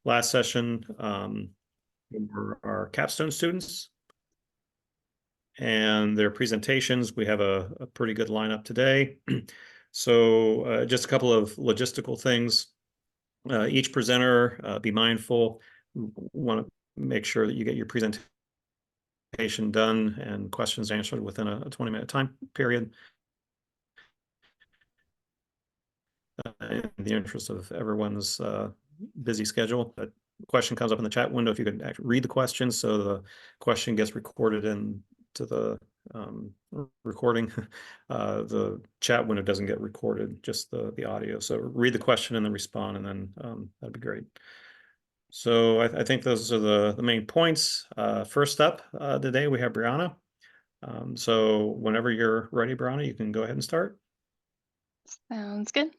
last session were our capstone students and their presentations. We have a pretty good lineup today. So just a couple of logistical things. Each presenter, be mindful. We want to make sure that you get your presentation done and questions answered within a 20-minute time period. In the interest of everyone's busy schedule. A question comes up in the chat window. If you could actually read the question, so the question gets recorded into the recording. The chat window doesn't get recorded, just the audio. So read the question and then respond, and then that'd be great. So I think those are the main points. First up today, we have Brianna. So whenever you're ready, Brianna, you can go ahead and start. Sounds good.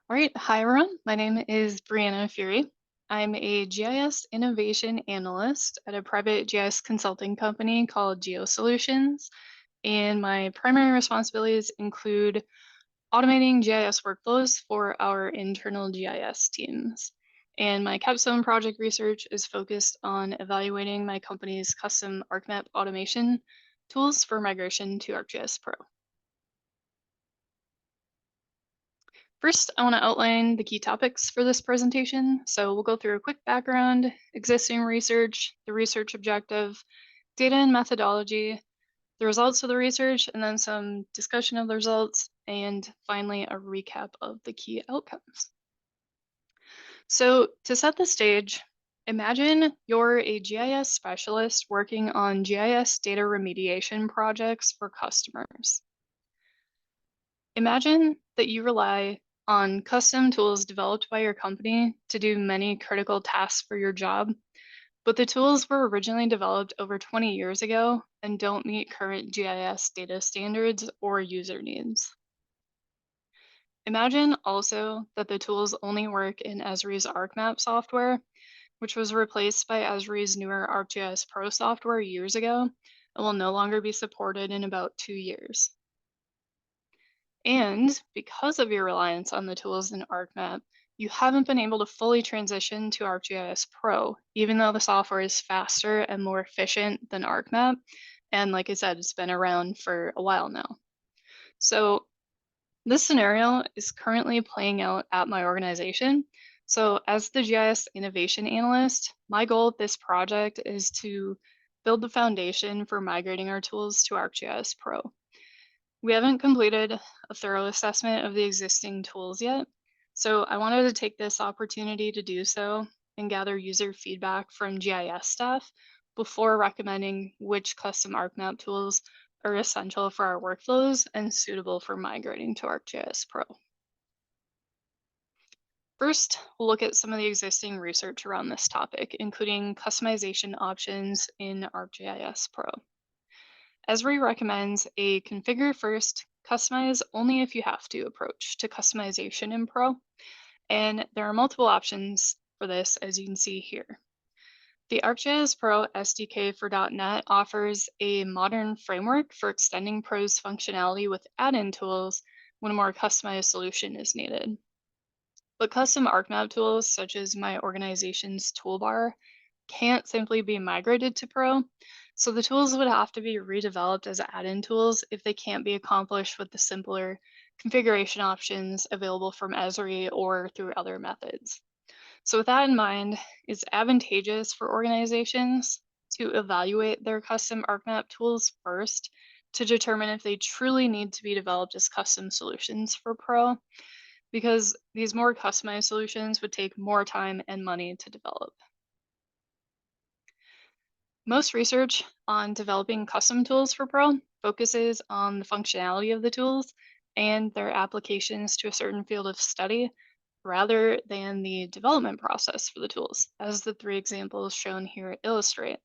All right. Hi, everyone. My name is Brianna Fury. I'm a GIS innovation analyst at a private GIS consulting company called GeoSolutions. And my primary responsibilities include automating GIS workflows for our internal GIS teams. And my capstone project research is focused on evaluating my company's custom ArcMap automation tools for migration to ArcGIS Pro. First, I want to outline the key topics for this presentation. So we'll go through a quick background, existing research, the research objective, data and methodology, the results of the research, and then some discussion of the results, and finally a recap of the key outcomes. So to set the stage, imagine you're a GIS specialist working on GIS data remediation projects for customers. Imagine that you rely on custom tools developed by your company to do many critical tasks for your job, but the tools were originally developed over 20 years ago and don't meet current GIS data standards or user needs. Imagine also that the tools only work in Esri's ArcMap software, which was replaced by Esri's newer ArcGIS Pro software years ago and will no longer be supported in about 2 years. And because of your reliance on the tools in ArcMap, you haven't been able to fully transition to ArcGIS Pro, even though the software is faster and more efficient than ArcMap. And like I said, it's been around for a while now. So this scenario is currently playing out at my organization. So as the GIS innovation analyst, my goal with this project is to build the foundation for migrating our tools to ArcGIS Pro. We haven't completed a thorough assessment of the existing tools yet, so I wanted to take this opportunity to do so and gather user feedback from GIS staff before recommending which custom ArcMap tools are essential for our workflows and suitable for migrating to ArcGIS Pro. First, we'll look at some of the existing research around this topic, including customization options in ArcGIS Pro. Esri recommends a configure first, customize only if you have to approach to customization in Pro. And there are multiple options for this, as you can see here. The ArcGIS Pro SDK for .NET offers a modern framework for extending Pro's functionality with add-in tools when a more customized solution is needed. But custom ArcMap tools, such as my organization's toolbar, can't simply be migrated to Pro, so the tools would have to be redeveloped as add-in tools if they can't be accomplished with the simpler configuration options available from Esri or through other methods. So with that in mind, it's advantageous for organizations to evaluate their custom ArcMap tools first to determine if they truly need to be developed as custom solutions for Pro, because these more customized solutions would take more time and money to develop. Most research on developing custom tools for Pro focuses on the functionality of the tools and their applications to a certain field of study rather than the development process for the tools, as the 3 examples shown here illustrate.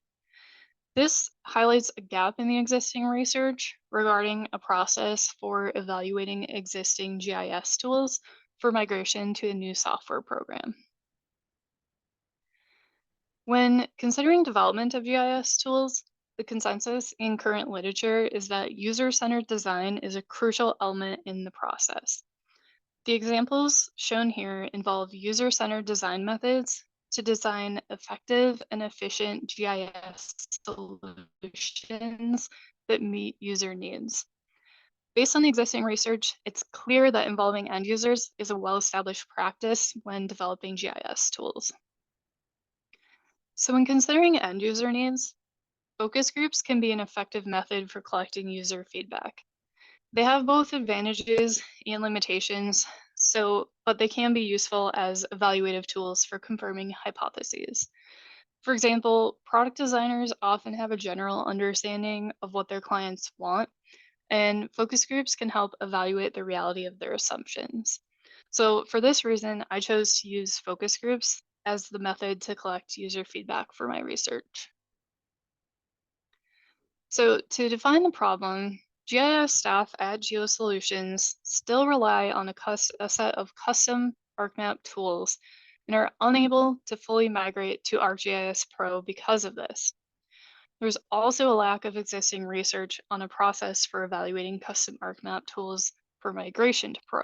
This highlights a gap in the existing research regarding a process for evaluating existing GIS tools for migration to a new software program. When considering development of GIS tools, the consensus in current literature is that user-centered design is a crucial element in the process. The examples shown here involve user-centered design methods to design effective and efficient GIS solutions that meet user needs. Based on the existing research, it's clear that involving end users is a well-established practice when developing GIS tools. So when considering end user needs, focus groups can be an effective method for collecting user feedback. They have both advantages and limitations, but they can be useful as evaluative tools for confirming hypotheses. For example, product designers often have a general understanding of what their clients want, and focus groups can help evaluate the reality of their assumptions. So, for this reason, I chose to use focus groups as the method to collect user feedback for my research. So, to define the problem, GIS staff at GeoSolutions still rely on a set of custom ArcMap tools and are unable to fully migrate to ArcGIS Pro because of this. There's also a lack of existing research on a process for evaluating custom ArcMap tools for migration to Pro.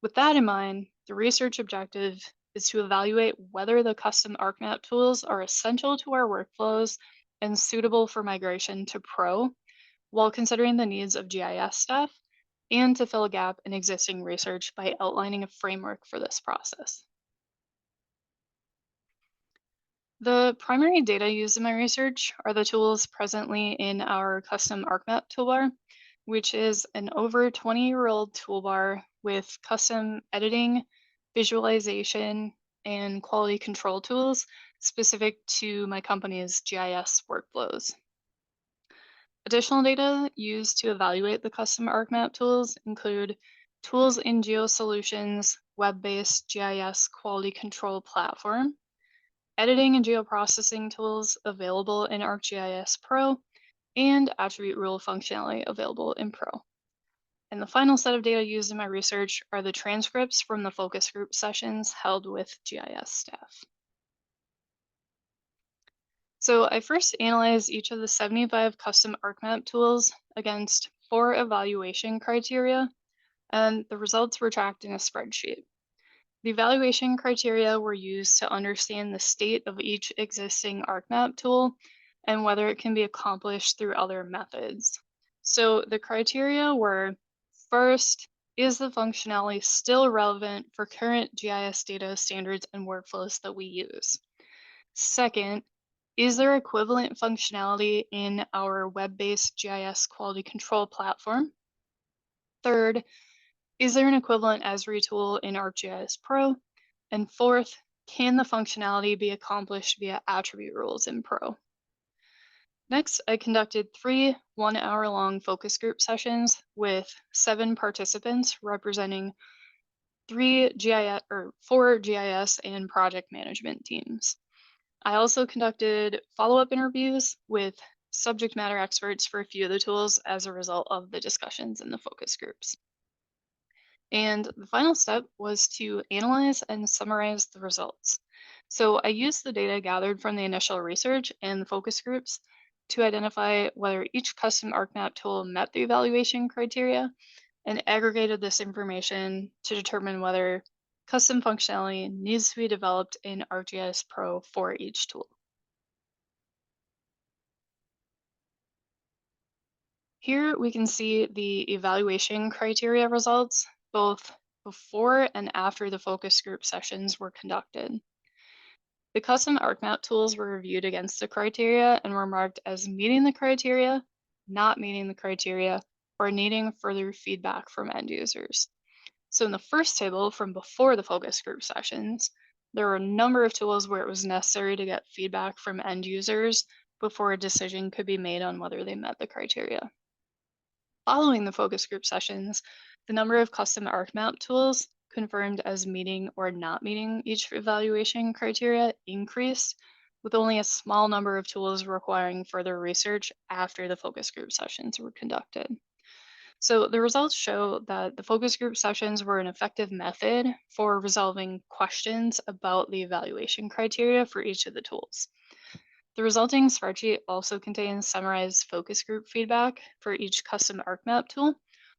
With that in mind, the research objective is to evaluate whether the custom ArcMap tools are essential to our workflows and suitable for migration to Pro while considering the needs of GIS staff, and to fill a gap in existing research by outlining a framework for this process. The primary data used in my research are the tools presently in our custom ArcMap toolbar, which is an over 20-year-old toolbar with custom editing, visualization, and quality control tools specific to my company's GIS workflows. Additional data used to evaluate the custom ArcMap tools include tools in GeoSolutions web-based GIS quality control platform, editing and geoprocessing tools available in ArcGIS Pro, and attribute rule functionality available in Pro. And the final set of data used in my research are the transcripts from the focus group sessions held with GIS staff. So I first analyzed each of the 75 custom ArcMap tools against 4 evaluation criteria, and the results were tracked in a spreadsheet. The evaluation criteria were used to understand the state of each existing ArcMap tool and whether it can be accomplished through other methods. So the criteria were: first, is the functionality still relevant for current GIS data standards and workflows that we use? Second, is there equivalent functionality in our web-based GIS quality control platform? Third, is there an equivalent Esri tool in ArcGIS Pro? And fourth, can the functionality be accomplished via attribute rules in Pro? Next, I conducted 3 one-hour-long focus group sessions with 7 participants representing 4 GIS and project management teams. I also conducted follow-up interviews with subject matter experts for a few of the tools as a result of the discussions in the focus groups. And the final step was to analyze and summarize the results. So I used the data gathered from the initial research and the focus groups to identify whether each custom ArcMap tool met the evaluation criteria, and aggregated this information to determine whether custom functionality needs to be developed in ArcGIS Pro for each tool. Here we can see the evaluation criteria results, both before and after the focus group sessions were conducted. The custom ArcMap tools were reviewed against the criteria and were marked as meeting the criteria, not meeting the criteria, or needing further feedback from end users. So in the first table from before the focus group sessions, there were a number of tools where it was necessary to get feedback from end users before a decision could be made on whether they met the criteria. Following the focus group sessions, the number of custom ArcMap tools confirmed as meeting or not meeting each evaluation criteria increased, with only a small number of tools requiring further research after the focus group sessions were conducted. So the results show that the focus group sessions were an effective method for resolving questions about the evaluation criteria for each of the tools. The resulting spreadsheet also contains summarized focus group feedback for each custom ArcMap tool,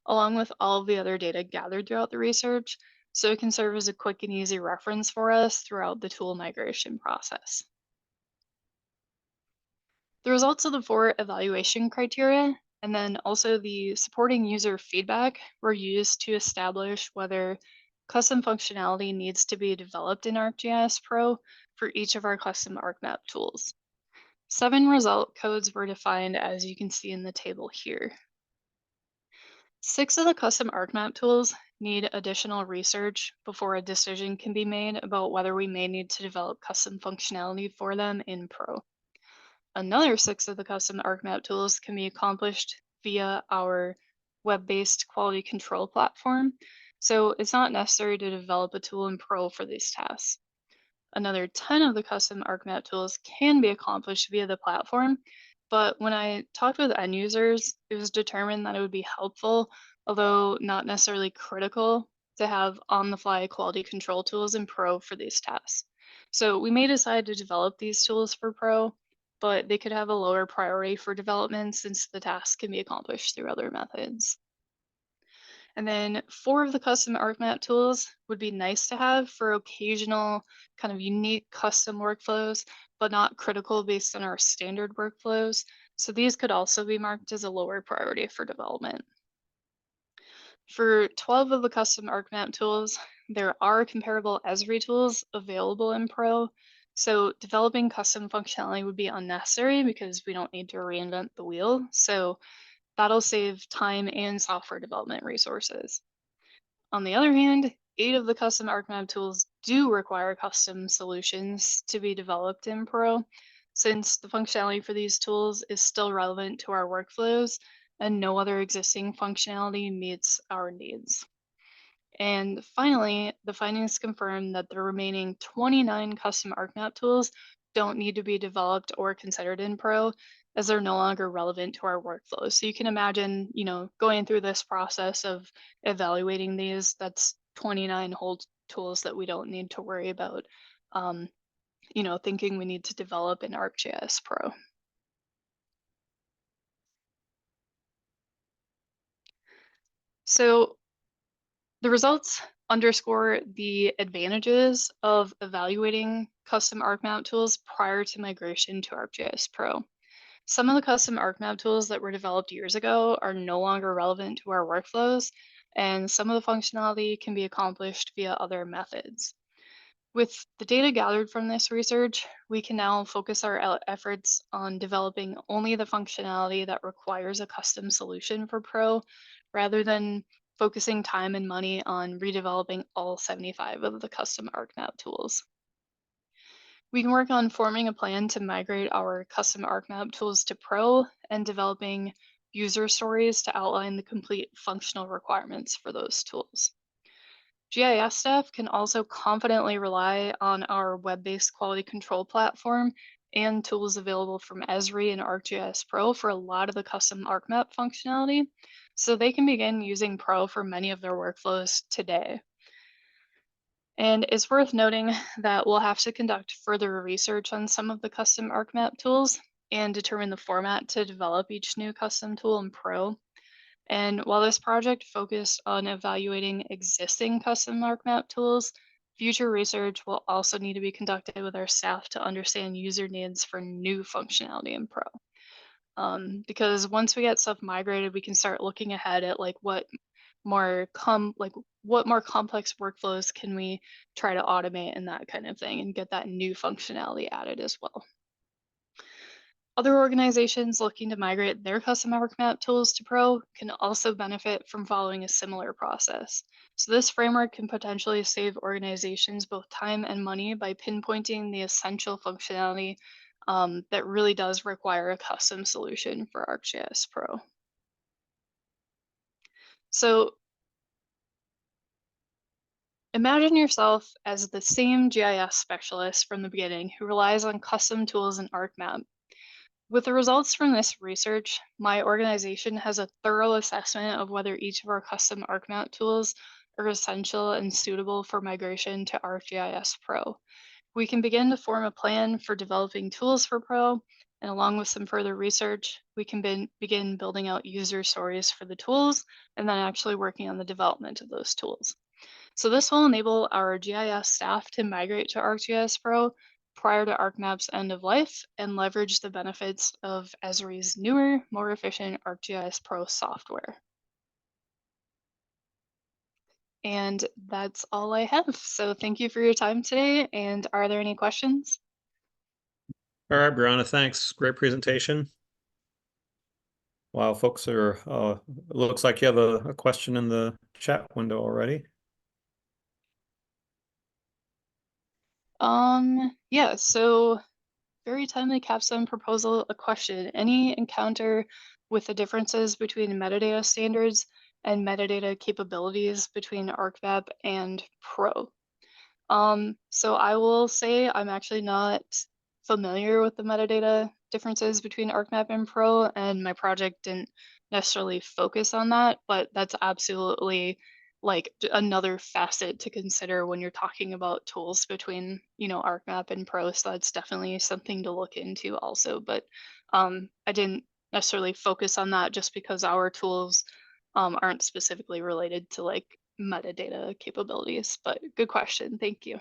along with all of the other data gathered throughout the research, so it can serve as a quick and easy reference for us throughout the tool migration process. The results of the four evaluation criteria and then also the supporting user feedback were used to establish whether custom functionality needs to be developed in ArcGIS Pro for each of our custom ArcMap tools. 7 result codes were defined as you can see in the table here. 6 of the custom ArcMap tools need additional research before a decision can be made about whether we may need to develop custom functionality for them in Pro. Another 6 of the custom ArcMap tools can be accomplished via our web-based quality control platform, so it's not necessary to develop a tool in Pro for these tasks. Another 10 of the custom ArcMap tools can be accomplished via the platform, but when I talked with end users, it was determined that it would be helpful, although not necessarily critical, to have on-the-fly quality control tools in Pro for these tasks. So we may decide to develop these tools for Pro, but they could have a lower priority for development since the task can be accomplished through other methods. And then 4 of the custom ArcMap tools would be nice to have for occasional kind of unique custom workflows, but not critical based on our standard workflows. So these could also be marked as a lower priority for development. For 12 of the custom ArcMap tools, there are comparable Esri tools available in Pro. So developing custom functionality would be unnecessary because we don't need to reinvent the wheel. So that'll save time and software development resources. On the other hand, 8 of the custom ArcMap tools do require custom solutions to be developed in Pro, since the functionality for these tools is still relevant to our workflows and no other existing functionality meets our needs. And finally, the findings confirm that the remaining 29 custom ArcMap tools don't need to be developed or considered in Pro as they're no longer relevant to our workflows. So you can imagine, going through this process of evaluating these, that's 29 whole tools that we don't need to worry about, um, thinking we need to develop in ArcGIS Pro. So the results underscore the advantages of evaluating custom ArcMap tools prior to migration to ArcGIS Pro. Some of the custom ArcMap tools that were developed years ago are no longer relevant to our workflows, and some of the functionality can be accomplished via other methods. With the data gathered from this research, we can now focus our efforts on developing only the functionality that requires a custom solution for Pro, rather than focusing time and money on redeveloping all 75 of the custom ArcMap tools. We can work on forming a plan to migrate our custom ArcMap tools to Pro and developing user stories to outline the complete functional requirements for those tools. GIS staff can also confidently rely on our web-based quality control platform and tools available from Esri and ArcGIS Pro for a lot of the custom ArcMap functionality, so they can begin using Pro for many of their workflows today. And it's worth noting that we'll have to conduct further research on some of the custom ArcMap tools and determine the format to develop each new custom tool in Pro. And while this project focused on evaluating existing custom ArcMap tools, future research will also need to be conducted with our staff to understand user needs for new functionality in Pro. Because once we get stuff migrated, we can start looking ahead at like what more complex workflows can we try to automate and that kind of thing, and get that new functionality added as well. Other organizations looking to migrate their custom ArcMap tools to Pro can also benefit from following a similar process. So this framework can potentially save organizations both time and money by pinpointing the essential functionality that really does require a custom solution for ArcGIS Pro. So imagine yourself as the same GIS specialist from the beginning who relies on custom tools in ArcMap. With the results from this research, my organization has a thorough assessment of whether each of our custom ArcMap tools are essential and suitable for migration to ArcGIS Pro. We can begin to form a plan for developing tools for Pro And along with some further research, we can begin building out user stories for the tools and then actually working on the development of those tools. So this will enable our GIS staff to migrate to ArcGIS Pro prior to ArcMap's end of life and leverage the benefits of Esri's newer, more efficient ArcGIS Pro software. And that's all I have. So thank you for your time today. And are there any questions? All right, Brianna, thanks. Great presentation. Wow, folks are, looks like you have a question in the chat window already. Yeah, so very timely capstone proposal, a question. Any encounter with the differences between metadata standards and metadata capabilities between ArcMap and Pro? So I will say I'm actually not familiar with the metadata differences between ArcMap and Pro, and my project didn't necessarily focus on that, but that's absolutely like another facet to consider when you're talking about tools between, ArcMap and Pro. So that's definitely something to look into also. But I didn't necessarily focus on that just because our tools aren't specifically related to like metadata capabilities, but good question. Thank you.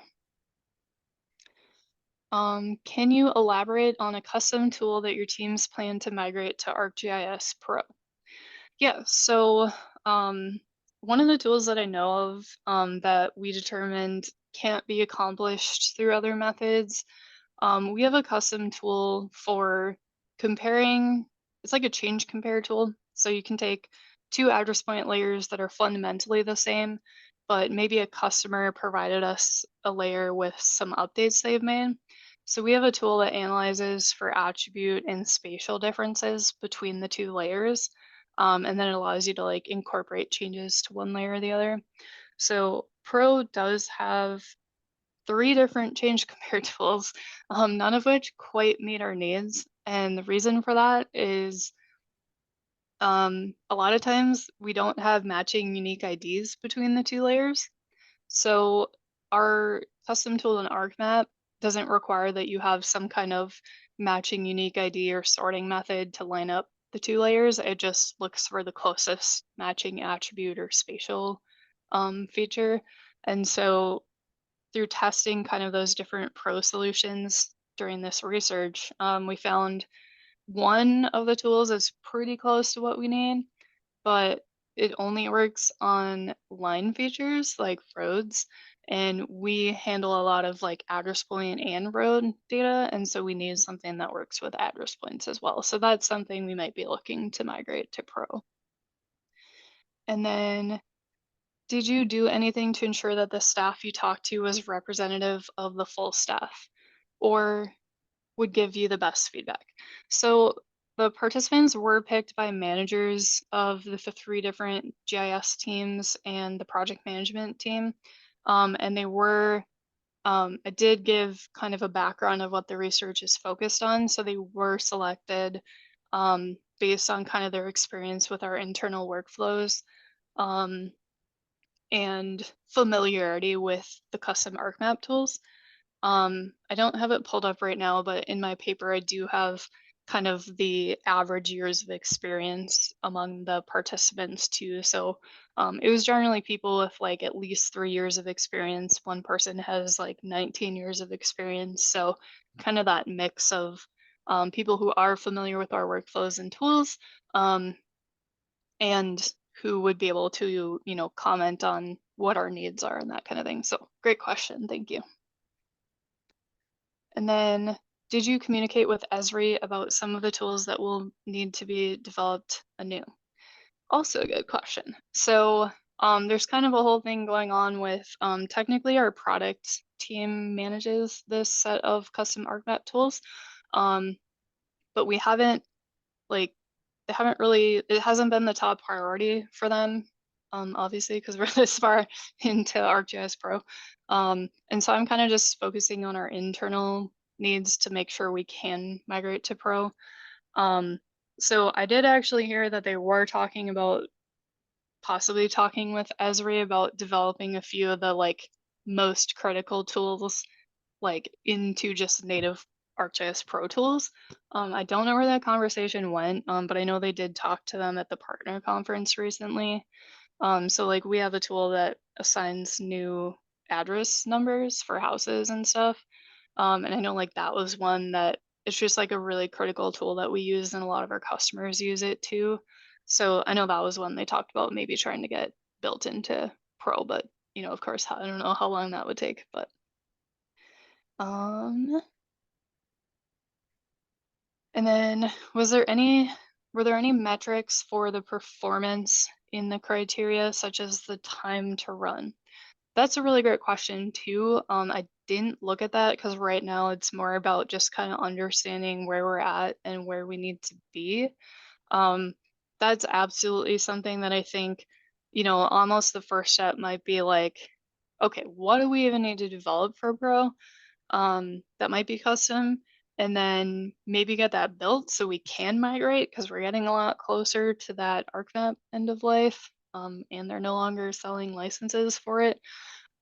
Can you elaborate on a custom tool that your teams plan to migrate to ArcGIS Pro? Yeah, so one of the tools that I know of that we determined can't be accomplished through other methods, we have a custom tool for comparing, it's like a change compare tool. So you can take two address point layers that are fundamentally the same, but maybe a customer provided us a layer with some updates they've made. So we have a tool that analyzes for attribute and spatial differences between the two layers. And then it allows you to like incorporate changes to one layer or the other. So Pro does have three different change compare tools, none of which quite meet our needs. And the reason for that is a lot of times we don't have matching unique IDs between the two layers. So our custom tool in ArcMap doesn't require that you have some kind of matching unique ID or sorting method to line up the two layers. It just looks for the closest matching attribute or spatial feature. And so through testing kind of those different pro solutions during this research, we found one of the tools is pretty close to what we need, but it only works on line features like roads. And we handle a lot of like address point and road data. And so we need something that works with address points as well. So that's something we might be looking to migrate to Pro. And then did you do anything to ensure that the staff you talked to was representative of the full staff or would give you the best feedback? So the participants were picked by managers of the three different GIS teams and the project management team. And they were, I did give kind of a background of what the research is focused on. So they were selected based on kind of their experience with our internal workflows. Um, and familiarity with the custom ArcMap tools. I don't have it pulled up right now, but in my paper, I do have kind of the average years of experience among the participants too. So it was generally people with like at least 3 years of experience. One person has like 19 years of experience. So kind of that mix of people who are familiar with our workflows and tools, um, and who would be able to, comment on what our needs are and that kind of thing. So great question. Thank you. And then did you communicate with Esri about some of the tools that will need to be developed anew? Also a good question. So there's kind of a whole thing going on with technically our product team manages this set of custom ArcMap tools. But we haven't like they haven't really it hasn't been the top priority for them, obviously because we're this far into ArcGIS Pro. And so I'm kind of just focusing on our internal needs to make sure we can migrate to Pro. So I did actually hear that they were talking about possibly talking with Esri about developing a few of the like most critical tools like into just native ArcGIS Pro tools. I don't know where that conversation went, but I know they did talk to them at the partner conference recently. So like we have a tool that assigns new address numbers for houses and stuff. And I know like that was one that it's just like a really critical tool that we use and a lot of our customers use it too. So I know that was one they talked about maybe trying to get built into Pro, but of course, I don't know how long that would take, but um and then were there any metrics for the performance in the criteria such as the time to run? That's a really great question too. I didn't look at that because right now it's more about just kind of understanding where we're at and where we need to be. Um, that's absolutely something that I think, almost the first step might be like, okay, what do we even need to develop for Pro? That might be custom, and then maybe get that built so we can migrate because we're getting a lot closer to that ArcMap end of life. And they're no longer selling licenses for it.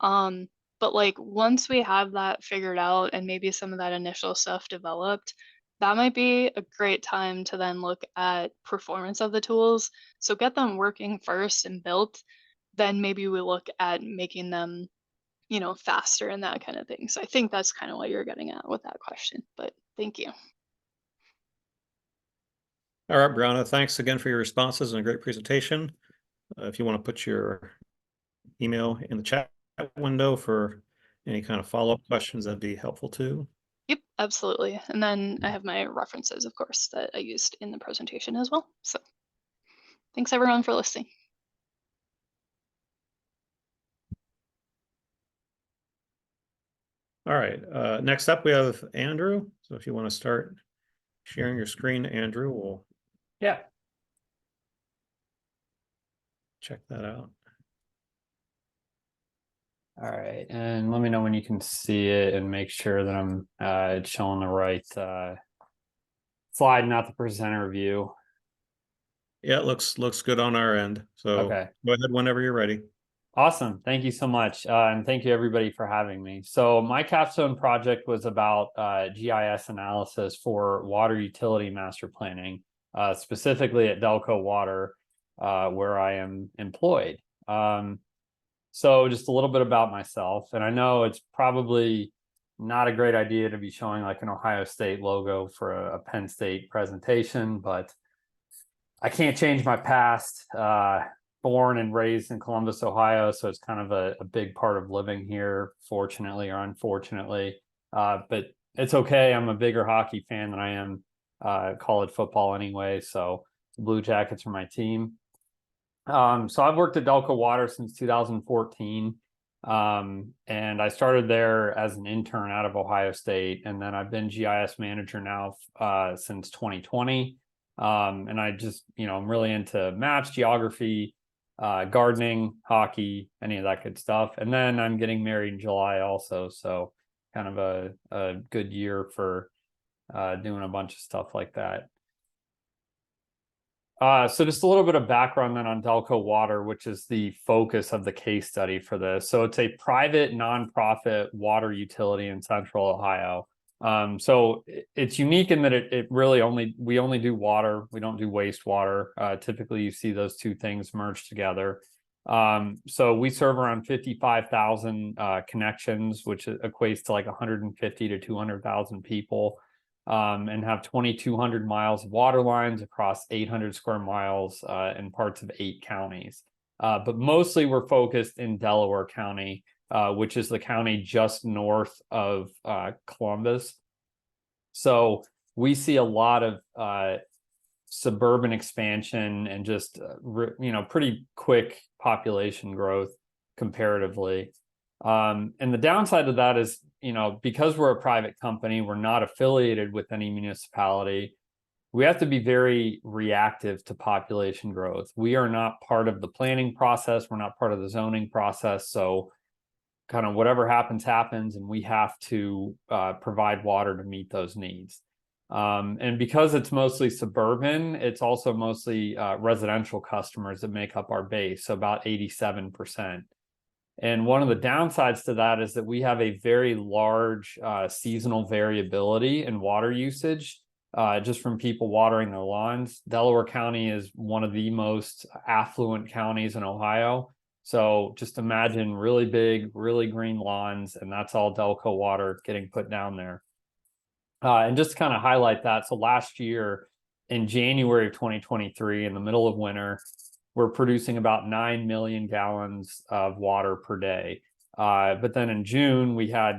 Um, but like once we have that figured out and maybe some of that initial stuff developed, that might be a great time to then look at performance of the tools. So get them working first and built, then maybe we look at making them, faster and that kind of thing. So I think that's kind of what you're getting at with that question. But thank you. All right, Brianna, thanks again for your responses and a great presentation. If you want to put your email in the chat window for any kind of follow-up questions, that'd be helpful too. Yep, absolutely. And then I have my references, of course, that I used in the presentation as well. So thanks everyone for listening. All right, next up we have Andrew. So if you want to start sharing your screen, Andrew, we'll check that out. All right, and let me know when you can see it and make sure that I'm showing the right slide, not the presenter view. Yeah, it looks good on our end. So Okay. Go ahead whenever you're ready. Awesome. Thank you so much. And thank you everybody for having me. So my capstone project was about GIS analysis for water utility master planning, specifically at Delco Water, where I am employed. So just a little bit about myself. And I know it's probably not a great idea to be showing like an Ohio State logo for a Penn State presentation, but I can't change my past. Born and raised in Columbus, Ohio, so it's kind of a big part of living here, fortunately or unfortunately. But it's okay. I'm a bigger hockey fan than I am college football anyway, so the Blue Jackets are my team. So I've worked at Delco Water since 2014. And I started there as an intern out of Ohio State, and then I've been GIS manager now since 2020. And I just, I'm really into maps, geography, gardening, hockey, any of that good stuff. And then I'm getting married in July also, so kind of a good year for doing a bunch of stuff like that. So just a little bit of background then on Delco Water, which is the focus of the case study for this. So it's a private nonprofit water utility in Central Ohio. So it's unique in that it really we only do water. We don't do wastewater. Typically you see those two things merged together. So we serve around 55,000 connections, which equates to like 150 to 200,000 people. And have 2,200 miles of water lines across 800 square miles in parts of 8 counties. But mostly we're focused in Delaware County, which is the county just north of Columbus. So we see a lot of suburban expansion and just, pretty quick population growth comparatively. And the downside of that is, because we're a private company, we're not affiliated with any municipality. We have to be very reactive to population growth. We are not part of the planning process. We're not part of the zoning process. So kind of whatever happens, and we have to provide water to meet those needs. And because it's mostly suburban, it's also mostly residential customers that make up our base, so about 87%. And one of the downsides to that is that we have a very large seasonal variability in water usage, just from people watering their lawns. Delaware County is one of the most affluent counties in Ohio. So just imagine really big, really green lawns, and that's all Delco water getting put down there. And just to kind of highlight that, so last year in January of 2023, in the middle of winter, we're producing about 9 million gallons of water per day. But then in June, we had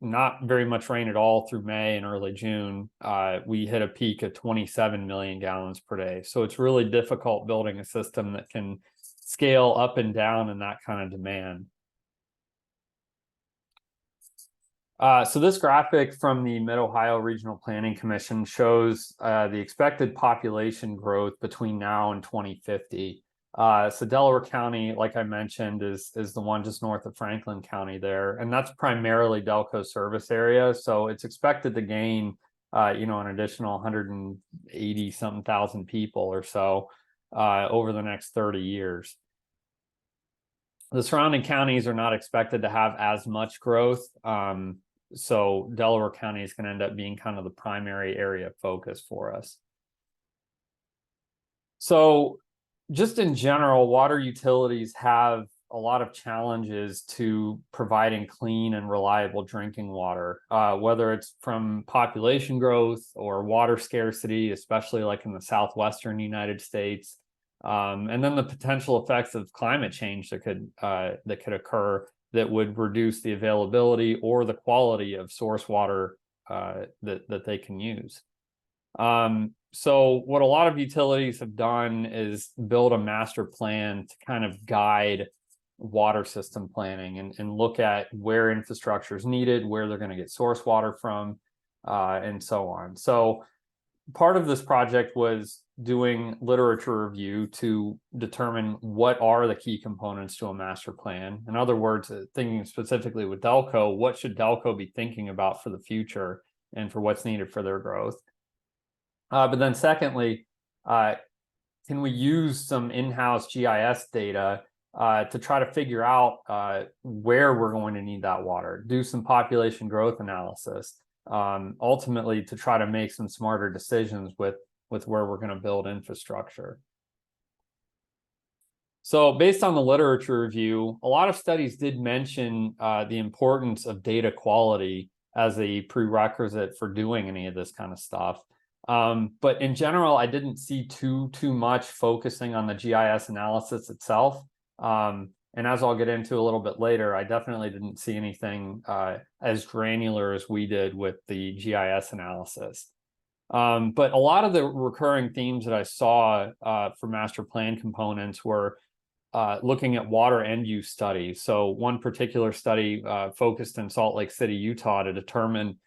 not very much rain at all through May and early June. We hit a peak of 27 million gallons per day. So it's really difficult building a system that can scale up and down in that kind of demand. So this graphic from the Mid-Ohio Regional Planning Commission shows the expected population growth between now and 2050. So Delaware County, like I mentioned, is the one just north of Franklin County there, and that's primarily Delco service area. So it's expected to gain, an additional 180 something thousand people or so over the next 30 years. The surrounding counties are not expected to have as much growth. So Delaware County is going to end up being kind of the primary area of focus for us. So just in general, water utilities have a lot of challenges to providing clean and reliable drinking water, whether it's from population growth or water scarcity, especially like in the southwestern United States. And then the potential effects of climate change that could occur that would reduce the availability or the quality of source water that they can use. So what a lot of utilities have done is build a master plan to kind of guide water system planning and look at where infrastructure is needed, where they're going to get source water from, and so on. So part of this project was doing literature review to determine what are the key components to a master plan. In other words, thinking specifically with Delco, what should Delco be thinking about for the future and for what's needed for their growth? But then secondly, can we use some in-house GIS data to try to figure out where we're going to need that water, do some population growth analysis, ultimately to try to make some smarter decisions with where we're going to build infrastructure. So based on the literature review, a lot of studies did mention the importance of data quality as a prerequisite for doing any of this kind of stuff. But in general, I didn't see too much focusing on the GIS analysis itself. And as I'll get into a little bit later, I definitely didn't see anything as granular as we did with the GIS analysis. But a lot of the recurring themes that I saw for master plan components were looking at water end use studies. So one particular study focused in Salt Lake City, Utah, to determine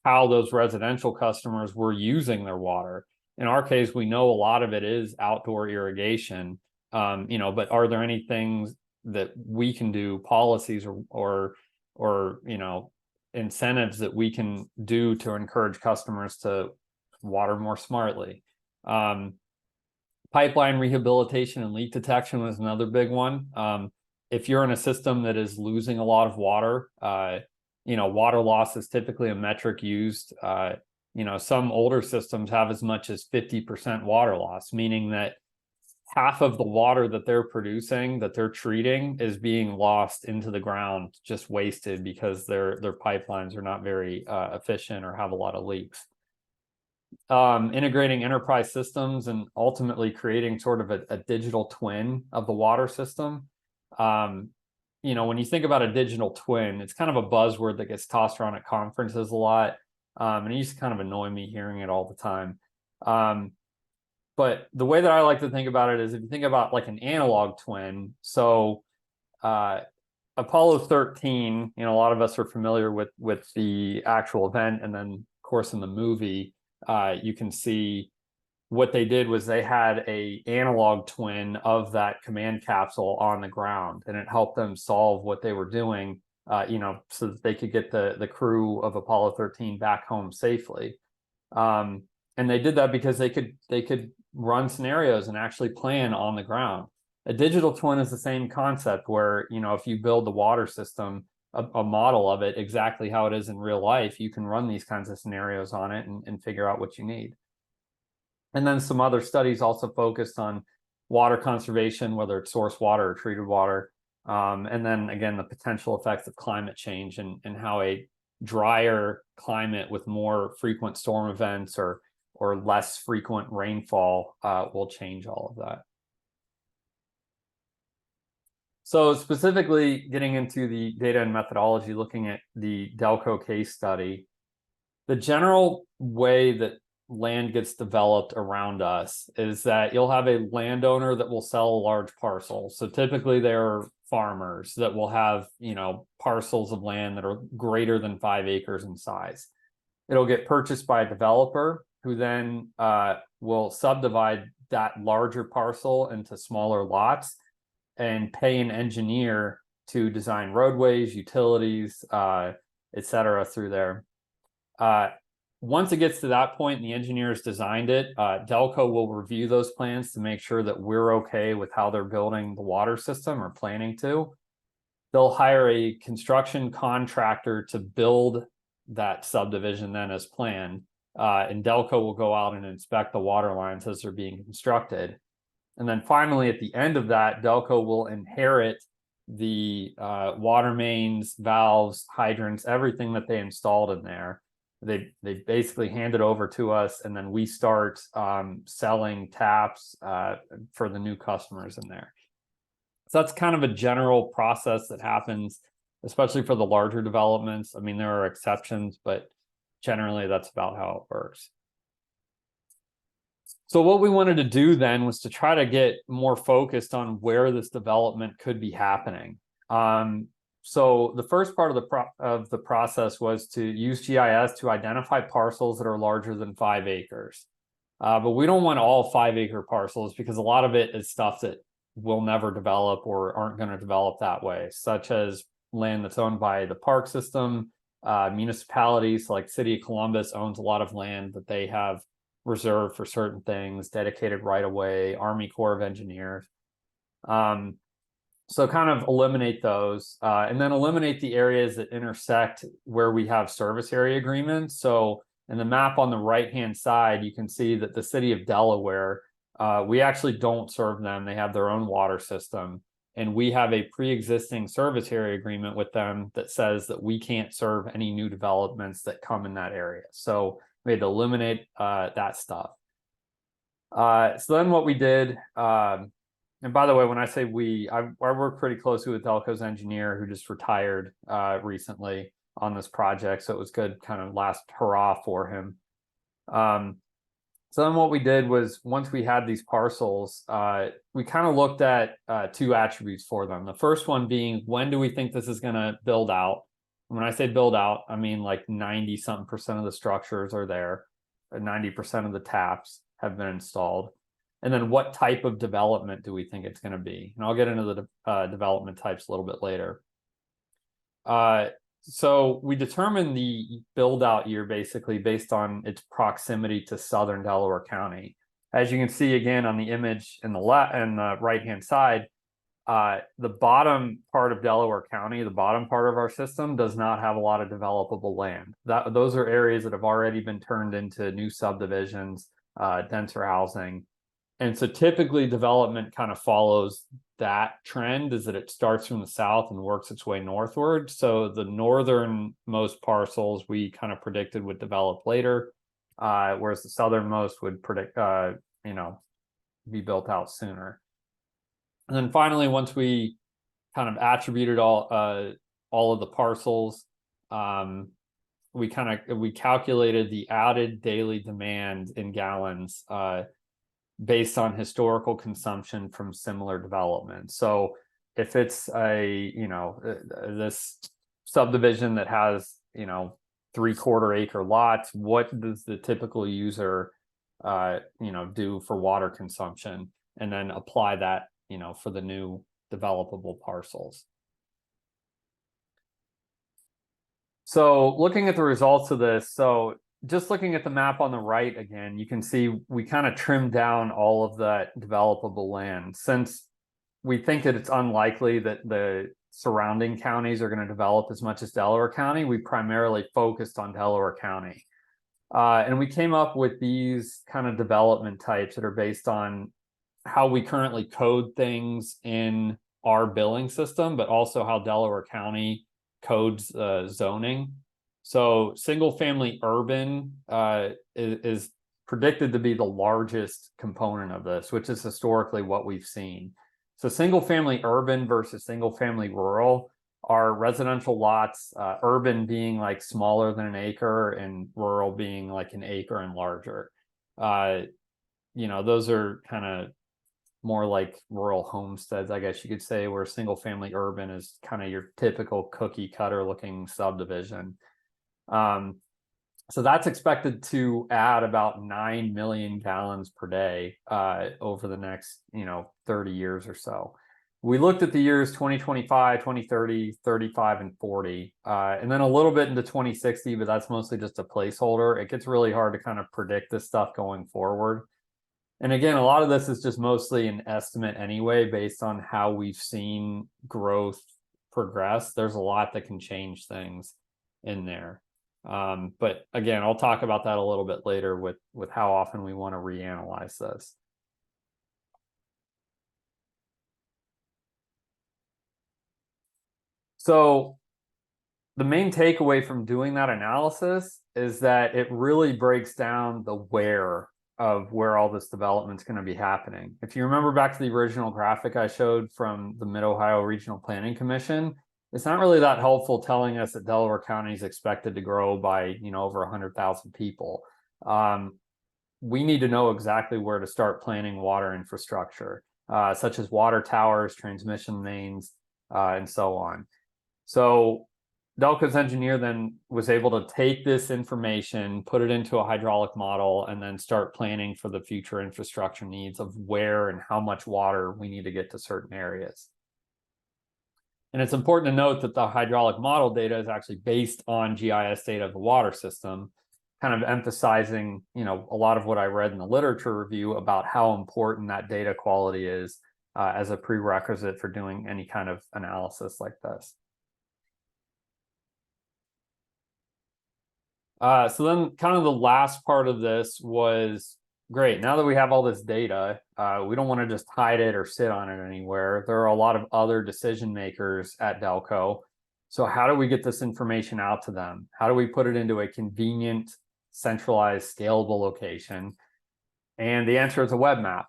how those residential customers were using their water. In our case, we know a lot of it is outdoor irrigation, but are there any things that we can do, policies or incentives that we can do to encourage customers to water more smartly? Pipeline rehabilitation and leak detection was another big one. If you're in a system that is losing a lot of water, water loss is typically a metric used. Some older systems have as much as 50% water loss, meaning that half of the water that they're producing, that they're treating, is being lost into the ground, just wasted because their pipelines are not very efficient or have a lot of leaks. Integrating enterprise systems and ultimately creating sort of a digital twin of the water system. When you think about a digital twin, it's kind of a buzzword that gets tossed around at conferences a lot. And it used to kind of annoy me hearing it all the time. But the way that I like to think about it is if you think about like an analog twin, so Apollo 13, a lot of us are familiar with the actual event, and then of course in the movie, you can see what they did was they had a analog twin of that command capsule on the ground, and it helped them solve what they were doing, so that they could get the crew of Apollo 13 back home safely. And they did that because they could run scenarios and actually plan on the ground. A digital twin is the same concept where, you know, if you build the water system, a model of it exactly how it is in real life, you can run these kinds of scenarios on it and figure out what you need. And then some other studies also focused on water conservation, whether it's source water or treated water. And then again, the potential effects of climate change and how a drier climate with more frequent storm events or less frequent rainfall will change all of that. So specifically getting into the data and methodology, looking at the Delco case study, the general way that land gets developed around us is that you'll have a landowner that will sell a large parcel. So typically they're farmers that will have, you know, parcels of land that are greater than 5 acres in size. It'll get purchased by a developer who then will subdivide that larger parcel into smaller lots and pay an engineer to design roadways, utilities, etc. through there. Once it gets to that point and the engineers designed it, Delco will review those plans to make sure that we're okay with how they're building the water system or planning to. They'll hire a construction contractor to build that subdivision then as planned. And Delco will go out and inspect the water lines as they're being constructed. And then finally, at the end of that, Delco will inherit the water mains, valves, hydrants, everything that they installed in there. They basically hand it over to us, and then we start selling taps for the new customers in there. So that's kind of a general process that happens, especially for the larger developments. I mean, there are exceptions, but generally that's about how it works. So what we wanted to do then was to try to get more focused on where this development could be happening. So the first part of the process was to use GIS to identify parcels that are larger than 5 acres. But we don't want all 5-acre parcels because a lot of it is stuff that will never develop or aren't going to develop that way, such as land that's owned by the park system, municipalities like City of Columbus owns a lot of land that they have reserved for certain things, dedicated right away, Army Corps of Engineers. So kind of eliminate those and then eliminate the areas that intersect where we have service area agreements. So in the map on the right-hand side, you can see that the city of Delaware, we actually don't serve them. They have their own water system. And we have a pre-existing service area agreement with them that says that we can't serve any new developments that come in that area. So we had to eliminate that stuff. So then what we did, and by the way, when I say we, I work pretty closely with Delco's engineer who just retired recently on this project. So it was good kind of last hurrah for him. So then what we did was once we had these parcels, we kind of looked at 2 attributes for them. The first one being, when do we think this is going to build out? When I say build out, I mean like 90-something% of the structures are there. 90% of the taps have been installed. And then what type of development do we think it's going to be? And I'll get into the development types a little bit later. So we determined the build out year basically based on its proximity to southern Delaware County. As you can see again on the image in the right-hand side, the bottom part of Delaware County, the bottom part of our system, does not have a lot of developable land. Those are areas that have already been turned into new subdivisions, denser housing. And so typically development kind of follows that trend, is that it starts from the south and works its way northward. So the northernmost parcels we kind of predicted would develop later, whereas the southernmost would predict, be built out sooner. And then finally, once we kind of attributed all of the parcels, we calculated the added daily demand in gallons based on historical consumption from similar development. So if it's this subdivision that has 3/4 acre lots, what does the typical user do for water consumption, and then apply that for the new developable parcels. So looking at the results of this, so just looking at the map on the right again, you can see we kind of trimmed down all of that developable land. Since we think that it's unlikely that the surrounding counties are going to develop as much as Delaware County. We primarily focused on Delaware County. And we came up with these kind of development types that are based on how we currently code things in our billing system, but also how Delaware County codes zoning. So single family urban is predicted to be the largest component of this, which is historically what we've seen. So single family urban versus single family rural are residential lots, urban being like smaller than an acre and rural being like an acre and larger. Those are kind of more like rural homesteads, I guess you could say, where single family urban is kind of your typical cookie cutter looking subdivision. So that's expected to add about 9 million gallons per day over the next 30 years or so. We looked at the years 2025, 2030, 35, and 40, and then a little bit into 2060, but that's mostly just a placeholder. It gets really hard to kind of predict this stuff going forward. And again, a lot of this is just mostly an estimate anyway, based on how we've seen growth progress. There's a lot that can change things in there. But again, I'll talk about that a little bit later with how often we want to reanalyze this. So the main takeaway from doing that analysis is that it really breaks down the where of where all this development is going to be happening. If you remember back to the original graphic I showed from the Mid-Ohio Regional Planning Commission, it's not really that helpful telling us that Delaware County is expected to grow by, over 100,000 people. We need to know exactly where to start planning water infrastructure, such as water towers, transmission mains, and so on. So Delco's engineer then was able to take this information, put it into a hydraulic model, and then start planning for the future infrastructure needs of where and how much water we need to get to certain areas. And it's important to note that the hydraulic model data is actually based on GIS data of the water system, kind of emphasizing, a lot of what I read in the literature review about how important that data quality is as a prerequisite for doing any kind of analysis like this. So then kind of the last part of this was, great, now that we have all this data, we don't want to just hide it or sit on it anywhere. There are a lot of other decision makers at Delco. So how do we get this information out to them? How do we put it into a convenient, centralized, scalable location? And the answer is a web map.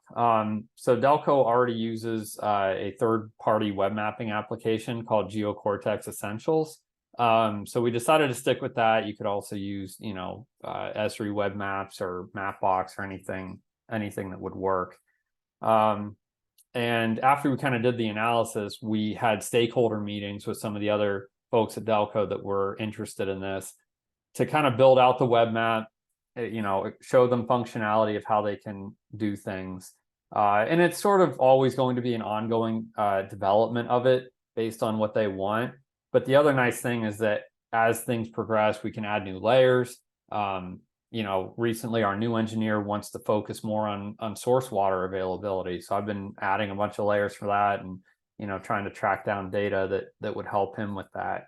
So Delco already uses a third-party web mapping application called GeoCortex Essentials. So we decided to stick with that. You could also use, Esri web maps or Mapbox or anything that would work. And after we kind of did the analysis, we had stakeholder meetings with some of the other folks at Delco that were interested in this to kind of build out the web map, show them functionality of how they can do things. And it's sort of always going to be an ongoing development of it based on what they want. But the other nice thing is that as things progress, we can add new layers. Recently our new engineer wants to focus more on source water availability. So I've been adding a bunch of layers for that and, trying to track down data that would help him with that.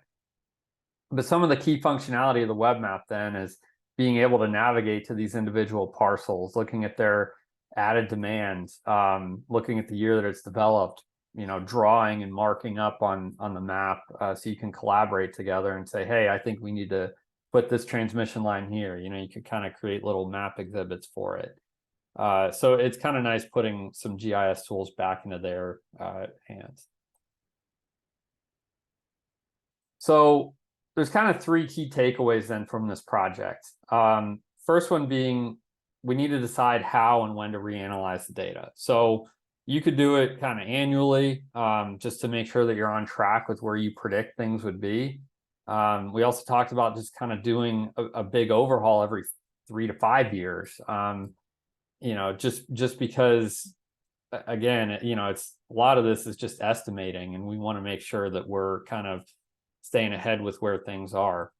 But some of the key functionality of the web map then is being able to navigate to these individual parcels, looking at their added demands, looking at the year that it's developed, drawing and marking up on the map so you can collaborate together and say, hey, I think we need to put this transmission line here. You could kind of create little map exhibits for it. So it's kind of nice putting some GIS tools back into their hands. So there's kind of three key takeaways then from this project. First one being, we need to decide how and when to reanalyze the data. So you could do it kind of annually, just to make sure that you're on track with where you predict things would be. We also talked about just kind of doing a big overhaul every 3 to 5 years. Just because, again, it's a lot of this is just estimating, and we want to make sure that we're kind of staying ahead with where things are.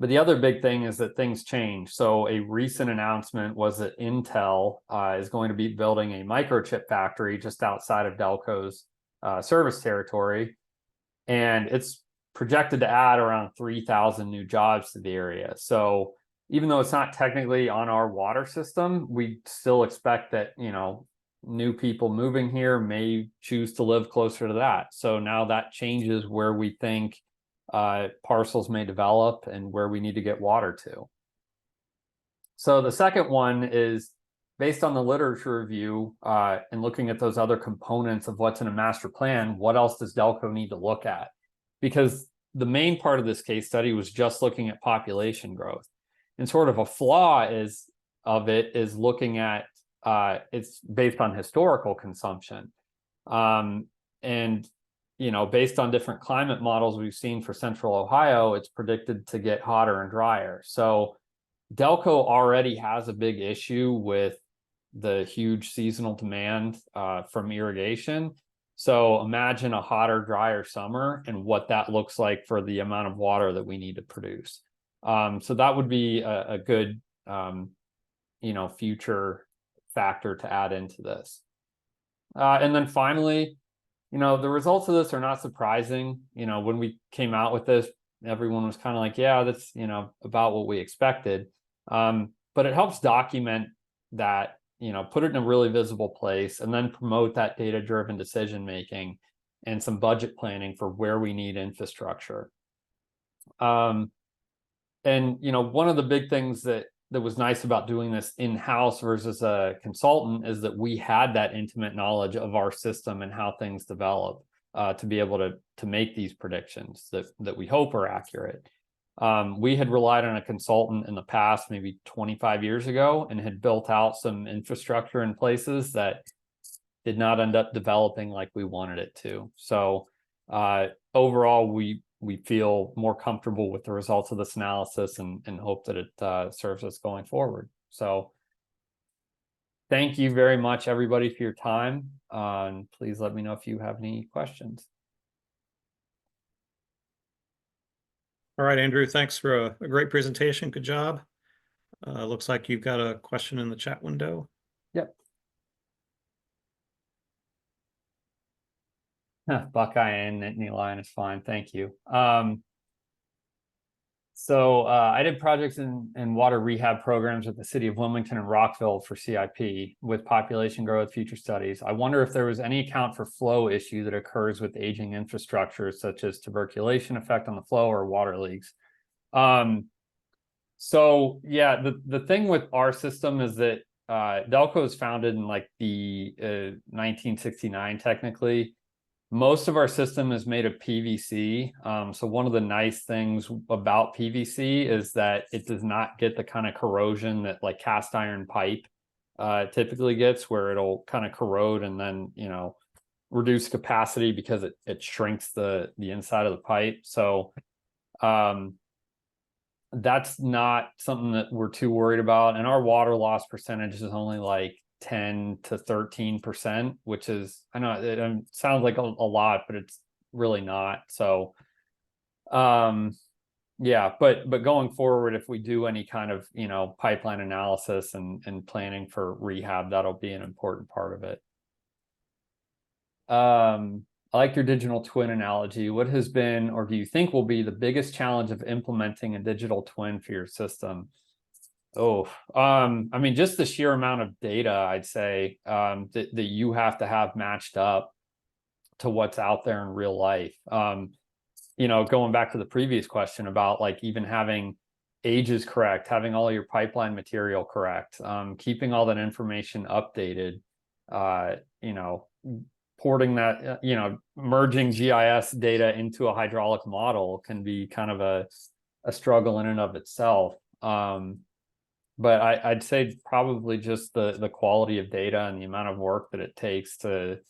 But the other big thing is that things change. So a recent announcement was that Intel is going to be building a microchip factory just outside of Delco's service territory. And it's projected to add around 3,000 new jobs to the area. So even though it's not technically on our water system, we still expect that, new people moving here may choose to live closer to that. So now that changes where we think parcels may develop and where we need to get water to. So the second one is based on the literature review and looking at those other components of what's in a master plan, what else does Delco need to look at? Because the main part of this case study was just looking at population growth. And sort of a flaw of it is looking at, it's based on historical consumption. And based on different climate models we've seen for central Ohio, it's predicted to get hotter and drier. So Delco already has a big issue with the huge seasonal demand from irrigation. So imagine a hotter, drier summer and what that looks like for the amount of water that we need to produce. So that would be a good, future factor to add into this. And then finally, the results of this are not surprising. When we came out with this, everyone was kind of like, yeah, that's, about what we expected. But it helps document that, put it in a really visible place and then promote that data-driven decision-making and some budget planning for where we need infrastructure. And, one of the big things that was nice about doing this in-house versus a consultant is that we had that intimate knowledge of our system and how things develop to be able to make these predictions that we hope are accurate. We had relied on a consultant in the past, maybe 25 years ago, and had built out some infrastructure in places that did not end up developing like we wanted it to. So overall, we feel more comfortable with the results of this analysis and hope that it serves us going forward. So thank you very much, everybody, for your time. And please let me know if you have any questions. All right, Andrew, thanks for a great presentation. Good job. Looks like you've got a question in the chat window. Yep. Buckeye and Nittany Lion is fine. Thank you. So I did projects in water rehab programs at the city of Wilmington and Rockville for CIP with population growth future studies. I wonder if there was any account for flow issue that occurs with aging infrastructure, such as tuberculation effect on the flow or water leaks. So yeah, the thing with our system is that Delco was founded in like the 1969 technically. Most of our system is made of PVC. So one of the nice things about PVC is that it does not get the kind of corrosion that like cast iron pipe typically gets, where it'll kind of corrode and then, reduce capacity because it shrinks the inside of the pipe. So that's not something that we're too worried about. And our water loss percentage is only like 10 to 13%, which is, I know it sounds like a lot, but it's really not. So yeah, but going forward, if we do any kind of pipeline analysis and planning for rehab, that'll be an important part of it. I like your digital twin analogy. What has been, or do you think will be, the biggest challenge of implementing a digital twin for your system? I mean, just the sheer amount of data, I'd say, that you have to have matched up to what's out there in real life. Going back to the previous question about like even having ages correct, having all your pipeline material correct, keeping all that information updated, porting that, merging GIS data into a hydraulic model can be kind of a struggle in and of itself. But I'd say probably just the quality of data and the amount of work that it takes to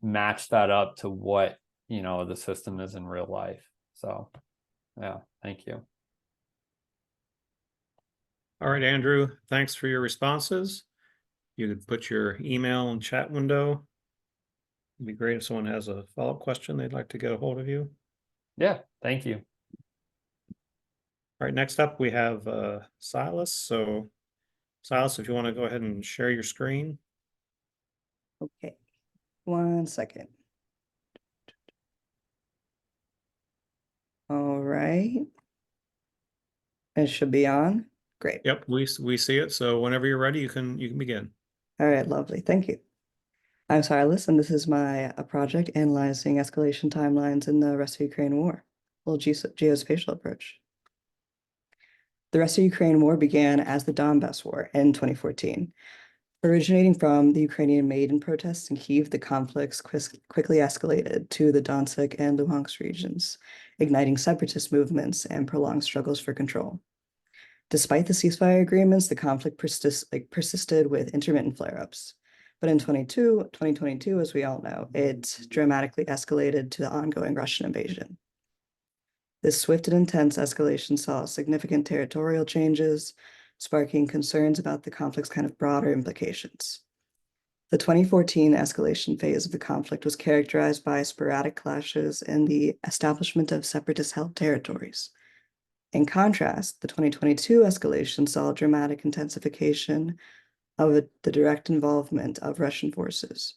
match that up to what, the system is in real life. So, yeah, thank you. All right, Andrew, thanks for your responses. You could put your email and chat window. It'd be great if someone has a follow-up question they'd like to get a hold of you. Yeah, thank you. All right, next up we have Silas. So Silas, if you want to go ahead and share your screen. Okay, 1 second. All right. It should be on. Great. Yep, we see it. So whenever you're ready, you can begin. All right, lovely. Thank you. I'm Silas, and this is my project analyzing escalation timelines in the Russia-Ukraine war, a little geospatial approach. The Russia-Ukraine war began as the Donbass War in 2014. Originating from the Ukrainian Maidan protests in Kyiv, the conflicts quickly escalated to the Donetsk and Luhansk regions, igniting separatist movements and prolonged struggles for control. Despite the ceasefire agreements, the conflict persisted with intermittent flare-ups. But in 2022, as we all know, it dramatically escalated to the ongoing Russian invasion. This swift and intense escalation saw significant territorial changes, sparking concerns about the conflict's kind of broader implications. The 2014 escalation phase of the conflict was characterized by sporadic clashes and the establishment of separatist-held territories. In contrast, the 2022 escalation saw a dramatic intensification of the direct involvement of Russian forces,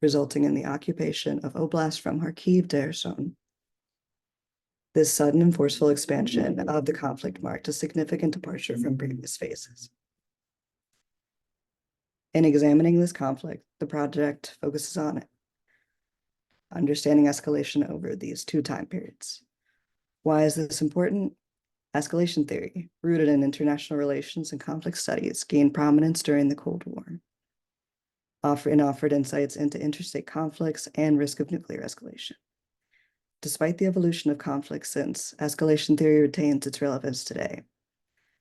resulting in the occupation of oblasts from Kharkiv to Kherson. This sudden and forceful expansion of the conflict marked a significant departure from previous phases. In examining this conflict, the project focuses on it, understanding escalation over these two time periods. Why is this important? Escalation theory, rooted in international relations and conflict studies, gained prominence during the Cold War, offered insights into interstate conflicts and risk of nuclear escalation. Despite the evolution of conflict since, escalation theory retains its relevance today,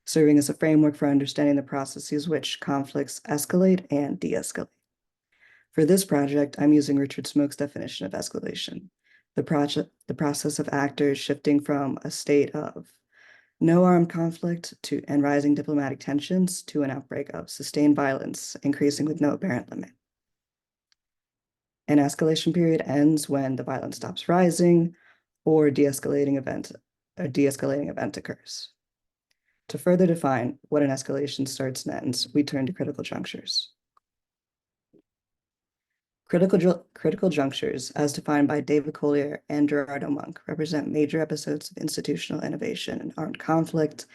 serving as a framework for understanding the processes which conflicts escalate and de-escalate. For this project, I'm using Richard Smoke's definition of escalation, the process of actors shifting from a state of no armed conflict and rising diplomatic tensions to an outbreak of sustained violence, increasing with no apparent limit. An escalation period ends when the violence stops rising or de-escalating event occurs. To further define what an escalation starts and ends, we turn to critical junctures. Critical junctures, as defined by David Collier and Gerardo Monk, represent major episodes of institutional innovation and armed conflict,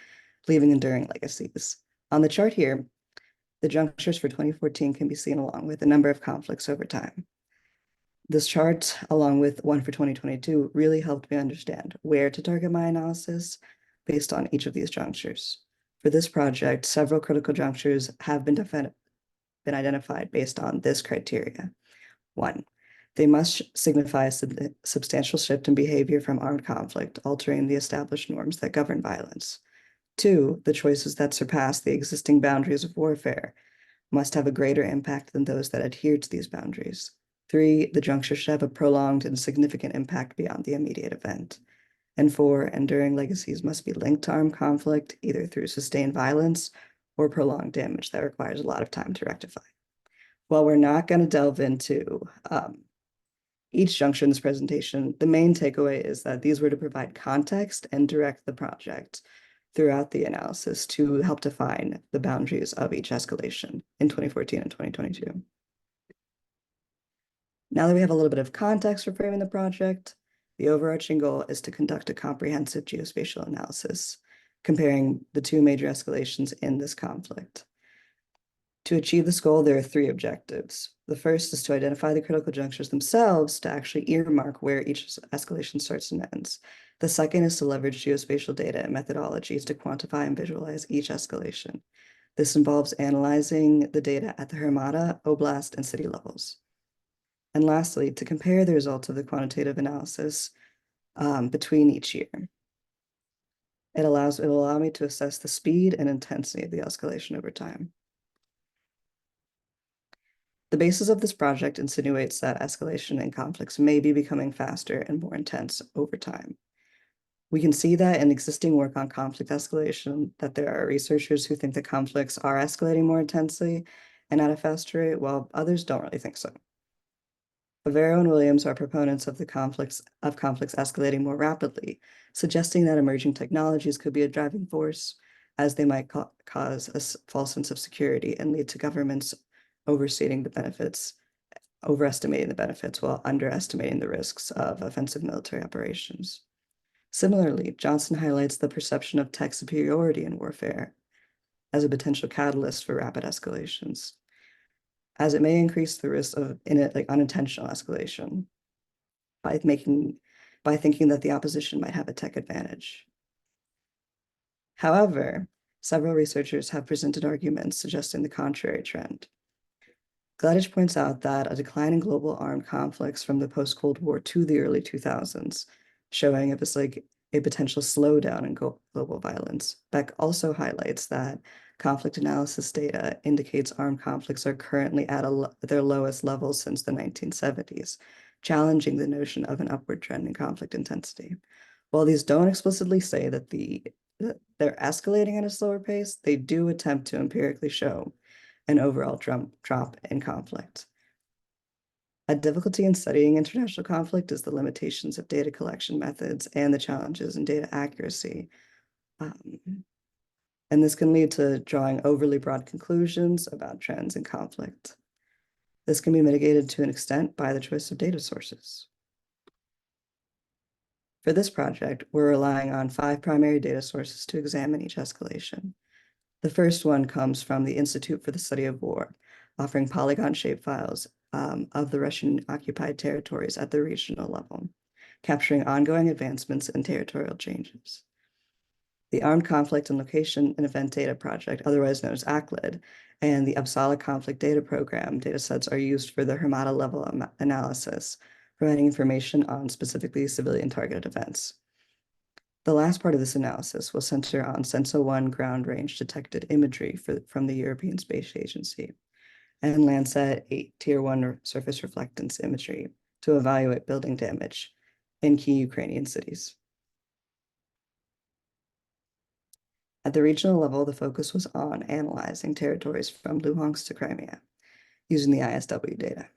leaving enduring legacies. On the chart here, the junctures for 2014 can be seen along with a number of conflicts over time. This chart, along with one for 2022, really helped me understand where to target my analysis based on each of these junctures. For this project, several critical junctures have been identified based on this criteria. 1, they must signify a substantial shift in behavior from armed conflict, altering the established norms that govern violence. 2, the choices that surpass the existing boundaries of warfare must have a greater impact than those that adhere to these boundaries. 3, the juncture should have a prolonged and significant impact beyond the immediate event. And 4, enduring legacies must be linked to armed conflict, either through sustained violence or prolonged damage that requires a lot of time to rectify. While we're not going to delve into each juncture in this presentation, the main takeaway is that these were to provide context and direct the project throughout the analysis to help define the boundaries of each escalation in 2014 and 2022. Now that we have a little bit of context for framing the project, the overarching goal is to conduct a comprehensive geospatial analysis, comparing the two major escalations in this conflict. To achieve this goal, there are 3 objectives. The first is to identify the critical junctures themselves to actually earmark where each escalation starts and ends. The second is to leverage geospatial data and methodologies to quantify and visualize each escalation. This involves analyzing the data at the Hromada, Oblast, and city levels. And lastly, to compare the results of the quantitative analysis between each year. It will allow me to assess the speed and intensity of the escalation over time. The basis of this project insinuates that escalation and conflicts may be becoming faster and more intense over time. We can see that in existing work on conflict escalation, that there are researchers who think that conflicts are escalating more intensely and at a faster rate, while others don't really think so. Bavaro and Williams are proponents of conflicts escalating more rapidly, suggesting that emerging technologies could be a driving force, as they might cause a false sense of security and lead to governments overestimating the benefits while underestimating the risks of offensive military operations. Similarly, Johnson highlights the perception of tech superiority in warfare as a potential catalyst for rapid escalations, as it may increase the risk of unintentional escalation by thinking that the opposition might have a tech advantage. However, several researchers have presented arguments suggesting the contrary trend. Gladich points out that a decline in global armed conflicts from the post-Cold War to the early 2000s, showing it was like a potential slowdown in global violence. Beck also highlights that conflict analysis data indicates armed conflicts are currently at their lowest levels since the 1970s, challenging the notion of an upward trend in conflict intensity. While these don't explicitly say that they're escalating at a slower pace, they do attempt to empirically show an overall drop in conflict. A difficulty in studying international conflict is the limitations of data collection methods and the challenges in data accuracy. And this can lead to drawing overly broad conclusions about trends in conflict. This can be mitigated to an extent by the choice of data sources. For this project, we're relying on 5 primary data sources to examine each escalation. The first one comes from the Institute for the Study of War, offering polygon shapefiles of the Russian-occupied territories at the regional level, capturing ongoing advancements and territorial changes. The Armed Conflict and Location and Event Data Project, otherwise known as ACLID, and the Uppsala Conflict Data Program datasets are used for the Hermata level analysis, providing information on specifically civilian targeted events. The last part of this analysis will center on Senso-1 ground range detected imagery from the European Space Agency and Landsat 8 Tier 1 surface reflectance imagery to evaluate building damage in key Ukrainian cities. At the regional level, the focus was on analyzing territories from Luhansk to Crimea using the ISW data.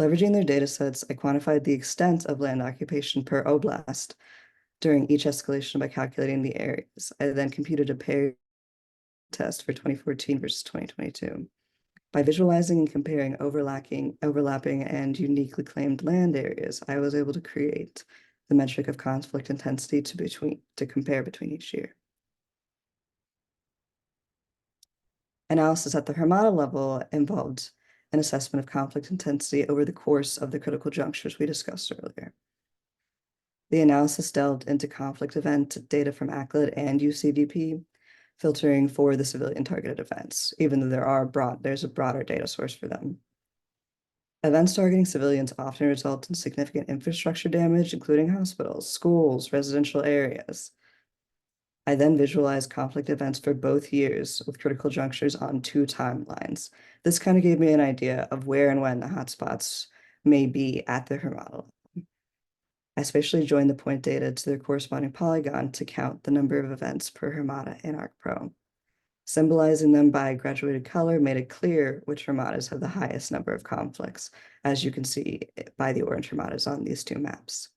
Leveraging their datasets, I quantified the extent of land occupation per oblast during each escalation by calculating the areas. I then computed a pair test for 2014 versus 2022. By visualizing and comparing overlapping and uniquely claimed land areas, I was able to create the metric of conflict intensity to compare between each year. Analysis at the Hermata level involved an assessment of conflict intensity over the course of the critical junctures we discussed earlier. The analysis delved into conflict event data from ACLID and UCDP, filtering for the civilian targeted events, even though there's a broader data source for them. Events targeting civilians often result in significant infrastructure damage, including hospitals, schools, residential areas. I then visualized conflict events for both years with critical junctures on 2 timelines. This kind of gave me an idea of where and when the hotspots may be at the Hermata level. I especially joined the point data to their corresponding polygon to count the number of events per Hermata in ArcPro. Symbolizing them by graduated color made it clear which Hermatas have the highest number of conflicts, as you can see by the orange Hermatas on these 2 maps.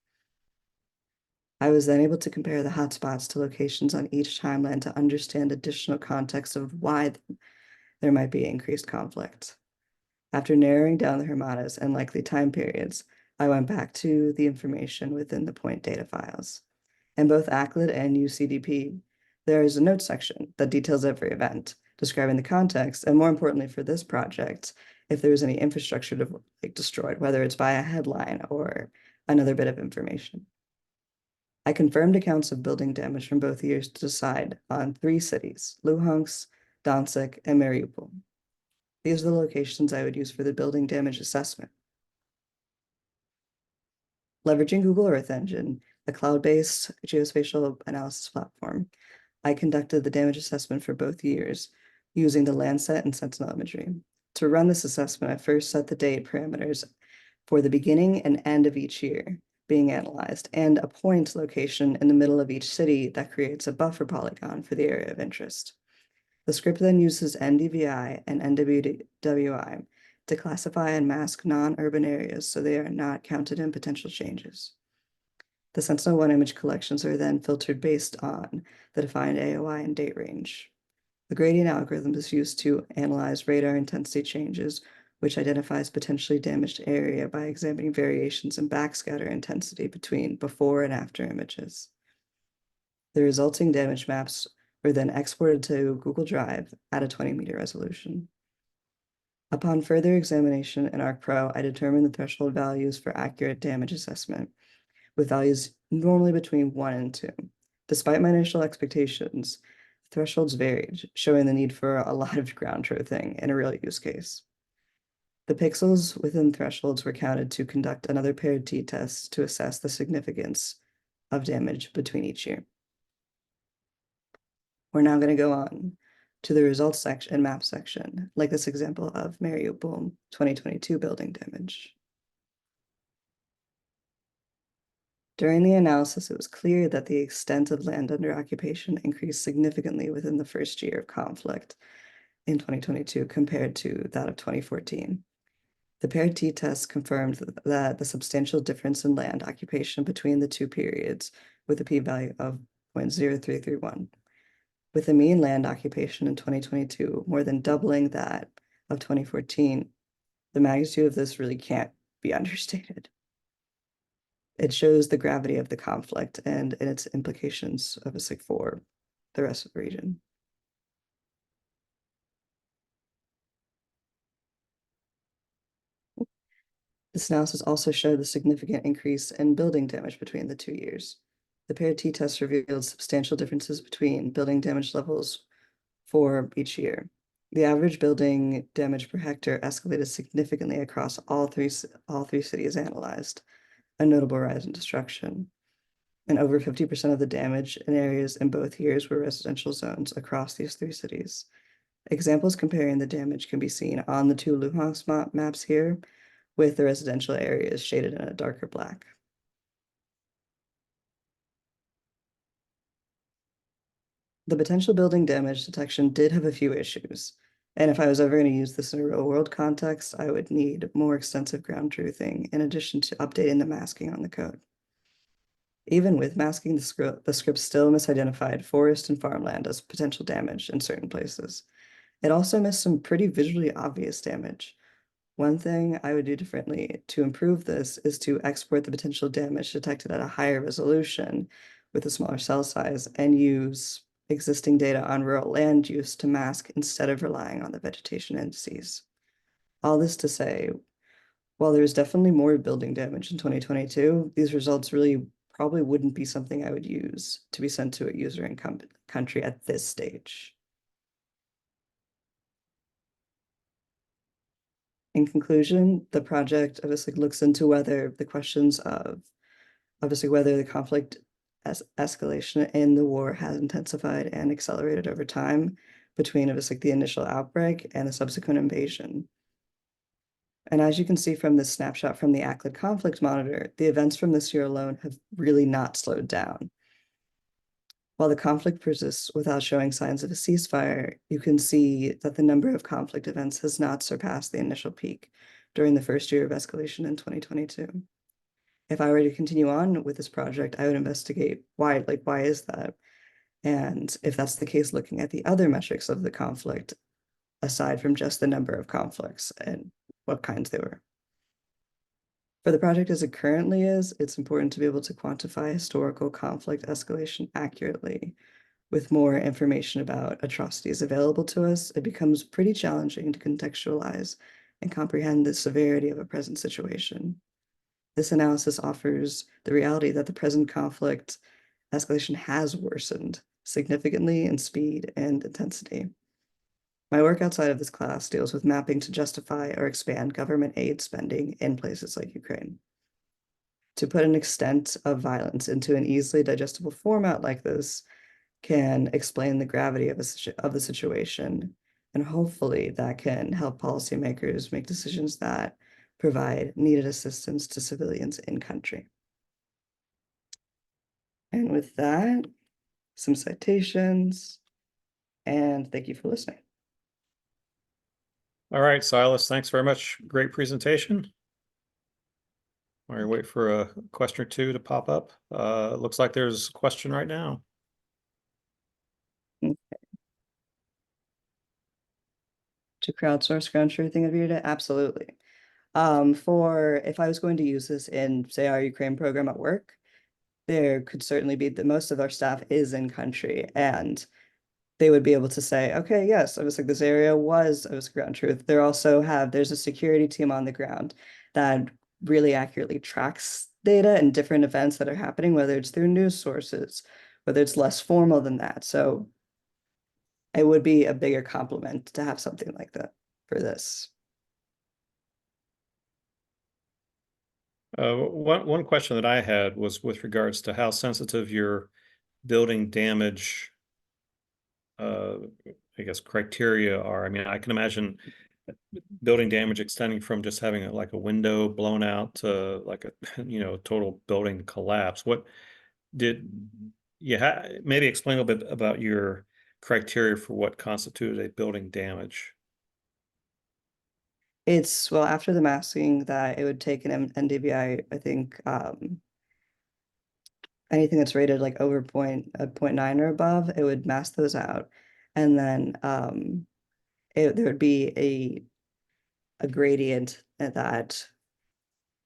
I was then able to compare the hotspots to locations on each timeline to understand additional context of why there might be increased conflict. After narrowing down the Hermatas and likely time periods, I went back to the information within the point data files. In both ACLID and UCDP, there is a note section that details every event, describing the context, and more importantly for this project, if there was any infrastructure destroyed, whether it's by a headline or another bit of information. I confirmed accounts of building damage from both years to decide on 3 cities, Luhansk, Donetsk, and Mariupol. These are the locations I would use for the building damage assessment. Leveraging Google Earth Engine, a cloud-based geospatial analysis platform, I conducted the damage assessment for both years using the Landsat and Sentinel imagery. To run this assessment, I first set the date parameters for the beginning and end of each year being analyzed, and a point location in the middle of each city that creates a buffer polygon for the area of interest. The script then uses NDVI and NWI to classify and mask non-urban areas so they are not counted in potential changes. The Sentinel-1 image collections are then filtered based on the defined AOI and date range. The gradient algorithm is used to analyze radar intensity changes, which identifies potentially damaged area by examining variations in backscatter intensity between before and after images. The resulting damage maps were then exported to Google Drive at a 20-meter resolution. Upon further examination in ArcPro, I determined the threshold values for accurate damage assessment, with values normally between 1 and 2. Despite my initial expectations, thresholds varied, showing the need for a lot of ground truthing in a real use case. The pixels within thresholds were counted to conduct another paired t-test to assess the significance of damage between each year. We're now going to go on to the results section and map section, like this example of Mariupol 2022 building damage. During the analysis, it was clear that the extent of land under occupation increased significantly within the first year of conflict in 2022 compared to that of 2014. The paired t-test confirmed that the substantial difference in land occupation between the two periods with a p-value of 0.0331. With the mean land occupation in 2022 more than doubling that of 2014, the magnitude of this really can't be understated. It shows the gravity of the conflict and its implications of for the rest of the region. This analysis also showed the significant increase in building damage between the 2 years. The paired t-test revealed substantial differences between building damage levels for each year. The average building damage per hectare escalated significantly across all three cities analyzed, a notable rise in destruction. And over 50% of the damage in areas in both years were residential zones across these 3 cities. Examples comparing the damage can be seen on the 2 Luhansk maps here, with the residential areas shaded in a darker black. The potential building damage detection did have a few issues, and if I was ever going to use this in a real-world context, I would need more extensive ground truthing in addition to updating the masking on the code. Even with masking, the script still misidentified forest and farmland as potential damage in certain places. It also missed some pretty visually obvious damage. One thing I would do differently to improve this is to export the potential damage detected at a higher resolution with a smaller cell size and use existing data on rural land use to mask instead of relying on the vegetation indices. All this to say, while there's definitely more building damage in 2022, these results really probably wouldn't be something I would use to be sent to a user in country at this stage. In conclusion, the project obviously looks into whether the questions of whether the conflict escalation in the war has intensified and accelerated over time between the initial outbreak and the subsequent invasion. And as you can see from this snapshot from the ACLED conflict monitor, the events from this year alone have really not slowed down. While the conflict persists without showing signs of a ceasefire, you can see that the number of conflict events has not surpassed the initial peak during the first year of escalation in 2022. If I were to continue on with this project, I would investigate why is that? And if that's the case, looking at the other metrics of the conflict, aside from just the number of conflicts and what kinds they were. For the project as it currently is, it's important to be able to quantify historical conflict escalation accurately. With more information about atrocities available to us, it becomes pretty challenging to contextualize and comprehend the severity of a present situation. This analysis offers the reality that the present conflict escalation has worsened significantly in speed and intensity. My work outside of this class deals with mapping to justify or expand government aid spending in places like Ukraine. To put an extent of violence into an easily digestible format like this can explain the gravity of the situation, and hopefully that can help policymakers make decisions that provide needed assistance to civilians in country. And with that, some citations, and thank you for listening. All right, Silas, thanks very much. Great presentation. All right, wait for a question or two to pop up. Looks like there's a question right now. To crowdsource ground truthing of your data? Absolutely. For if I was going to use this in, say, our Ukraine program at work, there could certainly be that most of our staff is in country, and they would be able to say, okay, yes, I was like, this area was ground truth. There's a security team on the ground that really accurately tracks data and different events that are happening, whether it's through news sources, whether it's less formal than that. So it would be a bigger compliment to have something like that for this. One question that I had was with regards to how sensitive your building damage, I guess, criteria are. I mean, I can imagine building damage extending from just having like a window blown out to like a total building collapse. What did you maybe explain a little bit about your criteria for what constituted a building damage? It's, well, after the masking that it would take an NDVI, I think, anything that's rated like over 0.9 or above, it would mask those out. And then there would be a gradient that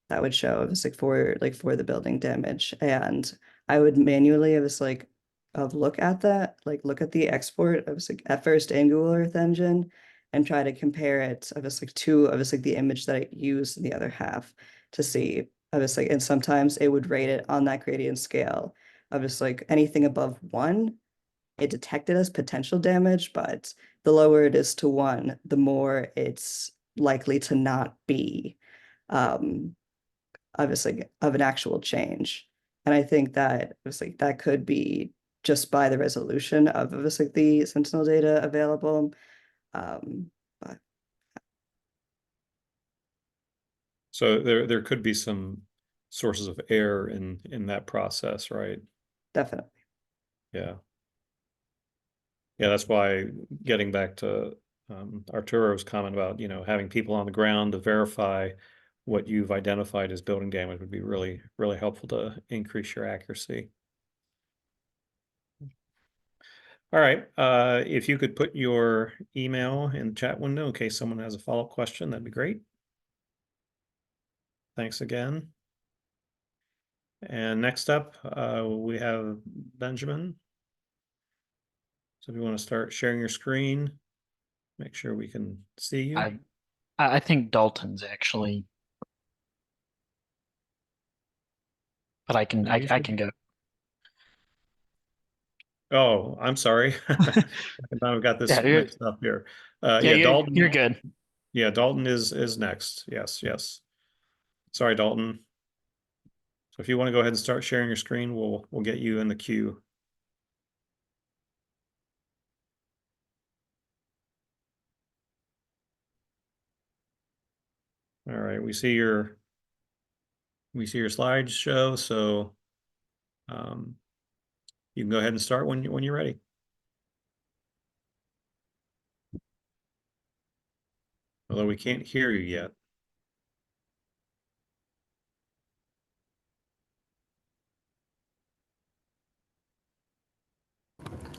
would show it was for the building damage. And I would manually, it was like look at that, like look at the export of like at first in Google Earth Engine and try to compare it of like to the image that I used in the other half to see. I was like, and sometimes it would rate it on that gradient scale. I was like anything above 1, it detected as potential damage, but the lower it is to 1, the more it's likely to not be obviously of an actual change. And I think that obviously that could be just by the resolution of obviously the Sentinel data available. But So there could be some sources of error in that process, right? definitely. Yeah. Yeah, that's why getting back to Arturo's comment about, having people on the ground to verify what you've identified as building damage would be really, really helpful to increase your accuracy. All right. If you could put your email in the chat window in case someone has a follow-up question, that'd be great. Thanks again. And next up, we have Benjamin. So if you want to start sharing your screen, make sure we can see you. I think Dalton's actually, but I can go. Oh, I'm sorry. I've got this Yeah, mixed up here. yeah, Dalton. you're good. Yeah, Dalton is next. Yes. Sorry, Dalton. So if you want to go ahead and start sharing your screen, we'll get you in the queue. All right, we see your slideshow, so you can go ahead and start when you're ready. Although we can't hear you yet.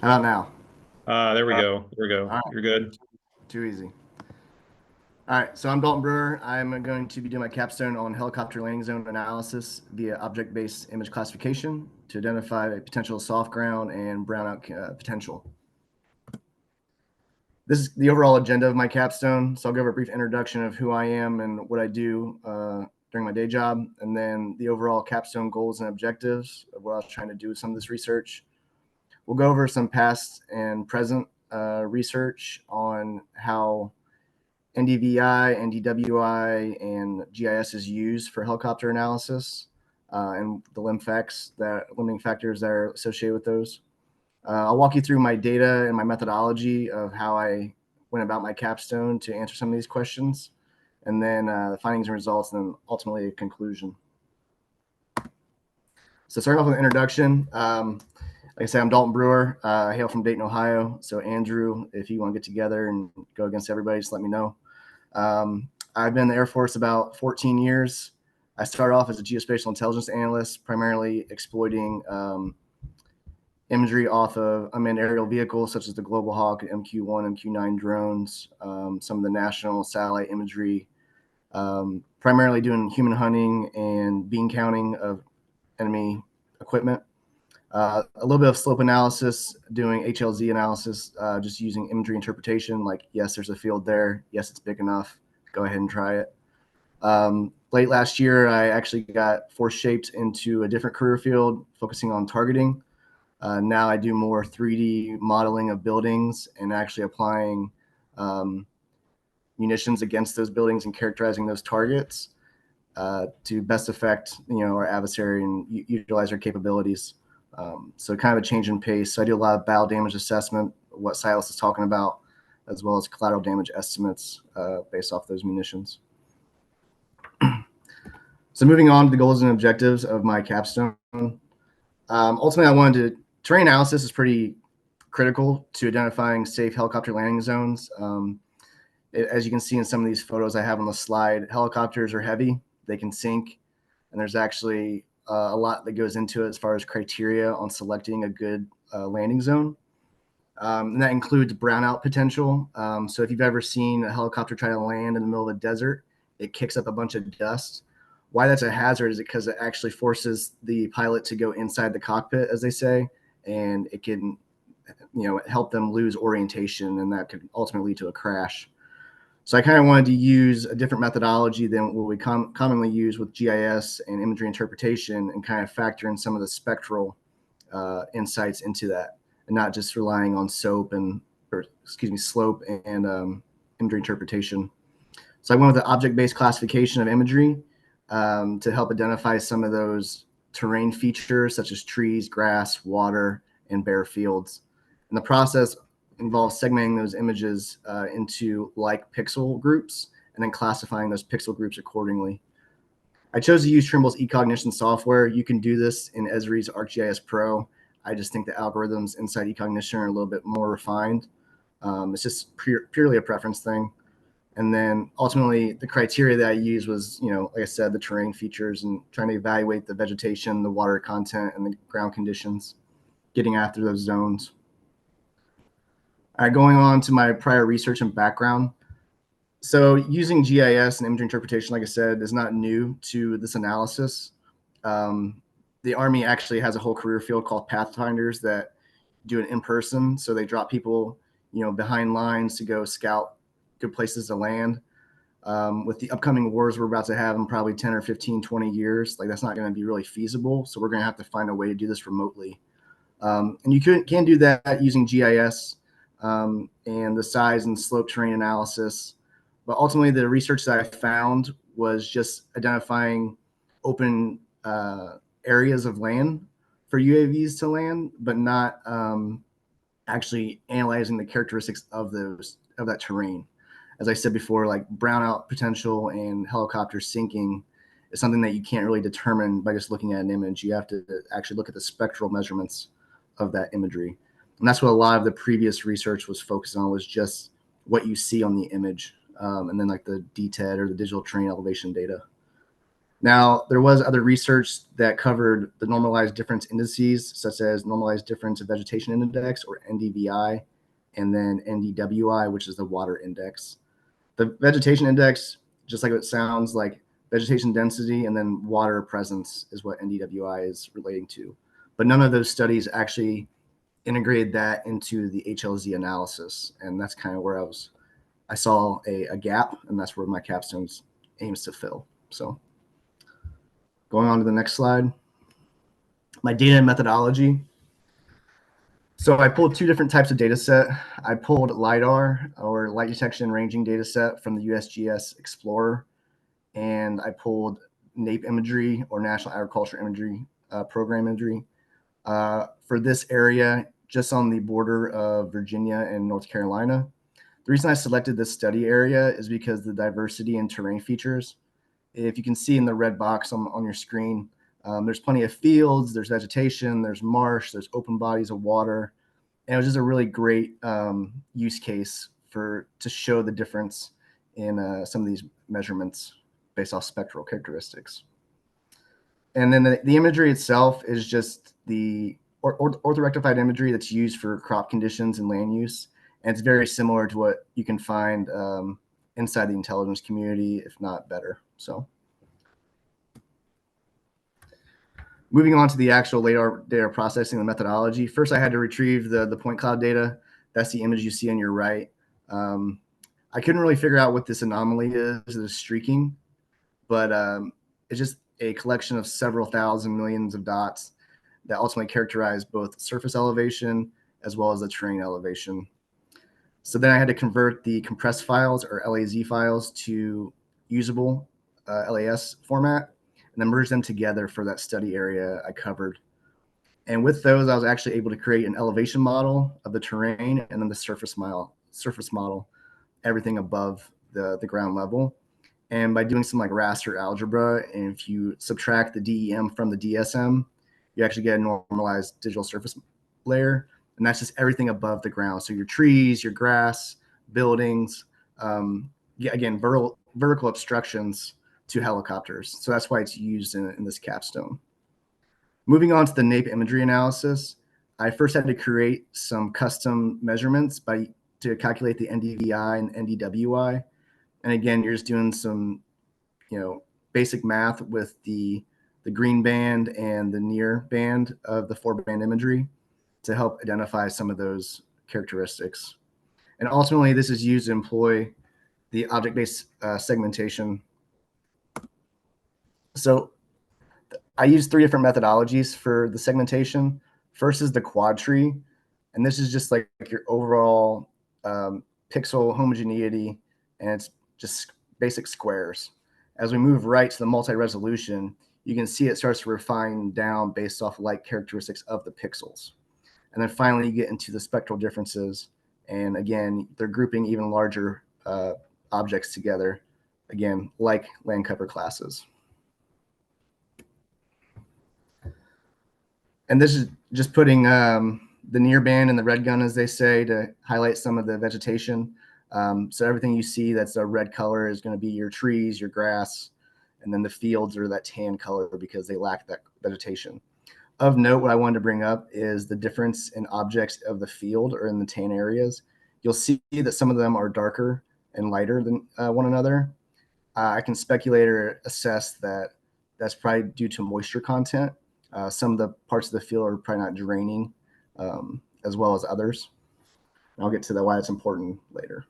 How about now? There we go. Right. You're good. Too easy. All right, so I'm Dalton Brewer. I'm going to be doing my capstone on helicopter landing zone analysis via object-based image classification to identify a potential soft ground and brownout potential. This is the overall agenda of my capstone. So I'll give a brief introduction of who I am and what I do during my day job, and then the overall capstone goals and objectives of what I was trying to do with some of this research. We'll go over some past and present research on how NDVI, NDWI, and GIS is used for helicopter analysis and the limiting factors that are associated with those. I'll walk you through my data and my methodology of how I went about my capstone to answer some of these questions, and then the findings and results, and then ultimately a conclusion. So starting off with an introduction, like I said, I'm Dalton Brewer. I hail from Dayton, Ohio. So Andrew, if you want to get together and go against everybody, just let me know. I've been in the Air Force about 14 years. I started off as a geospatial intelligence analyst, primarily exploiting imagery off of unmanned aerial vehicles such as the Global Hawk, MQ-1, MQ-9 drones, some of the national satellite imagery, primarily doing human hunting and bean counting of enemy equipment. A little bit of slope analysis, doing HLZ analysis, just using imagery interpretation, like, yes, there's a field there. Yes, it's big enough. Go ahead and try it. Late last year, I actually got force shaped into a different career field, focusing on targeting. Now I do more 3D modeling of buildings and actually applying munitions against those buildings and characterizing those targets to best affect, our adversary and utilize their capabilities. So kind of a change in pace. So I do a lot of battle damage assessment, what Silas is talking about, as well as collateral damage estimates based off those munitions. So moving on to the goals and objectives of my capstone. Ultimately, I wanted to, terrain analysis is pretty critical to identifying safe helicopter landing zones. As you can see in some of these photos I have on the slide, helicopters are heavy, they can sink, and there's actually a lot that goes into it as far as criteria on selecting a good landing zone. And that includes brownout potential. So if you've ever seen a helicopter try to land in the middle of a desert, it kicks up a bunch of dust. Why that's a hazard is because it actually forces the pilot to go inside the cockpit, as they say, and it can, help them lose orientation, and that could ultimately lead to a crash. So I kind of wanted to use a different methodology than what we commonly use with GIS and imagery interpretation, and kind of factor in some of the spectral insights into that, and not just relying on slope and imagery interpretation. So I went with the object-based classification of imagery to help identify some of those terrain features such as trees, grass, water, and bare fields. And the process involves segmenting those images into like pixel groups and then classifying those pixel groups accordingly. I chose to use Trimble's eCognition software. You can do this in Esri's ArcGIS Pro. I just think the algorithms inside eCognition are a little bit more refined. It's just purely a preference thing. And then ultimately the criteria that I used was, like I said, the terrain features and trying to evaluate the vegetation, the water content, and the ground conditions, getting after those zones. All right, going on to my prior research and background. So using GIS and imagery interpretation, like I said, is not new to this analysis. The Army actually has a whole career field called Pathfinders that do it in person. So they drop people, behind lines to go scout good places to land. With the upcoming wars we're about to have in probably 10 or 15, 20 years, like that's not going to be really feasible. So we're going to have to find a way to do this remotely. And you can do that using GIS and the size and slope terrain analysis. But ultimately, the research that I found was just identifying open areas of land for UAVs to land, but not actually analyzing the characteristics of that terrain. As I said before, like brownout potential and helicopter sinking is something that you can't really determine by just looking at an image. You have to actually look at the spectral measurements of that imagery. And that's what a lot of the previous research was focused on, was just what you see on the image, and then like the DTED or the digital terrain elevation data. Now, there was other research that covered the normalized difference indices, such as normalized difference of vegetation index, or NDVI, and then NDWI, which is the water index. The vegetation index, just like it sounds, like vegetation density, and then water presence is what NDWI is relating to. But none of those studies actually integrated that into the HLZ analysis. And that's kind of where I saw a gap, and that's where my capstones aims to fill. So going on to the next slide, my data and methodology. So I pulled two different types of data set. I pulled LiDAR, or light detection and ranging data set, from the USGS Explorer, and I pulled NAPE imagery, or National Agriculture Imagery Program imagery, for this area just on the border of Virginia and North Carolina. The reason I selected this study area is because the diversity in terrain features. If you can see in the red box on your screen, there's plenty of fields, there's vegetation, there's marsh, there's open bodies of water. And it was just a really great use case to show the difference in some of these measurements based off spectral characteristics. And then the imagery itself is just the orthorectified imagery that's used for crop conditions and land use. And it's very similar to what you can find inside the intelligence community, if not better. So moving on to the actual LiDAR data processing, the methodology. First, I had to retrieve the point cloud data. That's the image you see on your right. I couldn't really figure out what this anomaly is, the streaking, but it's just a collection of several thousand millions of dots that ultimately characterize both surface elevation as well as the terrain elevation. So then I had to convert the compressed files or LAZ files to usable LAS format and then merge them together for that study area I covered. And with those, I was actually able to create an elevation model of the terrain and then the surface model, everything above the ground level. And by doing some like raster algebra, and if you subtract the DEM from the DSM, you actually get a normalized digital surface layer. And that's just everything above the ground. So your trees, your grass, buildings, again, vertical obstructions to helicopters. So that's why it's used in this capstone. Moving on to the NAPE imagery analysis, I first had to create some custom measurements to calculate the NDVI and NDWI. And again, you're just doing some, basic math with the green band and the near band of the 4-band imagery to help identify some of those characteristics. And ultimately, this is used to employ the object-based segmentation. So I use 3 different methodologies for the segmentation. First is the quad tree, and this is just like your overall pixel homogeneity, and it's just basic squares. As we move right to the multi-resolution, you can see it starts to refine down based off light characteristics of the pixels. And then finally, you get into the spectral differences. And again, they're grouping even larger objects together, again, like land cover classes. And this is just putting the near band and the red gun, as they say, to highlight some of the vegetation. So everything you see that's a red color is going to be your trees, your grass, and then the fields are that tan color because they lack that vegetation. Of note, what I wanted to bring up is the difference in objects of the field or in the tan areas. You'll see that some of them are darker and lighter than one another. I can speculate or assess that that's probably due to moisture content. Some of the parts of the field are probably not draining as well as others. And I'll get to that, why it's important later.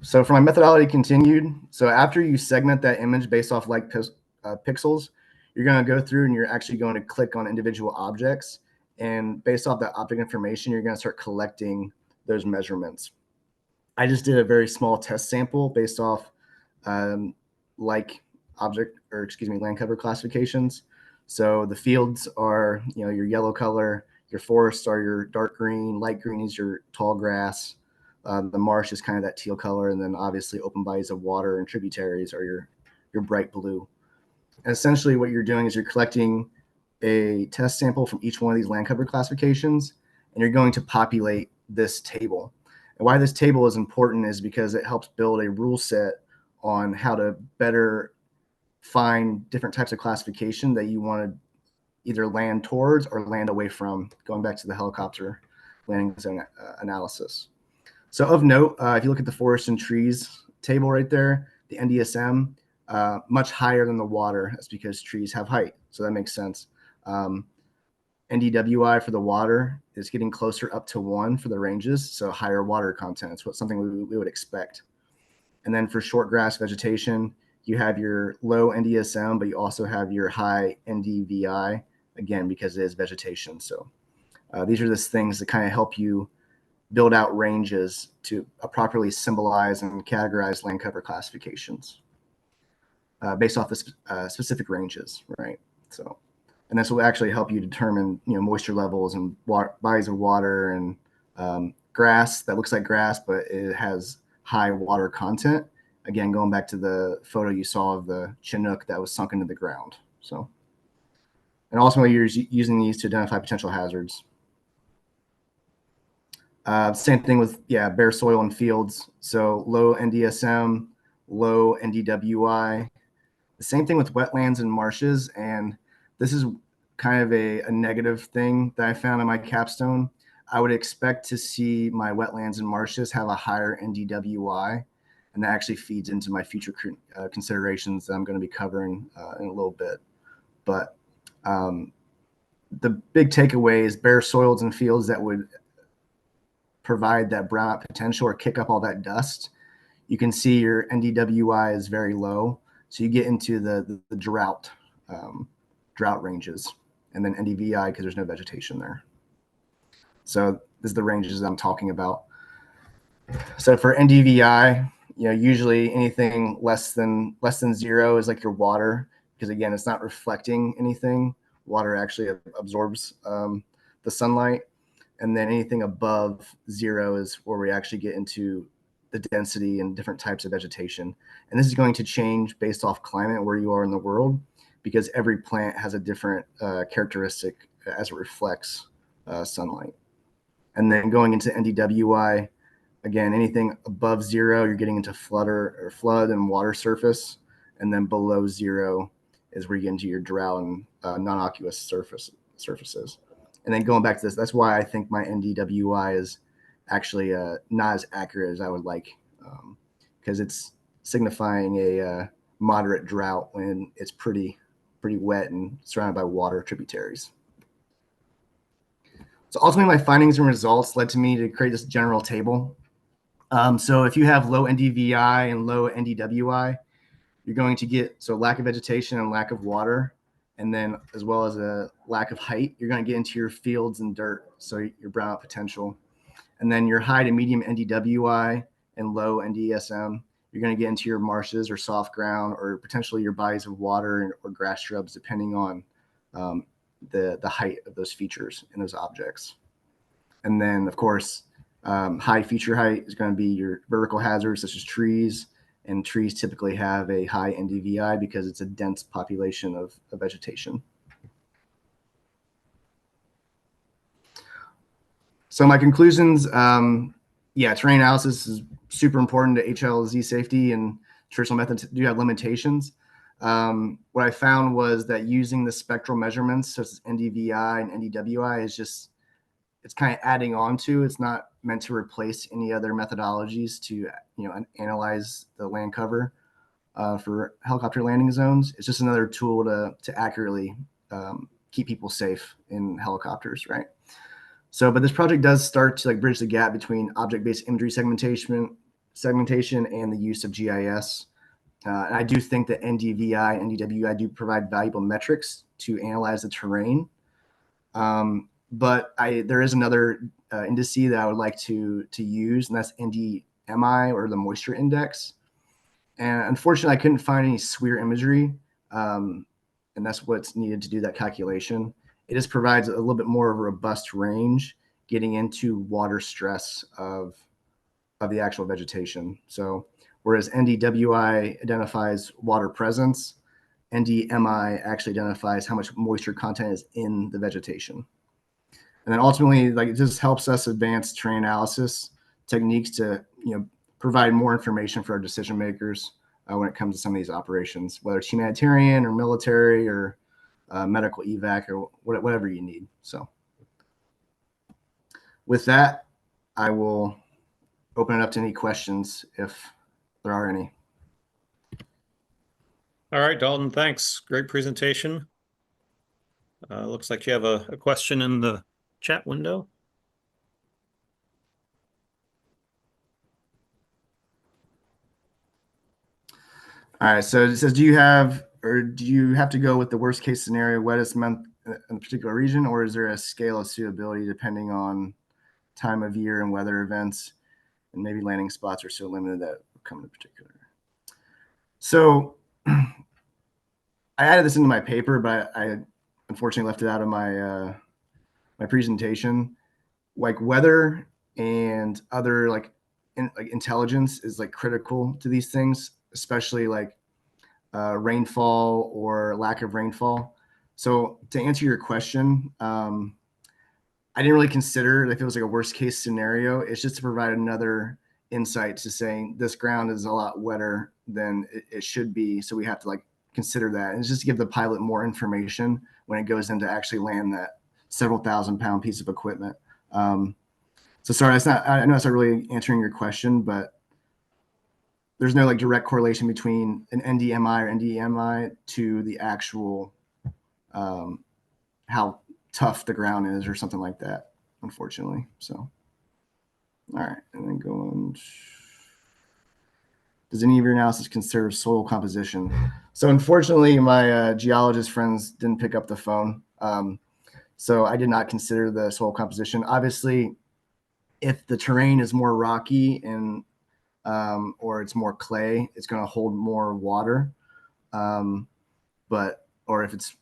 So for my methodology continued, so after you segment that image based off like pixels, you're going to go through and you're actually going to click on individual objects. And based off that object information, you're going to start collecting those measurements. I just did a very small test sample based off land cover classifications. So the fields are, your yellow color, your forests are your dark green, light green is your tall grass. The marsh is kind of that teal color, and then obviously open bodies of water and tributaries are your bright blue. And essentially what you're doing is you're collecting a test sample from each one of these land cover classifications, and you're going to populate this table. And why this table is important is because it helps build a rule set on how to better find different types of classification that you want to either land towards or land away from, going back to the helicopter landing zone analysis. So of note, if you look at the forest and trees table right there, the NDSM, much higher than the water. That's because trees have height. So that makes sense. NDWI for the water is getting closer up to 1 for the ranges. So higher water content. It's something we would expect. And then for short grass vegetation, you have your low NDSM, but you also have your high NDVI, again, because it is vegetation. So these are just things that kind of help you build out ranges to properly symbolize and categorize land cover classifications based off the specific ranges, right? So, and this will actually help you determine, moisture levels and bodies of water and grass that looks like grass, but it has high water content. Again, going back to the photo you saw of the Chinook that was sunk into the ground. So, and ultimately you're using these to identify potential hazards. Same thing with, bare soil and fields. So low NDSM, low NDWI. The same thing with wetlands and marshes. And this is kind of a negative thing that I found in my capstone. I would expect to see my wetlands and marshes have a higher NDWI, and that actually feeds into my future considerations that I'm going to be covering in a little bit. But the big takeaway is bare soils and fields that would provide that brownout potential or kick up all that dust. You can see your NDWI is very low, so you get into the drought ranges, and then NDVI because there's no vegetation there. So this is the ranges I'm talking about. So for NDVI, usually anything less than 0 is like your water, because again, it's not reflecting anything. Water actually absorbs the sunlight. And then anything above 0 is where we actually get into the density and different types of vegetation. And this is going to change based off climate, where you are in the world, because every plant has a different characteristic as it reflects sunlight. And then going into NDWI, again, anything above 0, you're getting into flood and water surface. And then below 0 is where you get into your drought and non-aqueous surfaces. And then going back to this, that's why I think my NDWI is actually not as accurate as I would like, because it's signifying a moderate drought when it's pretty wet and surrounded by water tributaries. So ultimately, my findings and results led to me to create this general table. So if you have low NDVI and low NDWI, you're going to get lack of vegetation and lack of water, and then as well as a lack of height, you're going to get into your fields and dirt, so your brownout potential. And then your high to medium NDWI and low NDSM, you're going to get into your marshes or soft ground, or potentially your bodies of water or grass shrubs, depending on the height of those features and those objects. And then, of course, high feature height is going to be your vertical hazards such as trees, and trees typically have a high NDVI because it's a dense population of vegetation. So my conclusions, terrain analysis is super important to HLZ safety, and traditional methods do have limitations. What I found was that using the spectral measurements such as NDVI and NDWI it's kind of adding on to, it's not meant to replace any other methodologies to analyze the land cover for helicopter landing zones. It's just another tool to accurately keep people safe in helicopters, right? So, but this project does start to bridge the gap between object-based imagery segmentation and the use of GIS. And I do think that NDVI and NDWI do provide valuable metrics to analyze the terrain. But there is another indice that I would like to use, and that's NDMI, or the moisture index. And unfortunately, I couldn't find any SWIR imagery, and that's what's needed to do that calculation. It just provides a little bit more of a robust range, getting into water stress of the actual vegetation. So whereas NDWI identifies water presence, NDMI actually identifies how much moisture content is in the vegetation. And then ultimately, it just helps us advance terrain analysis techniques to provide more information for our decision makers when it comes to some of these operations, whether it's humanitarian or military or medical evac or whatever you need. So with that, I will open it up to any questions if there are any. All right, Dalton, thanks. Great presentation. Looks like you have a question in the chat window. All right, so it says, do you have to go with the worst case scenario, wettest month in a particular region, or is there a scale of suitability depending on time of year and weather events, and maybe landing spots are so limited that come in particular? So I added this into my paper, but I unfortunately left it out of my my presentation. Weather and other intelligence is critical to these things, especially rainfall or lack of rainfall. So to answer your question, I didn't really consider if it was like a worst case scenario. It's just to provide another insight to saying this ground is a lot wetter than it should be. So we have to like consider that. And it's just to give the pilot more information when it goes in to actually land that several thousand-pound piece of equipment. So sorry, that's not, I know it's not really answering your question, but there's no like direct correlation between an NDMI or NDMI to the actual how tough the ground is or something like that, unfortunately. So, all right, and then go on. Does any of your analysis consider soil composition? So unfortunately, my geologist friends didn't pick up the phone. So I did not consider the soil composition. Obviously, if the terrain is more rocky and or it's more clay, it's going to hold more water. Or if it's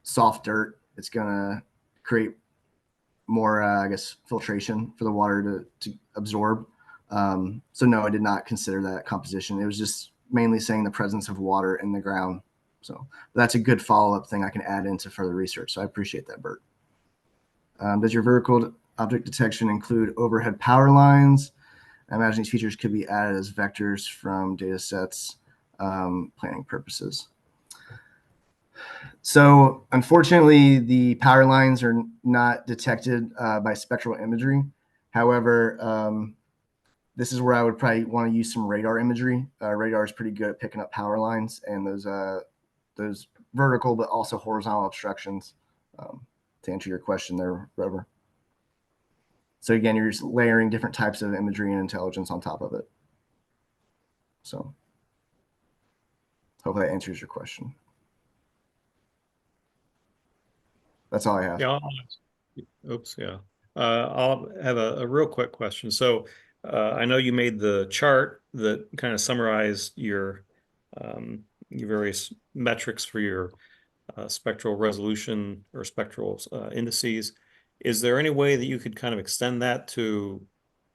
soft dirt, it's going to create more, I guess, filtration for the water to absorb. So no, I did not consider that composition. It was just mainly saying the presence of water in the ground. So that's a good follow-up thing I can add into further research. So I appreciate that, Bert. Does your vertical object detection include overhead power lines? I imagine these features could be added as vectors from data sets planning purposes. So unfortunately, the power lines are not detected by spectral imagery. However, this is where I would probably want to use some radar imagery. Radar is pretty good at picking up power lines and those vertical but also horizontal obstructions. To answer your question there, Rover. So again, you're just layering different types of imagery and intelligence on top of it. So hopefully that answers your question. That's all I have. Yeah. Oops. Yeah. I'll have a real quick question. So I know you made the chart that kind of summarized your various metrics for your spectral resolution or spectral indices. Is there any way that you could kind of extend that to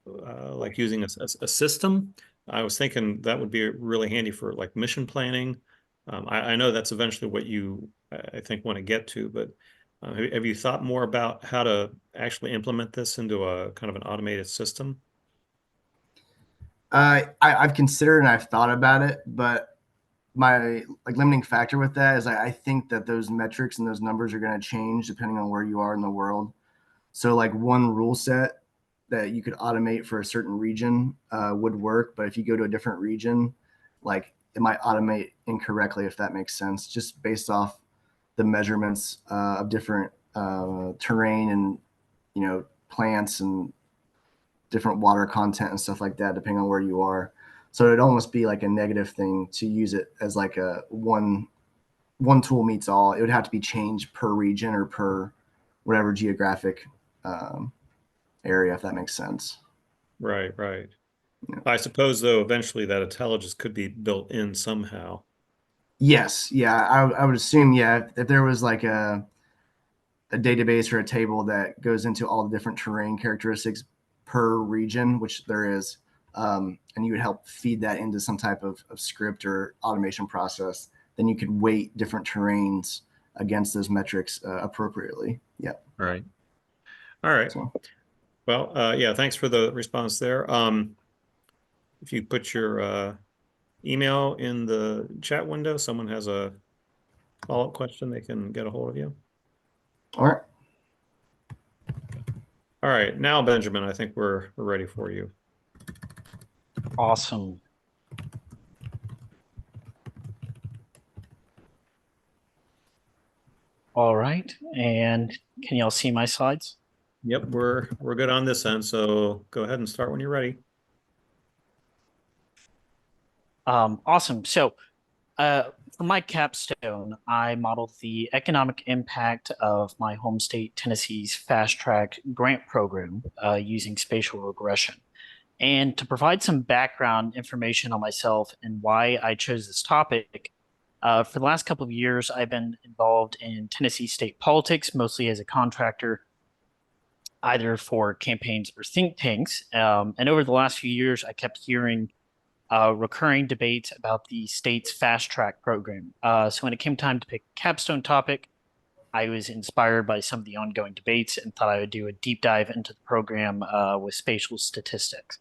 like using a system? I was thinking that would be really handy for like mission planning. I know that's eventually what you, I think, want to get to, but have you thought more about how to actually implement this into a kind of an automated system? I've considered and I've thought about it, but my like limiting factor with that is I think that those metrics and those numbers are going to change depending on where you are in the world. So like one rule set that you could automate for a certain region would work, but if you go to a different region, like it might automate incorrectly, if that makes sense, just based off the measurements of different terrain and plants and different water content and stuff like that, depending on where you are. So it'd almost be like a negative thing to use it as like a one tool meets all. It would have to be changed per region or per whatever geographic area, if that makes sense. Right, right. Yeah. I suppose though, eventually that intelligence could be built in somehow. Yes, yeah, I would assume, yeah, if there was like a database or a table that goes into all the different terrain characteristics per region, which there is, and you would help feed that into some type of script or automation process, then you could weight different terrains against those metrics appropriately. Yeah. Right. All right. So, Well, yeah, thanks for the response there. If you put your email in the chat window, someone has a follow-up question, they can get a hold of you. all right. All right, now Benjamin, I think we're ready for you. Awesome. All right, and can y'all see my slides? Yep, we're good on this end, so go ahead and start when you're ready. Awesome. So for my capstone, I modeled the economic impact of my home state, Tennessee's fast track grant program using spatial regression. And to provide some background information on myself and why I chose this topic, for the last couple of years, I've been involved in Tennessee state politics, mostly as a contractor, either for campaigns or think tanks. And over the last few years, I kept hearing recurring debates about the state's fast track program. So when it came time to pick a capstone topic, I was inspired by some of the ongoing debates and thought I would do a deep dive into the program with spatial statistics.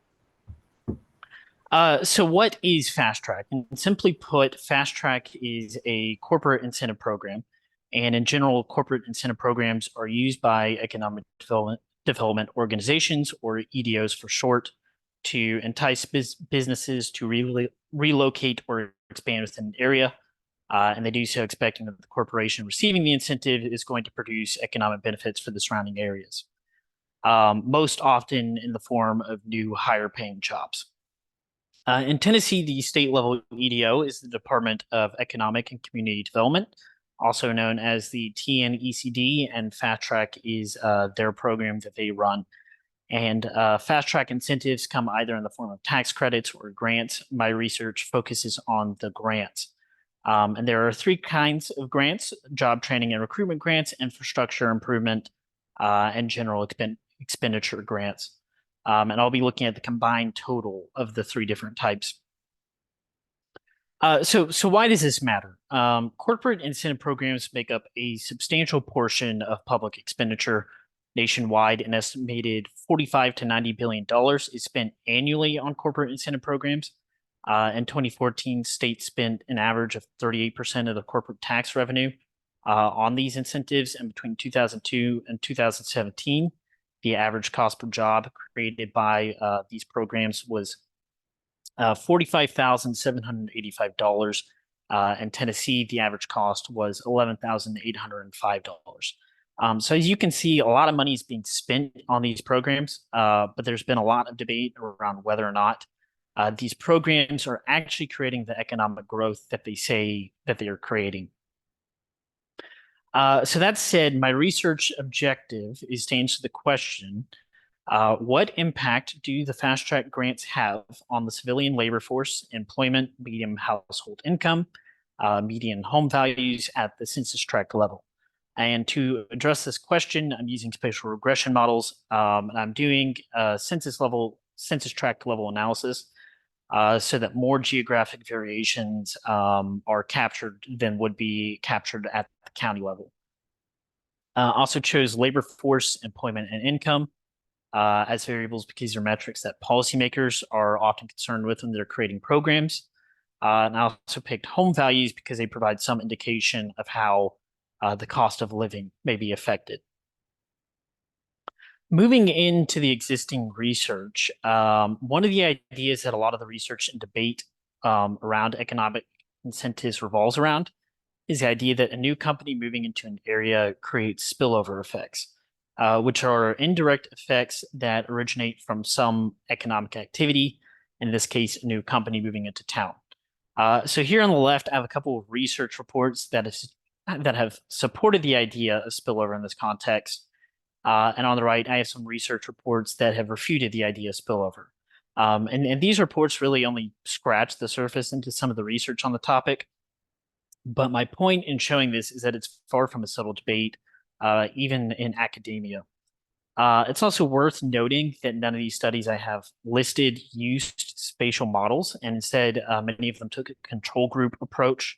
So what is Fast Track? And simply put, Fast Track is a corporate incentive program. And in general, corporate incentive programs are used by economic development organizations, or EDOs for short, to entice businesses to relocate or expand within an area. And they do so expecting that the corporation receiving the incentive is going to produce economic benefits for the surrounding areas, most often in the form of new higher paying jobs. In Tennessee, the state level EDO is the Department of Economic and Community Development, also known as the TNECD, and Fast Track is their program that they run. And Fast Track incentives come either in the form of tax credits or grants. My research focuses on the grants. And there are three kinds of grants: job training and recruitment grants, infrastructure improvement, and general expenditure grants. And I'll be looking at the combined total of the three different types. So why does this matter? Corporate incentive programs make up a substantial portion of public expenditure nationwide. An estimated $45 to $90 billion is spent annually on corporate incentive programs. In 2014, states spent an average of 38% of the corporate tax revenue on these incentives, and between 2002 and 2017, the average cost per job created by these programs was $45,785. In Tennessee, the average cost was $11,805. So as you can see, a lot of money is being spent on these programs, but there's been a lot of debate around whether or not these programs are actually creating the economic growth that they say that they are creating. So that said, my research objective is to answer the question, what impact do the Fast Track grants have on the civilian labor force, employment, median household income, median home values at the census tract level? And to address this question, I'm using spatial regression models, and I'm doing census tract level analysis so that more geographic variations are captured than would be captured at the county level. Also chose labor force, employment, and income as variables because they're metrics that policymakers are often concerned with when they're creating programs. And I also picked home values because they provide some indication of how the cost of living may be affected. Moving into the existing research, one of the ideas that a lot of the research and debate around economic incentives revolves around is the idea that a new company moving into an area creates spillover effects, which are indirect effects that originate from some economic activity, in this case, a new company moving into town. So here on the left, I have a couple of research reports that have supported the idea of spillover in this context. And on the right, I have some research reports that have refuted the idea of spillover. And these reports really only scratch the surface into some of the research on the topic. But my point in showing this is that it's far from a subtle debate, even in academia. It's also worth noting that none of these studies I have listed used spatial models, and instead many of them took a control group approach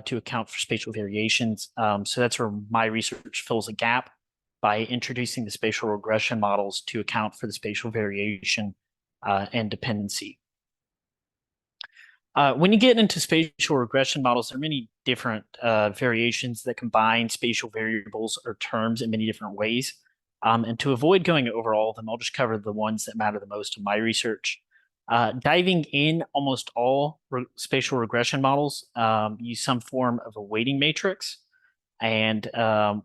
to account for spatial variations. So that's where my research fills a gap by introducing the spatial regression models to account for the spatial variation and dependency. When you get into spatial regression models, there are many different variations that combine spatial variables or terms in many different ways. And to avoid going over all of them, I'll just cover the ones that matter the most in my research. Diving in, almost all spatial regression models use some form of a weighting matrix. And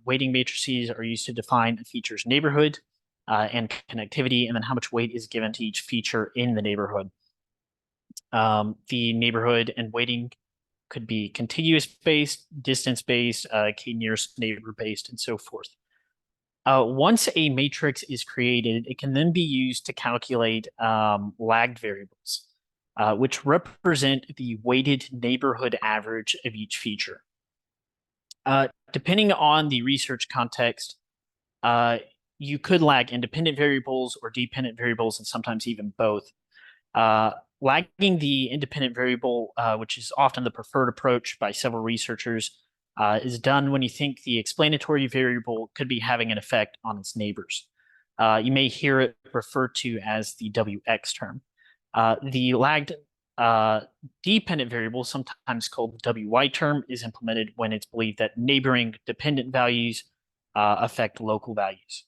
weighting matrices are used to define a feature's neighborhood and connectivity, and then how much weight is given to each feature in the neighborhood. The neighborhood and weighting could be contiguous-based, distance-based, nearest neighbor-based, and so forth. Once a matrix is created, it can then be used to calculate lagged variables, which represent the weighted neighborhood average of each feature. Depending on the research context, you could lag independent variables or dependent variables, and sometimes even both. Lagging the independent variable, which is often the preferred approach by several researchers, is done when you think the explanatory variable could be having an effect on its neighbors. You may hear it referred to as the WX term. The lagged dependent variable, sometimes called the WY term, is implemented when it's believed that neighboring dependent values affect local values.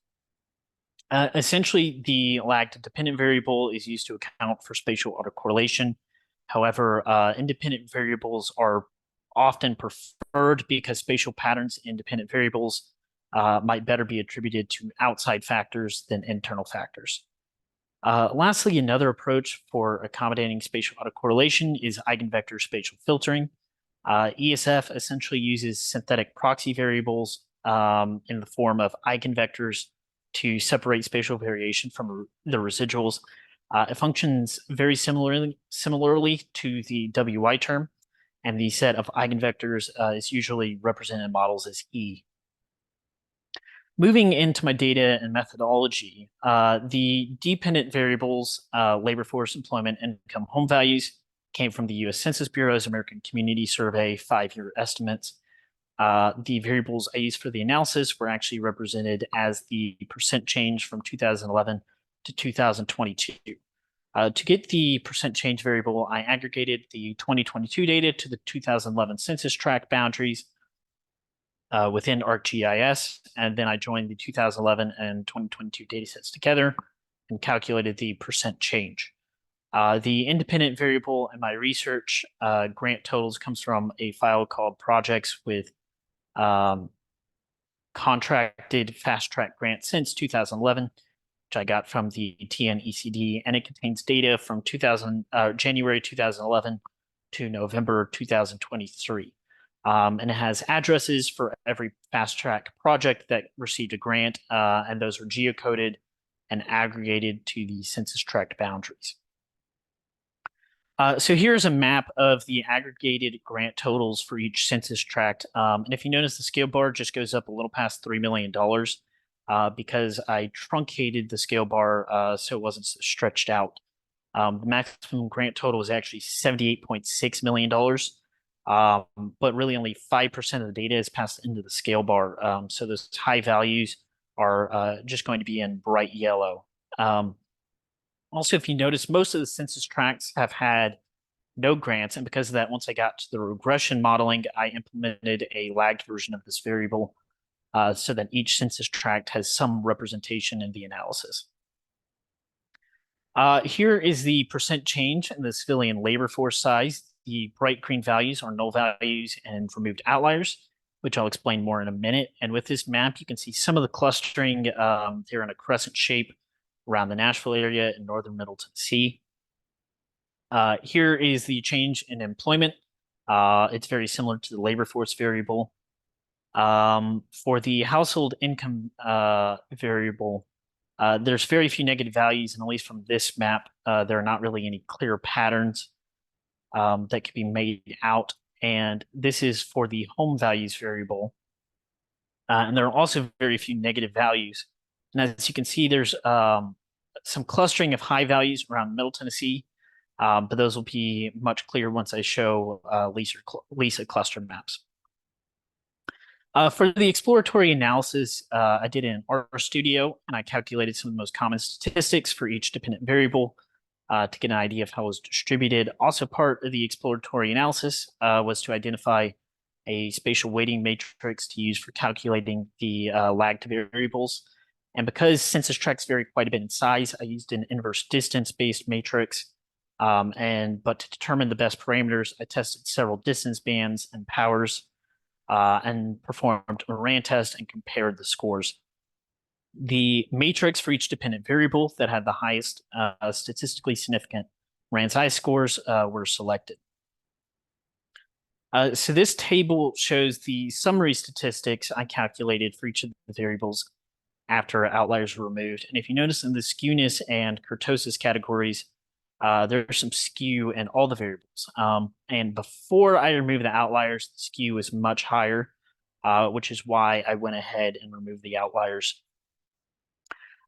Essentially, the lagged dependent variable is used to account for spatial autocorrelation. However, independent variables are often preferred because spatial patterns in dependent variables might better be attributed to outside factors than internal factors. Lastly, another approach for accommodating spatial autocorrelation is eigenvector spatial filtering. ESF essentially uses synthetic proxy variables in the form of eigenvectors to separate spatial variation from the residuals. It functions very similarly to the WY term, and the set of eigenvectors is usually represented in models as E. Moving into my data and methodology, the dependent variables, labor force, employment, income, home values, came from the U.S. Census Bureau's American Community Survey 5-year estimates. The variables I used for the analysis were actually represented as the percent change from 2011 to 2022. To get the percent change variable, I aggregated the 2022 data to the 2011 census tract boundaries within ArcGIS, and then I joined the 2011 and 2022 datasets together and calculated the percent change. The independent variable in my research grant totals comes from a file called projects with contracted fast track grants since 2011, which I got from the TNECD, and it contains data from January 2011 to November 2023. And it has addresses for every fast track project that received a grant, and those are geocoded and aggregated to the census tract boundaries. So here's a map of the aggregated grant totals for each census tract. And if you notice, the scale bar just goes up a little past $3 million because I truncated the scale bar so it wasn't stretched out. The maximum grant total is actually $78.6 million, but really only 5% of the data is passed into the scale bar. So those high values are just going to be in bright yellow. Also, if you notice, most of the census tracts have had no grants, and because of that, once I got to the regression modeling, I implemented a lagged version of this variable so that each census tract has some representation in the analysis. Here is the percent change in the civilian labor force size. The bright green values are null values and removed outliers, which I'll explain more in a minute. And with this map, you can see some of the clustering. They're in a crescent shape around the Nashville area in northern Middle Tennessee. Here is the change in employment. It's very similar to the labor force variable. For the household income variable, there's very few negative values, and at least from this map, there are not really any clear patterns that can be made out. And this is for the home values variable. And there are also very few negative values. And as you can see, there's some clustering of high values around Middle Tennessee, but those will be much clearer once I show LISA cluster maps. For the exploratory analysis, I did it in RStudio, and I calculated some of the most common statistics for each dependent variable to get an idea of how it was distributed. Also, part of the exploratory analysis was to identify a spatial weighting matrix to use for calculating the lagged variables. And because census tracts vary quite a bit in size, I used an inverse distance-based matrix. But to determine the best parameters, I tested several distance bands and powers and performed a RAN test and compared the scores. The matrix for each dependent variable that had the highest statistically significant RAN size scores were selected. So this table shows the summary statistics I calculated for each of the variables after outliers were removed. And if you notice in the skewness and kurtosis categories, there's some skew in all the variables. And before I removed the outliers, the skew was much higher, which is why I went ahead and removed the outliers.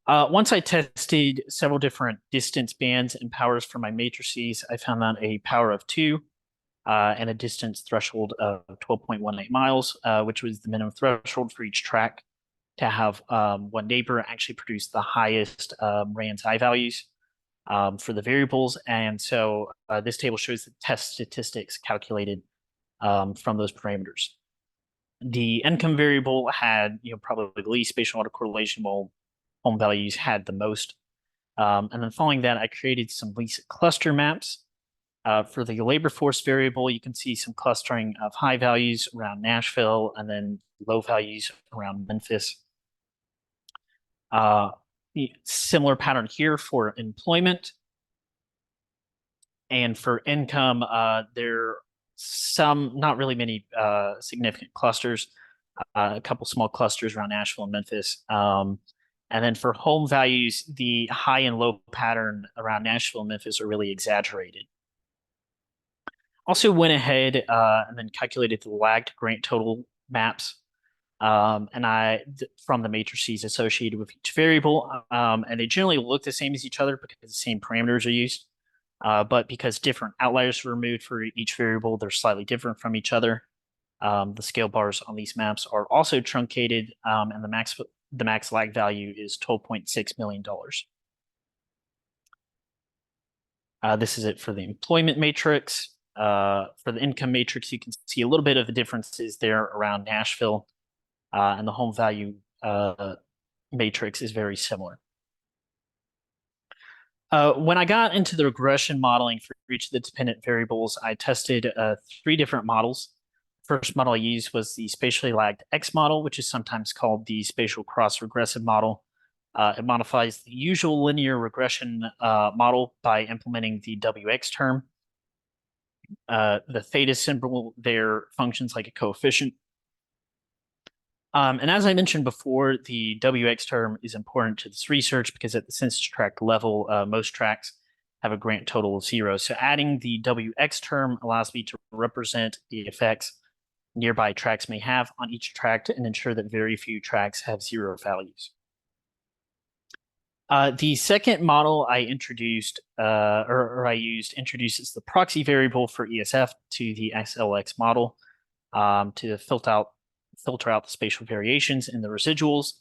Once I tested several different distance bands and powers for my matrices, I found that a power of 2 and a distance threshold of 12.18 miles, which was the minimum threshold for each track to have one neighbor actually produce the highest RANS I values for the variables. And so this table shows the test statistics calculated from those parameters. The income variable had, probably the least spatial autocorrelation, while home values had the most. And then following that, I created some least cluster maps. For the labor force variable, you can see some clustering of high values around Nashville and then low values around Memphis. Similar pattern here for employment. And for income, there are some, not really many significant clusters, a couple small clusters around Nashville and Memphis. And then for home values, the high and low pattern around Nashville and Memphis are really exaggerated. Also went ahead and then calculated the lagged grant total maps from the matrices associated with each variable. And they generally look the same as each other because the same parameters are used. But because different outliers were removed for each variable, they're slightly different from each other. The scale bars on these maps are also truncated, and the max lag value is $12.6 million. This is it for the employment matrix. For the income matrix, you can see a little bit of the differences there around Nashville, and the home value matrix is very similar. When I got into the regression modeling for each of the dependent variables, I tested 3 different models. First model I used was the spatially lagged X model, which is sometimes called the spatial cross-regressive model. It modifies the usual linear regression model by implementing the WX term. The theta symbol there functions like a coefficient. And as I mentioned before, the WX term is important to this research because at the census tract level, most tracts have a grant total of 0. So adding the WX term allows me to represent the effects nearby tracts may have on each tract and ensure that very few tracts have 0 values. The second model I introduced, introduces the proxy variable for ESF to the SLX model to filter out the spatial variations in the residuals.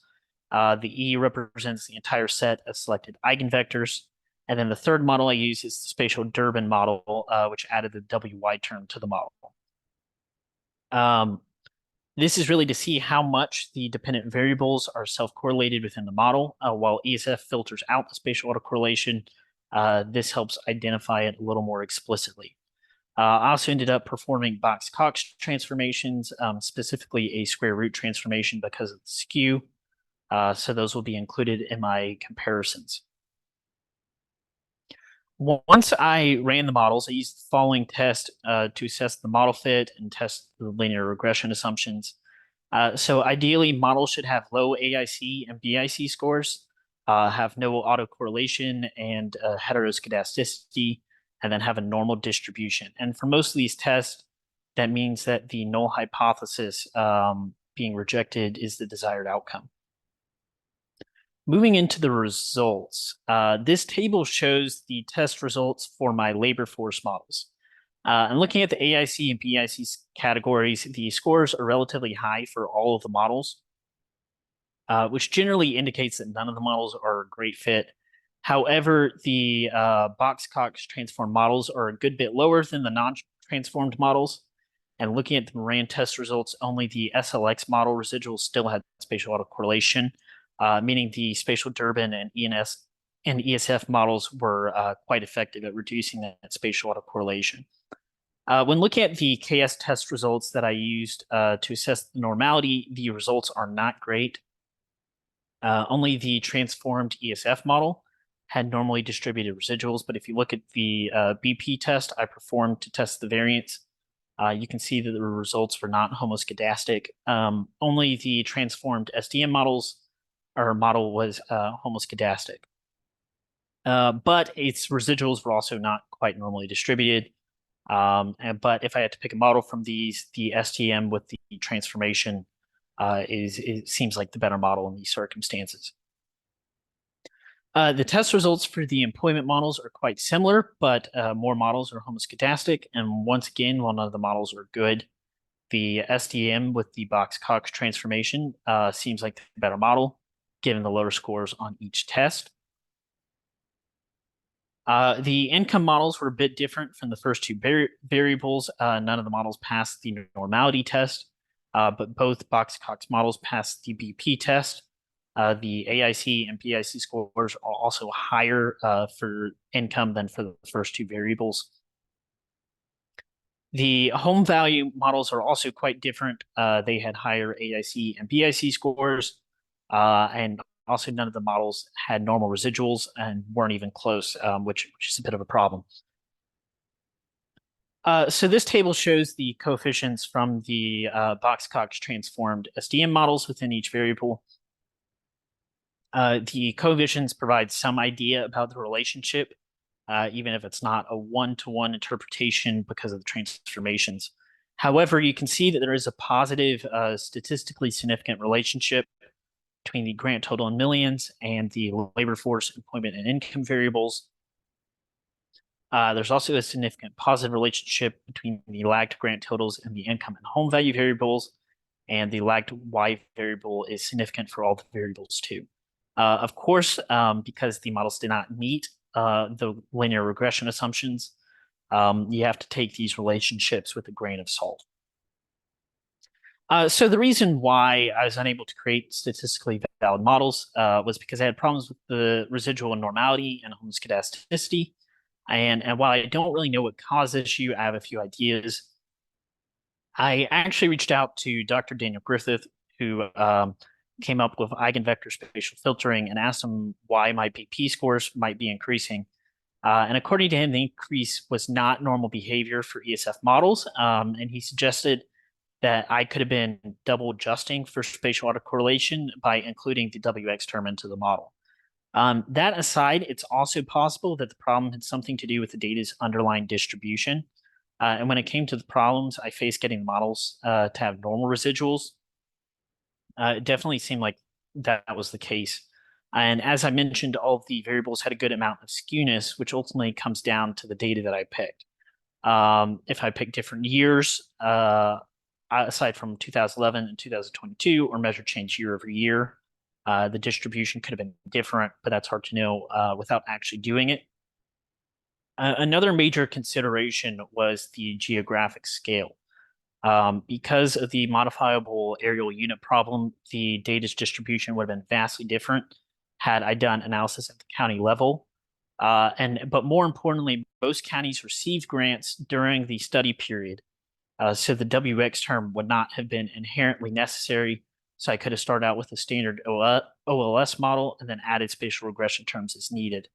The E represents the entire set of selected eigenvectors. And then the third model I use is the spatial Durbin model, which added the WY term to the model. This is really to see how much the dependent variables are self-correlated within the model. While ESF filters out the spatial autocorrelation, this helps identify it a little more explicitly. I also ended up performing Box-Cox transformations, specifically a square root transformation because of the skew. So those will be included in my comparisons. Once I ran the models, I used the following test to assess the model fit and test the linear regression assumptions. So ideally, models should have low AIC and BIC scores, have no autocorrelation and heteroscedasticity, and then have a normal distribution. And for most of these tests, that means that the null hypothesis being rejected is the desired outcome. Moving into the results, this table shows the test results for my labor force models. And looking at the AIC and BIC categories, the scores are relatively high for all of the models, which generally indicates that none of the models are a great fit. However, the Box-Cox transform models are a good bit lower than the non-transformed models. And looking at the Moran test results, only the SLX model residuals still had spatial autocorrelation, meaning the spatial Durbin and ESF models were quite effective at reducing that spatial autocorrelation. When looking at the KS test results that I used to assess the normality, the results are not great. Only the transformed ESF model had normally distributed residuals, but if you look at the BP test I performed to test the variance, you can see that the results were not homoscedastic. Only the transformed SDM model was homoscedastic. But its residuals were also not quite normally distributed. But if I had to pick a model from these, the STM with the transformation it seems like the better model in these circumstances. The test results for the employment models are quite similar, but more models are homoscedastic. And once again, while none of the models are good, the SDM with the Box-Cox transformation seems like the better model, given the lower scores on each test. The income models were a bit different from the first two variables. None of the models passed the normality test, but both Box-Cox models passed the BP test. The AIC and PIC scores are also higher for income than for the first two variables. The home value models are also quite different. They had higher AIC and PIC scores, and also none of the models had normal residuals and weren't even close, which is a bit of a problem. So this table shows the coefficients from the Box-Cox transformed SDM models within each variable. The coefficients provide some idea about the relationship, even if it's not a one-to-one interpretation because of the transformations. However, you can see that there is a positive, statistically significant relationship between the grant total in millions and the labor force, employment, and income variables. There's also a significant positive relationship between the lagged grant totals and the income and home value variables, and the lagged Y variable is significant for all the variables too. Of course, because the models did not meet the linear regression assumptions, you have to take these relationships with a grain of salt. So the reason why I was unable to create statistically valid models was because I had problems with the residual normality and homoscedasticity. And while I don't really know what caused this issue, I have a few ideas. I actually reached out to Dr. Daniel Griffith, who came up with eigenvector spatial filtering, and asked him why my BP scores might be increasing. And according to him, the increase was not normal behavior for ESF models. And he suggested that I could have been double adjusting for spatial autocorrelation by including the WX term into the model. That aside, it's also possible that the problem had something to do with the data's underlying distribution. And when it came to the problems I faced getting the models to have normal residuals, it definitely seemed like that was the case. And as I mentioned, all of the variables had a good amount of skewness, which ultimately comes down to the data that I picked. If I pick different years, aside from 2011 and 2022, or measure change year over year, the distribution could have been different, but that's hard to know without actually doing it. Another major consideration was the geographic scale. Because of the modifiable aerial unit problem, the data's distribution would have been vastly different had I done analysis at the county level. But more importantly, most counties received grants during the study period. So the WX term would not have been inherently necessary. So I could have started out with a standard OLS model and then added spatial regression terms as needed.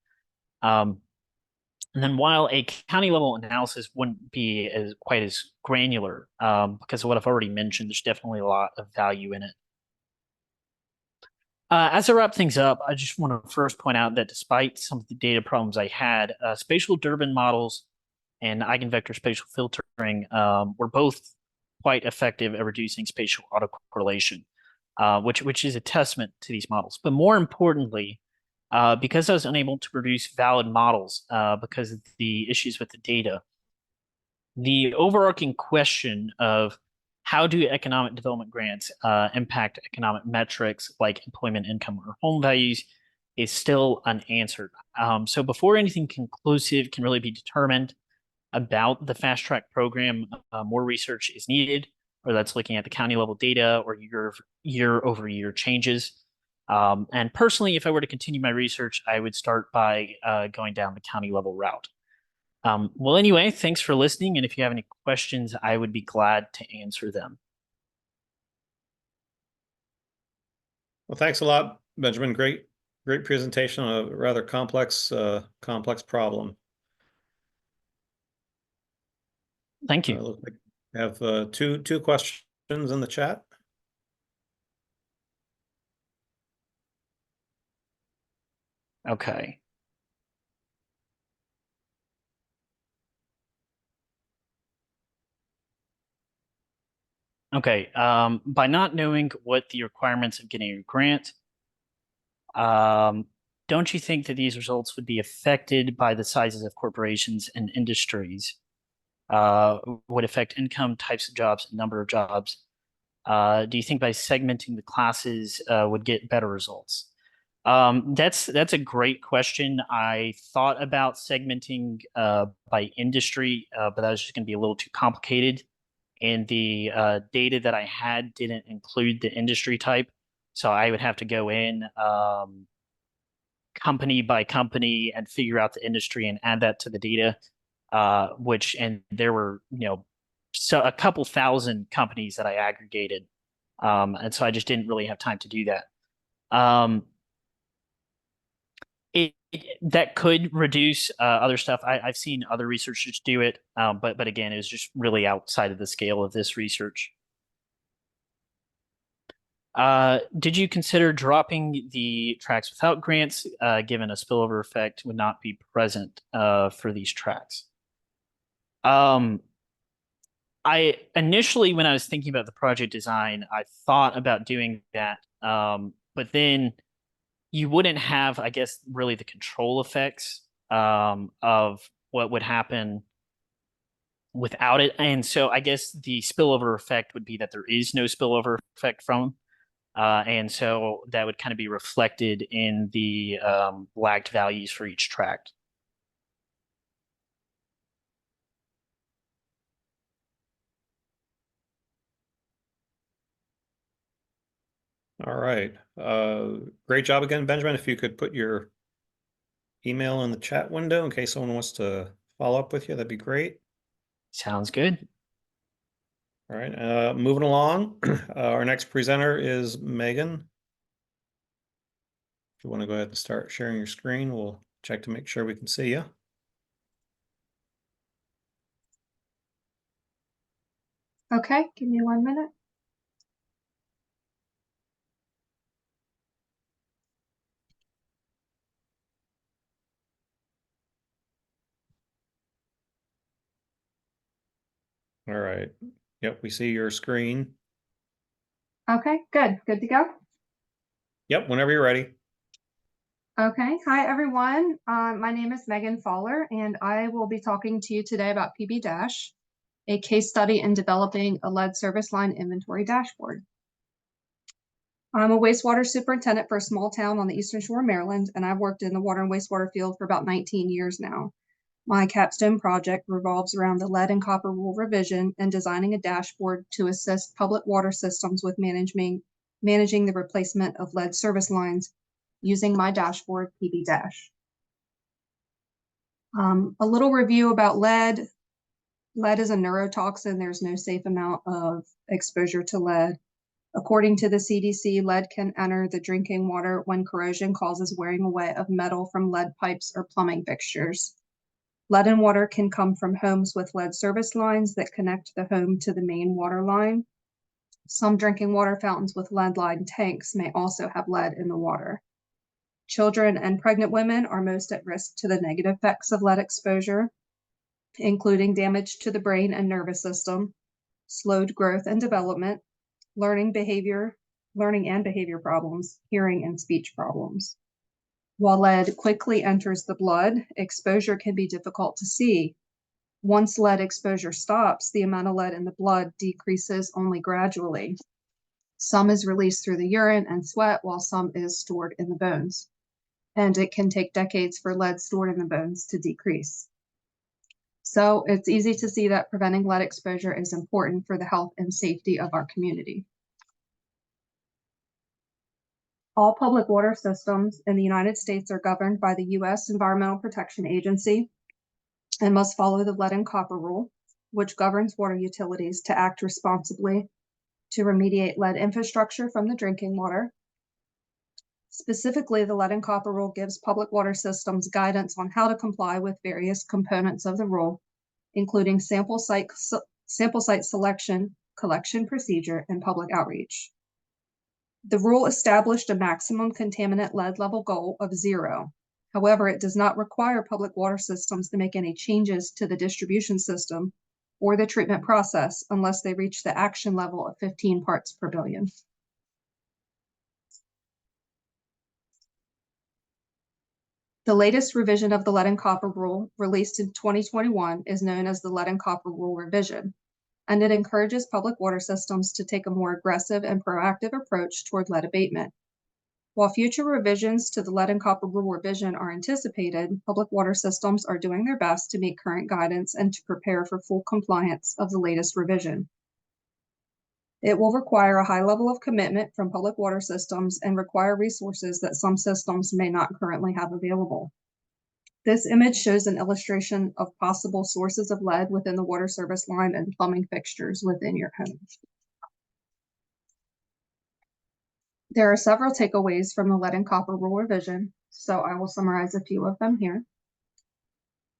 And then while a county level analysis wouldn't be quite as granular, because of what I've already mentioned, there's definitely a lot of value in it. As I wrap things up, I just want to first point out that despite some of the data problems I had, spatial Durbin models and eigenvector spatial filtering were both quite effective at reducing spatial autocorrelation, which is a testament to these models. But more importantly, because I was unable to produce valid models because of the issues with the data, the overarching question of how do economic development grants impact economic metrics like employment, income, or home values is still unanswered. So before anything conclusive can really be determined about the fast track program, more research is needed, or that's looking at the county level data or year over year changes. And personally, if I were to continue my research, I would start by going down the county level route. Well, anyway, thanks for listening. And if you have any questions, I would be glad to answer them. Well, thanks a lot, Benjamin. Great presentation on a rather complex problem. Thank you. Looks like we have two questions in the chat. Okay. Okay. By not knowing what the requirements of getting a grant, don't you think that these results would be affected by the sizes of corporations and industries? Would affect income, types of jobs, number of jobs? Do you think by segmenting the classes would get better results? That's a great question. I thought about segmenting by industry, but that was just going to be a little too complicated. And the data that I had didn't include the industry type. So I would have to go in company by company and figure out the industry and add that to the data, and there were, so a couple thousand companies that I aggregated. And so I just didn't really have time to do that. That could reduce other stuff. I've seen other researchers do it, but again, it was just really outside of the scale of this research. Did you consider dropping the tracks without grants, given a spillover effect would not be present for these tracks? I initially, when I was thinking about the project design, I thought about doing that, but then you wouldn't have, I guess, really the control effects of what would happen without it. And so I guess the spillover effect would be that there is no spillover effect from them. And so that would kind of be reflected in the lagged values for each track. All right. Great job again, Benjamin. If you could put your email in the chat window in case someone wants to follow up with you, that'd be great. Sounds good. All right. Moving along, our next presenter is Megan. If you want to go ahead and start sharing your screen, we'll check to make sure we can see you. Okay, give me 1 minute. All right. Yep, we see your screen. Okay, good. Good to go. Yep, whenever you're ready. Okay, hi everyone. My name is Megan Fowler, and I will be talking to you today about PB-, a case study in developing a lead service line inventory dashboard. I'm a wastewater superintendent for a small town on the Eastern Shore of Maryland, and I've worked in the water and wastewater field for about 19 years now. My capstone project revolves around the lead and copper rule revision and designing a dashboard to assist public water systems with managing the replacement of lead service lines using my dashboard, PB-. A little review about lead. Lead is a neurotoxin. There's no safe amount of exposure to lead. According to the CDC, lead can enter the drinking water when corrosion causes wearing away of metal from lead pipes or plumbing fixtures. Lead in water can come from homes with lead service lines that connect the home to the main water line. Some drinking water fountains with lead-lined tanks may also have lead in the water. Children and pregnant women are most at risk to the negative effects of lead exposure, including damage to the brain and nervous system, slowed growth and development, learning and behavior problems, hearing and speech problems. While lead quickly enters the blood, exposure can be difficult to see. Once lead exposure stops, the amount of lead in the blood decreases only gradually. Some is released through the urine and sweat, while some is stored in the bones. And it can take decades for lead stored in the bones to decrease. So it's easy to see that preventing lead exposure is important for the health and safety of our community. All public water systems in the United States are governed by the U.S. Environmental Protection Agency and must follow the lead and copper rule, which governs water utilities to act responsibly to remediate lead infrastructure from the drinking water. Specifically, the lead and copper rule gives public water systems guidance on how to comply with various components of the rule, including sample site selection, collection procedure, and public outreach. The rule established a maximum contaminant lead level goal of 0. However, it does not require public water systems to make any changes to the distribution system or the treatment process unless they reach the action level of 15 parts per billion. The latest revision of the lead and copper rule, released in 2021, is known as the Lead and Copper Rule Revision, and it encourages public water systems to take a more aggressive and proactive approach toward lead abatement. While future revisions to the Lead and Copper Rule Revision are anticipated, public water systems are doing their best to meet current guidance and to prepare for full compliance of the latest revision. It will require a high level of commitment from public water systems and require resources that some systems may not currently have available. This image shows an illustration of possible sources of lead within the water service line and plumbing fixtures within your home. There are several takeaways from the Lead and Copper Rule Revision, so I will summarize a few of them here.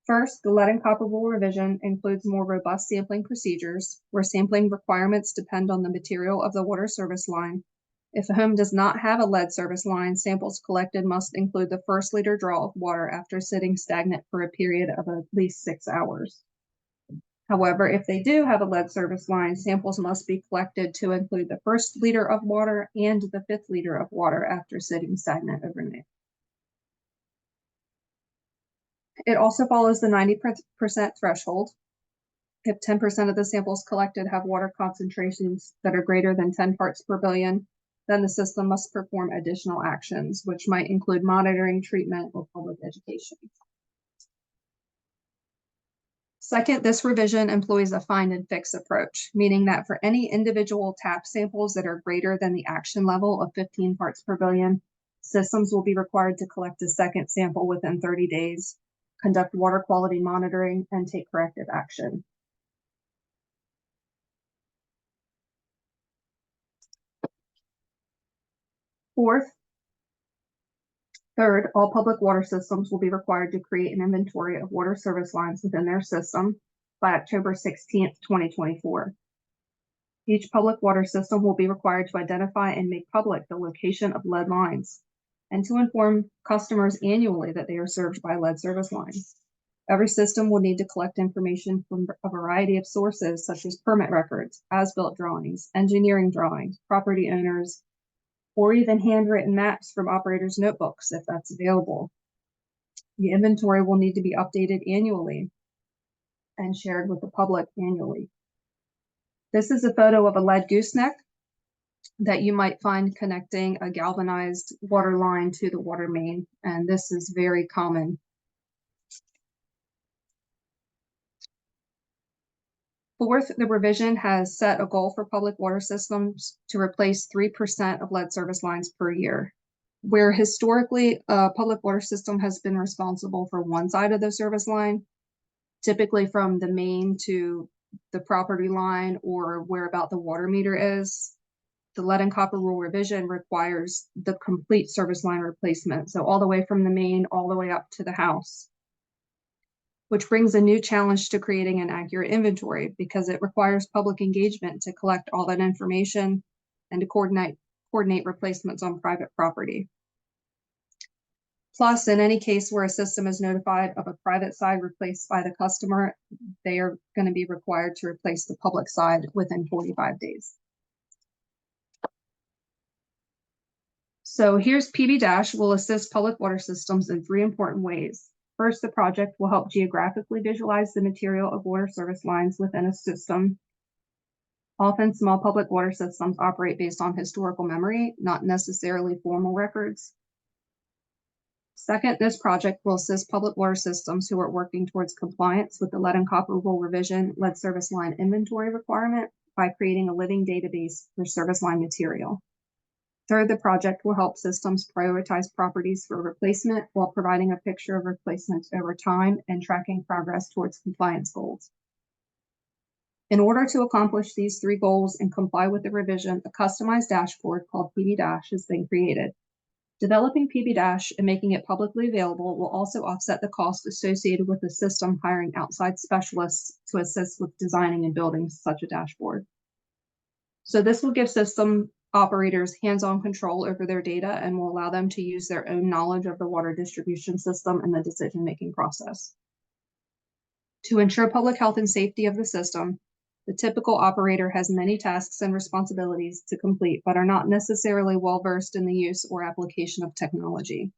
First, the Lead and Copper Rule Revision includes more robust sampling procedures, where sampling requirements depend on the material of the water service line. If a home does not have a lead service line, samples collected must include the first liter draw of water after sitting stagnant for a period of at least 6 hours. However, if they do have a lead service line, samples must be collected to include the first liter of water and the 5th liter of water after sitting stagnant overnight. It also follows the 90% threshold. If 10% of the samples collected have water concentrations that are greater than 10 parts per billion, then the system must perform additional actions, which might include monitoring, treatment, or public education. Second, this revision employs a find and fix approach, meaning that for any individual tap samples that are greater than the action level of 15 parts per billion, systems will be required to collect a second sample within 30 days, conduct water quality monitoring, and take corrective action. Third, all public water systems will be required to create an inventory of water service lines within their system by October 16th, 2024. Each public water system will be required to identify and make public the location of lead lines and to inform customers annually that they are served by a lead service line. Every system will need to collect information from a variety of sources, such as permit records, as-built drawings, engineering drawings, property owners, or even handwritten maps from operators' notebooks, if that's available. The inventory will need to be updated annually and shared with the public annually. This is a photo of a lead gooseneck that you might find connecting a galvanized water line to the water main, and this is very common. Fourth, the revision has set a goal for public water systems to replace 3% of lead service lines per year, where historically a public water system has been responsible for one side of the service line, typically from the main to the property line or where about the water meter is. The Lead and Copper Rule Revision requires the complete service line replacement, so all the way from the main all the way up to the house, which brings a new challenge to creating an accurate inventory because it requires public engagement to collect all that information and to coordinate replacements on private property. Plus, in any case where a system is notified of a private side replaced by the customer, they are going to be required to replace the public side within 45 days. So here's PB- will assist public water systems in 3 important ways. First, the project will help geographically visualize the material of water service lines within a system. Often, small public water systems operate based on historical memory, not necessarily formal records. Second, this project will assist public water systems who are working towards compliance with the Lead and Copper Rule Revision lead service line inventory requirement by creating a living database for service line material. Third, the project will help systems prioritize properties for replacement while providing a picture of replacements over time and tracking progress towards compliance goals. In order to accomplish these 3 goals and comply with the revision, a customized dashboard called PB- has been created. Developing PB- and making it publicly available will also offset the cost associated with the system hiring outside specialists to assist with designing and building such a dashboard. So this will give system operators hands-on control over their data and will allow them to use their own knowledge of the water distribution system in the decision-making process. To ensure public health and safety of the system, the typical operator has many tasks and responsibilities to complete, but are not necessarily well-versed in the use or application of technology.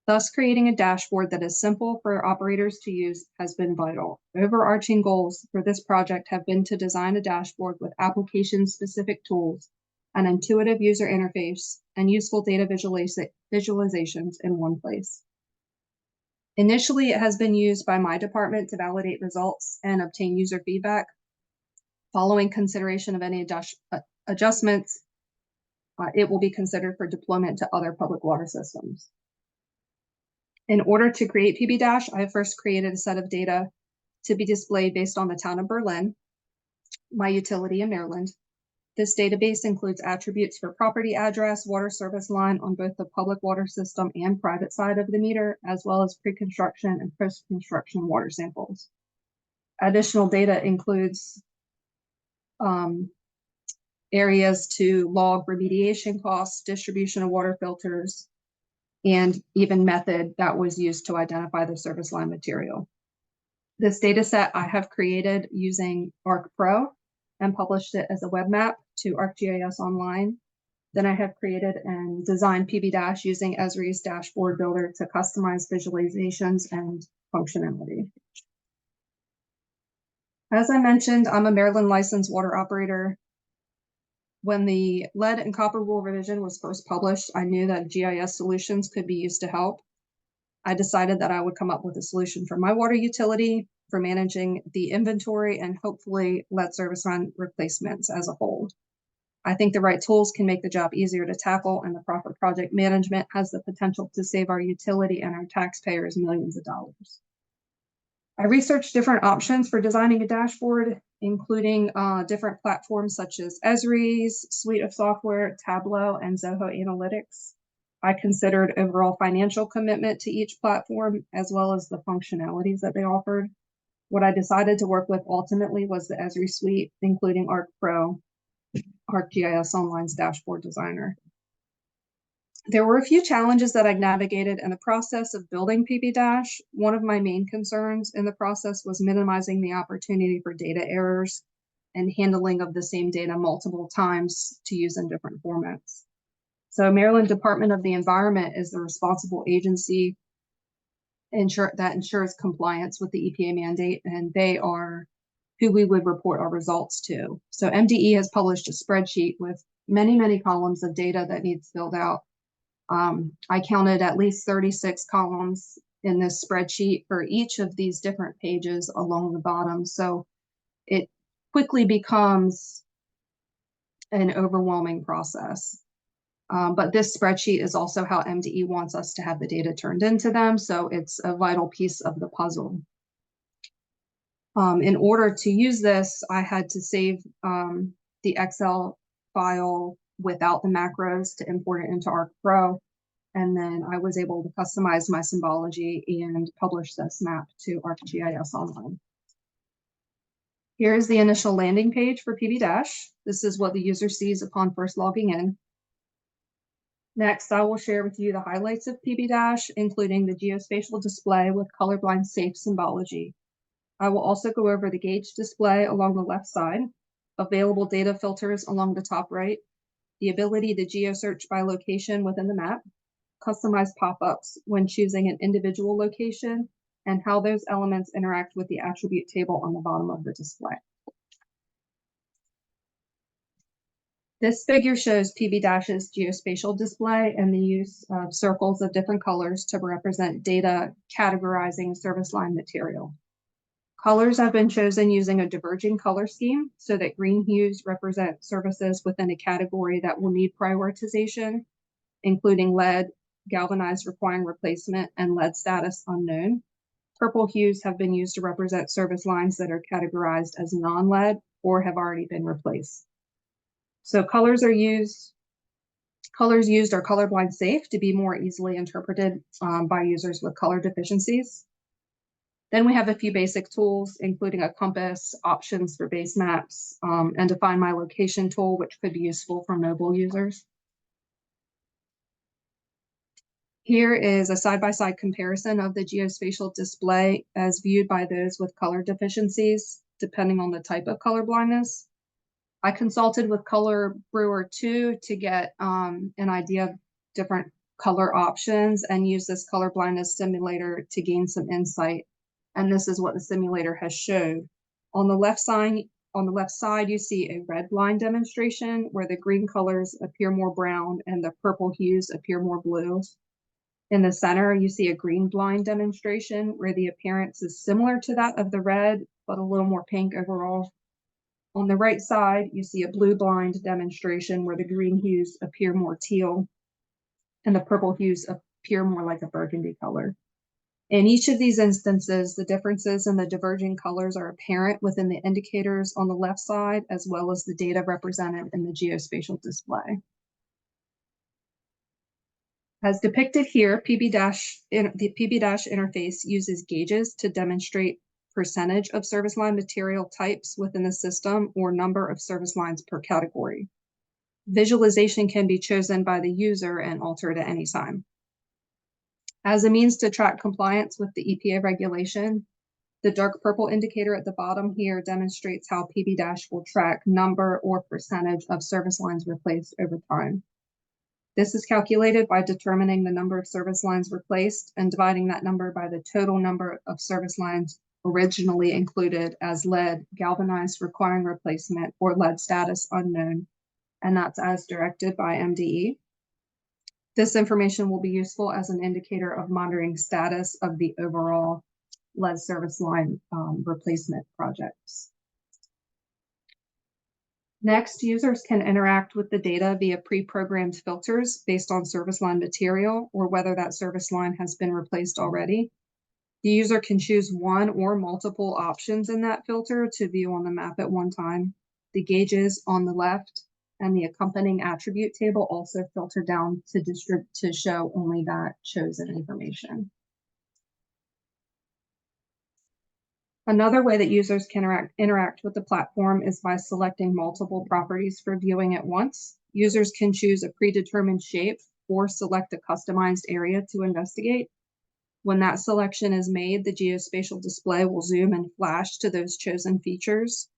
Thus, creating a dashboard that is simple for operators to use has been vital. Overarching goals for this project have been to design a dashboard with application-specific tools, an intuitive user interface, and useful data visualizations in one place. Initially, it has been used by my department to validate results and obtain user feedback. Following consideration of any adjustments, it will be considered for deployment to other public water systems. In order to create PB Dash, I first created a set of data to be displayed based on the town of Berlin, my utility in Maryland. This database includes attributes for property address, water service line on both the public water system and private side of the meter, as well as pre-construction and post-construction water samples. Additional data includes areas to log remediation costs, distribution of water filters, and even method that was used to identify the service line material. This data set I have created using ArcPro and published it as a web map to ArcGIS Online. Then I have created and designed PB Dash using Esri's dashboard builder to customize visualizations and functionality. As I mentioned, I'm a Maryland licensed water operator. When the lead and copper rule revision was first published, I knew that GIS solutions could be used to help. I decided that I would come up with a solution for my water utility for managing the inventory and hopefully lead service line replacements as a whole. I think the right tools can make the job easier to tackle, and the proper project management has the potential to save our utility and our taxpayers millions of dollars. I researched different options for designing a dashboard, including different platforms such as Esri's suite of software, Tableau, and Zoho Analytics. I considered overall financial commitment to each platform, as well as the functionalities that they offered. What I decided to work with ultimately was the Esri suite, including ArcPro, ArcGIS Online's dashboard designer. There were a few challenges that I navigated in the process of building PB Dash. One of my main concerns in the process was minimizing the opportunity for data errors and handling of the same data multiple times to use in different formats. So Maryland Department of the Environment is the responsible agency that ensures compliance with the EPA mandate, and they are who we would report our results to. So MDE has published a spreadsheet with many, many columns of data that needs filled out. I counted at least 36 columns in this spreadsheet for each of these different pages along the bottom. So it quickly becomes an overwhelming process. But this spreadsheet is also how MDE wants us to have the data turned into them. So it's a vital piece of the puzzle. In order to use this, I had to save the Excel file without the macros to import it into ArcPro. And then I was able to customize my symbology and publish this map to ArcGIS Online. Here's the initial landing page for PB Dash. This is what the user sees upon first logging in. Next, I will share with you the highlights of PB Dash, including the geospatial display with colorblind safe symbology. I will also go over the gauge display along the left side, available data filters along the top right, the ability to geo-search by location within the map, customized pop-ups when choosing an individual location, and how those elements interact with the attribute table on the bottom of the display. This figure shows PB Dash's geospatial display and the use of circles of different colors to represent data categorizing service line material. Colors have been chosen using a diverging color scheme so that green hues represent services within a category that will need prioritization, including lead, galvanized requiring replacement, and lead status unknown. Purple hues have been used to represent service lines that are categorized as non-lead or have already been replaced. So colors used are colorblind safe to be more easily interpreted by users with color deficiencies. Then we have a few basic tools, including a compass, options for base maps, and to find my location tool, which could be useful for mobile users. Here is a side-by-side comparison of the geospatial display as viewed by those with color deficiencies, depending on the type of color blindness. I consulted with Color Brewer 2 to get an idea of different color options and use this color blindness simulator to gain some insight. And this is what the simulator has showed. On the left side, you see a red line demonstration where the green colors appear more brown and the purple hues appear more blue. In the center, you see a green blind demonstration where the appearance is similar to that of the red, but a little more pink overall. On the right side, you see a blue blind demonstration where the green hues appear more teal and the purple hues appear more like a burgundy color. In each of these instances, the differences in the diverging colors are apparent within the indicators on the left side, as well as the data represented in the geospatial display. As depicted here, the PB- interface uses gauges to demonstrate percentage of service line material types within the system or number of service lines per category. Visualization can be chosen by the user and altered at any time. As a means to track compliance with the EPA regulation, the dark purple indicator at the bottom here demonstrates how PB- will track number or percentage of service lines replaced over time. This is calculated by determining the number of service lines replaced and dividing that number by the total number of service lines originally included as lead, galvanized, requiring replacement, or lead status unknown, and that's as directed by MDE. This information will be useful as an indicator of monitoring status of the overall lead service line replacement projects. Next, users can interact with the data via pre-programmed filters based on service line material or whether that service line has been replaced already. The user can choose one or multiple options in that filter to view on the map at one time. The gauges on the left and the accompanying attribute table also filter down to show only that chosen information. Another way that users can interact with the platform is by selecting multiple properties for viewing at once. Users can choose a predetermined shape or select a customized area to investigate. When that selection is made, the geospatial display will zoom and flash to those chosen features.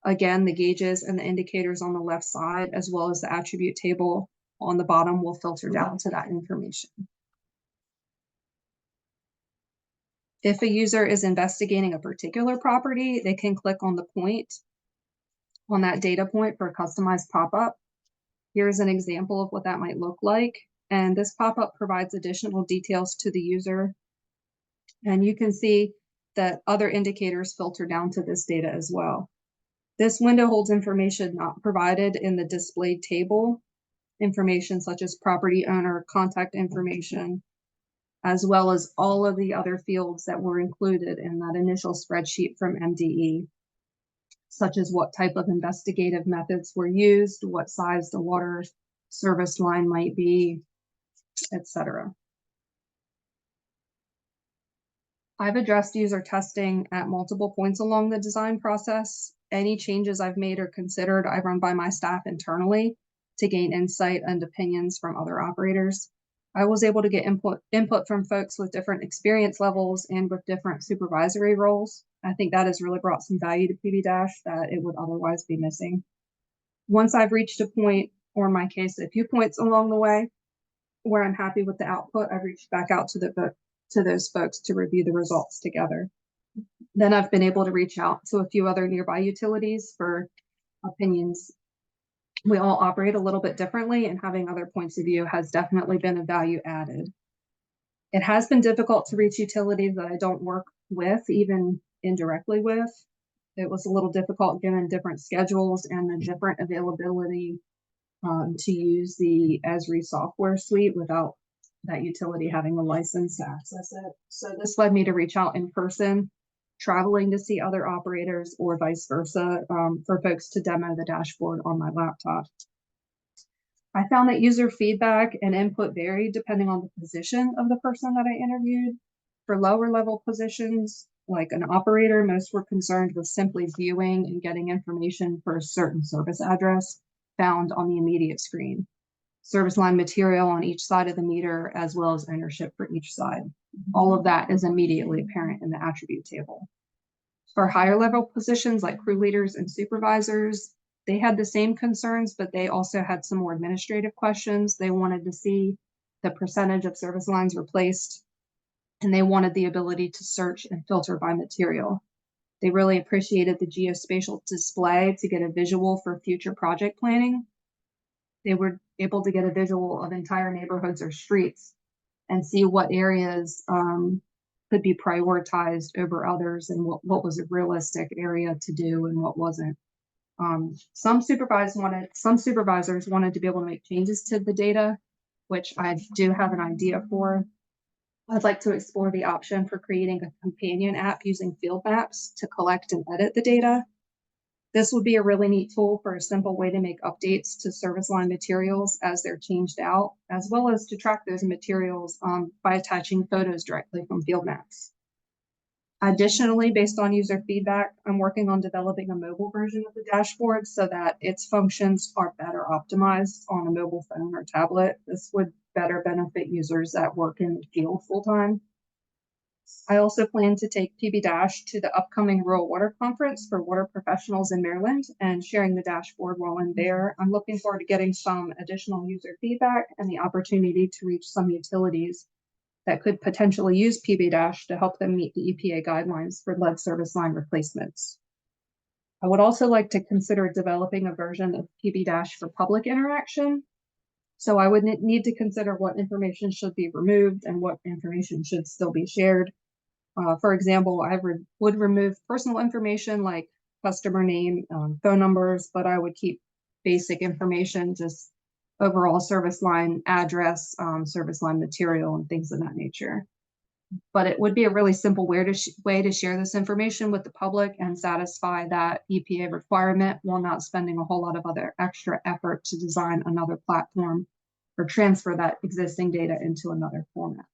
Again, the gauges and the indicators on the left side, as well as the attribute table on the bottom, will filter down to that information. If a user is investigating a particular property, they can click on the point on that data point for a customized pop-up. Here's an example of what that might look like. And this pop-up provides additional details to the user. And you can see that other indicators filter down to this data as well. This window holds information not provided in the displayed table, information such as property owner, contact information, as well as all of the other fields that were included in that initial spreadsheet from MDE, such as what type of investigative methods were used, what size the water service line might be, etc. I've addressed user testing at multiple points along the design process. Any changes I've made or considered, I run by my staff internally to gain insight and opinions from other operators. I was able to get input from folks with different experience levels and with different supervisory roles. I think that has really brought some value to PB- that it would otherwise be missing. Once I've reached a point, or in my case, a few points along the way, where I'm happy with the output, I've reached back out to those folks to review the results together. Then I've been able to reach out to a few other nearby utilities for opinions. We all operate a little bit differently, and having other points of view has definitely been a value added. It has been difficult to reach utilities that I don't work with, even indirectly with. It was a little difficult given different schedules and the different availability to use the Esri software suite without that utility having a license to access it. So this led me to reach out in person, traveling to see other operators, or vice versa, for folks to demo the dashboard on my laptop. I found that user feedback and input varied depending on the position of the person that I interviewed. For lower level positions, like an operator, most were concerned with simply viewing and getting information for a certain service address found on the immediate screen. Service line material on each side of the meter, as well as ownership for each side. All of that is immediately apparent in the attribute table. For higher level positions like crew leaders and supervisors, they had the same concerns, but they also had some more administrative questions. They wanted to see the percentage of service lines replaced, and they wanted the ability to search and filter by material. They really appreciated the geospatial display to get a visual for future project planning. They were able to get a visual of entire neighborhoods or streets and see what areas could be prioritized over others and what was a realistic area to do and what wasn't. Some supervisors wanted to be able to make changes to the data, which I do have an idea for. I'd like to explore the option for creating a companion app using field maps to collect and edit the data. This would be a really neat tool for a simple way to make updates to service line materials as they're changed out, as well as to track those materials by attaching photos directly from field maps. Additionally, based on user feedback, I'm working on developing a mobile version of the dashboard so that its functions are better optimized on a mobile phone or tablet. This would better benefit users that work in the field full-time. I also plan to take PB- to the upcoming Rural Water Conference for water professionals in Maryland and sharing the dashboard while I'm there. I'm looking forward to getting some additional user feedback and the opportunity to reach some utilities that could potentially use PB- to help them meet the EPA guidelines for lead service line replacements. I would also like to consider developing a version of PB- for public interaction. So I would need to consider what information should be removed and what information should still be shared. For example, I would remove personal information like customer name, phone numbers, but I would keep basic information, just overall service line address, service line material, and things of that nature. But it would be a really simple way to share this information with the public and satisfy that EPA requirement while not spending a whole lot of other extra effort to design another platform or transfer that existing data into another format.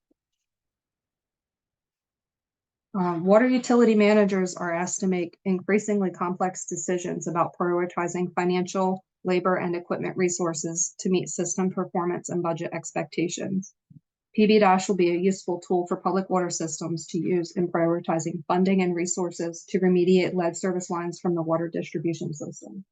Water utility managers are asked to make increasingly complex decisions about prioritizing financial, labor, and equipment resources to meet system performance and budget expectations. PB- will be a useful tool for public water systems to use in prioritizing funding and resources to remediate lead service lines from the water distribution system.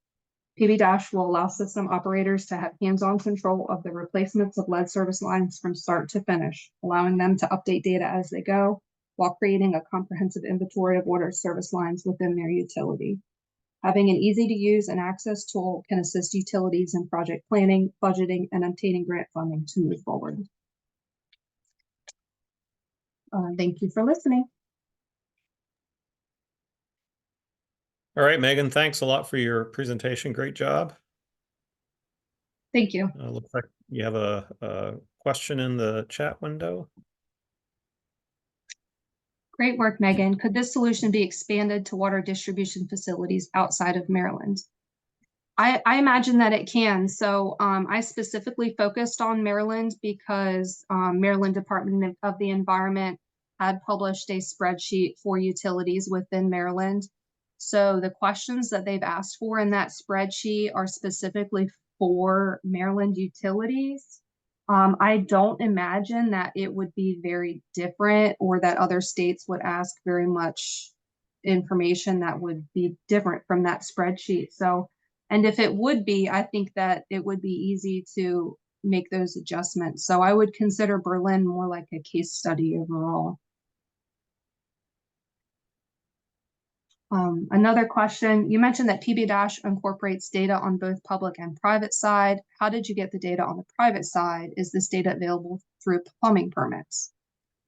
PB- will allow system operators to have hands-on control of the replacements of lead service lines from start to finish, allowing them to update data as they go, while creating a comprehensive inventory of water service lines within their utility. Having an easy-to-use and access tool can assist utilities in project planning, budgeting, and obtaining grant funding to move forward. Thank you for listening. All right, Megan, thanks a lot for your presentation. Great job. Thank you. Looks like you have a question in the chat window. Great work, Megan. Could this solution be expanded to water distribution facilities outside of Maryland? I imagine that it can. So I specifically focused on Maryland because Maryland Department of the Environment had published a spreadsheet for utilities within Maryland. So the questions that they've asked for in that spreadsheet are specifically for Maryland utilities. I don't imagine that it would be very different or that other states would ask very much information that would be different from that spreadsheet. So, and if it would be, I think that it would be easy to make those adjustments. So I would consider Berlin more like a case study overall. Another question, you mentioned that PB- incorporates data on both public and private side. How did you get the data on the private side? Is this data available through plumbing permits?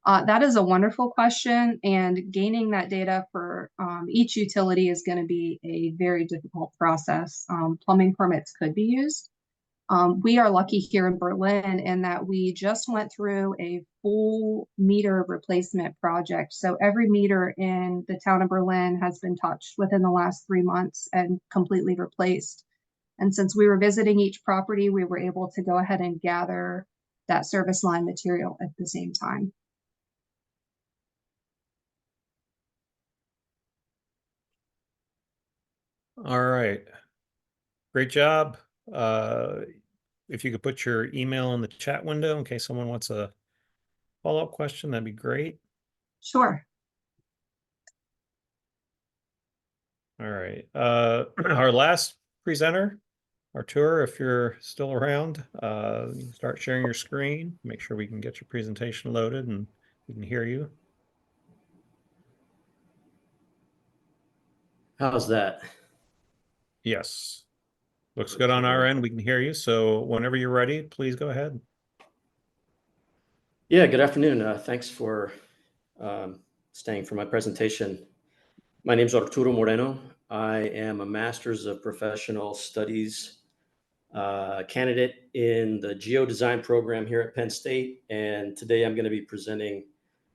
That is a wonderful question, and gaining that data for each utility is going to be a very difficult process. Plumbing permits could be used. We are lucky here in Berlin in that we just went through a full meter replacement project. So every meter in the town of Berlin has been touched within the last 3 months and completely replaced. And since we were visiting each property, we were able to go ahead and gather that service line material at the same time. All right. Great job. If you could put your email in the chat window in case someone wants a follow-up question, that'd be great. Sure. All right. Our last presenter Artur, if you're still around, start sharing your screen. Make sure we can get your presentation loaded and we can hear you. How's that? Yes. Looks good on our end. We can hear you. So whenever you're ready, please go ahead. Yeah, good afternoon. Thanks for staying for my presentation. My name is Arturo Moreno. I am a Master's of Professional Studies candidate in the Geodesign program here at Penn State. And today I'm going to be presenting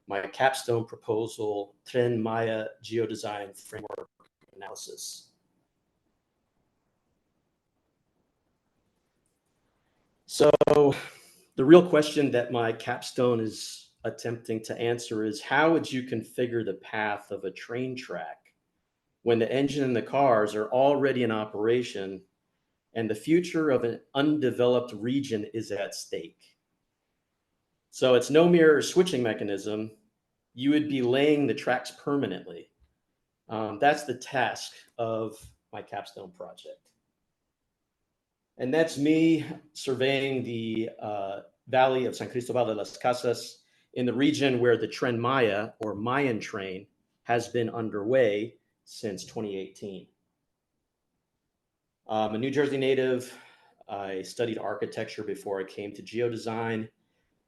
my capstone proposal, Tren Maya Geodesign Framework Analysis. So the real question that my capstone is attempting to answer is, how would you configure the path of a train track when the engine and the cars are already in operation and the future of an undeveloped region is at stake? So it's no mere switching mechanism. You would be laying the tracks permanently. That's the task of my capstone project. And that's me surveying the valley of San Cristobal de las Casas in the region where the Tren Maya, or Mayan train, has been underway since 2018. I'm a New Jersey native. I studied architecture before I came to geodesign.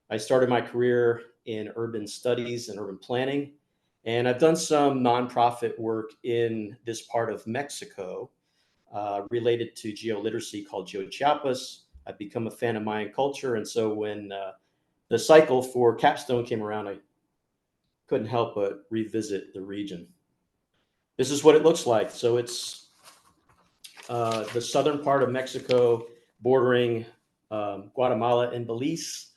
I started my career in urban studies and urban planning, and I've done some nonprofit work in this part of Mexico related to geoliteracy called GeoChiapas. I've become a fan of Mayan culture, and so when the cycle for capstone came around, I couldn't help but revisit the region. This is what it looks like. So it's the southern part of Mexico bordering Guatemala and Belize,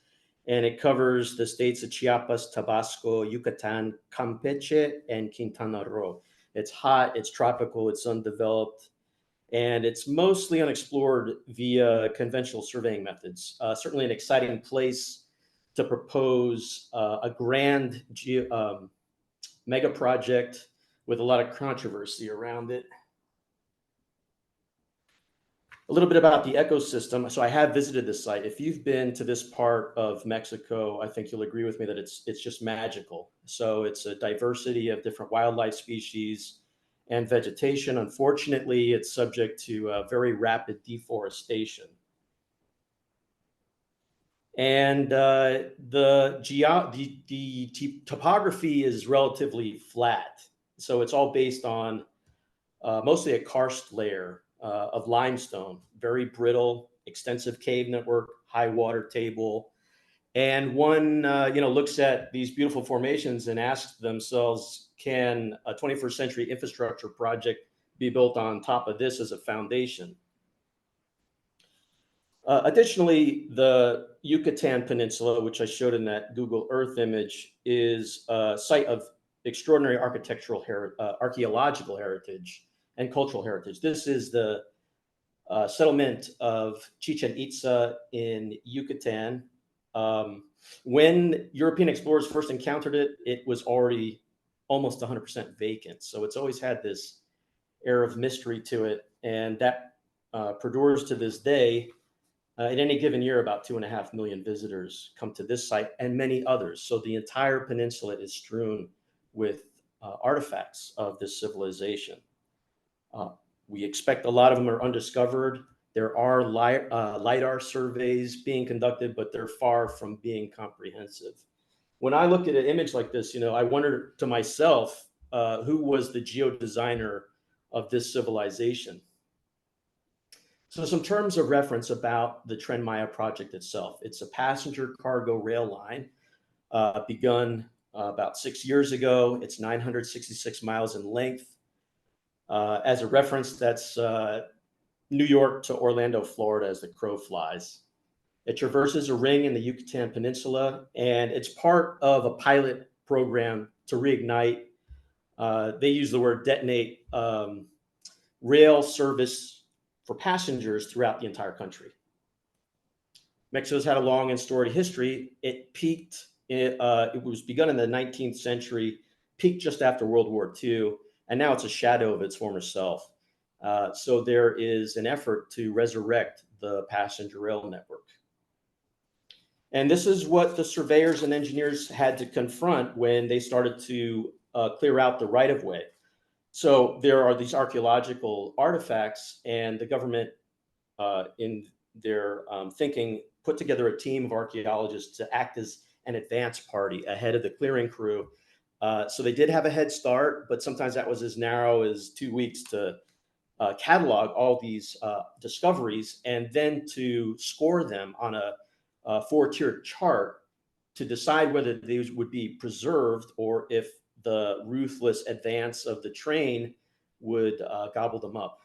and it covers the states of Chiapas, Tabasco, Yucatan, Campeche, and Quintana Roo. It's hot, it's tropical, it's undeveloped, and it's mostly unexplored via conventional surveying methods. Certainly an exciting place to propose a grand mega project with a lot of controversy around it. A little bit about the ecosystem. So I have visited this site. If you've been to this part of Mexico, I think you'll agree with me that it's just magical. So it's a diversity of different wildlife species and vegetation. Unfortunately, it's subject to very rapid deforestation. And the topography is relatively flat. So it's all based on mostly a karst layer of limestone, very brittle, extensive cave network, high water table. And one looks at these beautiful formations and asks themselves, can a 21st century infrastructure project be built on top of this as a foundation? Additionally, the Yucatan Peninsula, which I showed in that Google Earth image, is a site of extraordinary archaeological heritage and cultural heritage. This is the settlement of Chichen Itza in Yucatan. When European explorers first encountered it, it was already almost 100% vacant. So it's always had this air of mystery to it. And that perdures to this day. In any given year, about 2.5 million visitors come to this site and many others. So the entire peninsula is strewn with artifacts of this civilization. We expect a lot of them are undiscovered. There are LiDAR surveys being conducted, but they're far from being comprehensive. When I look at an image like this, I wonder to myself, who was the geodesigner of this civilization? So some terms of reference about the Tren Maya project itself. It's a passenger cargo rail line begun about 6 years ago. It's 966 miles in length. As a reference, that's New York to Orlando, Florida, as the crow flies. It traverses a ring in the Yucatan Peninsula, and it's part of a pilot program to reignite, they use the word detonate, rail service for passengers throughout the entire country. Mexico's had a long and storied history. It peaked, it was begun in the 19th century, peaked just after World War II, and now it's a shadow of its former self. So there is an effort to resurrect the passenger rail network. And this is what the surveyors and engineers had to confront when they started to clear out the right-of-way. So there are these archaeological artifacts, and the government, in their thinking, put together a team of archaeologists to act as an advance party ahead of the clearing crew. So they did have a head start, but sometimes that was as narrow as 2 weeks to catalog all these discoveries and then to score them on a 4-tiered chart to decide whether these would be preserved or if the ruthless advance of the train would gobble them up.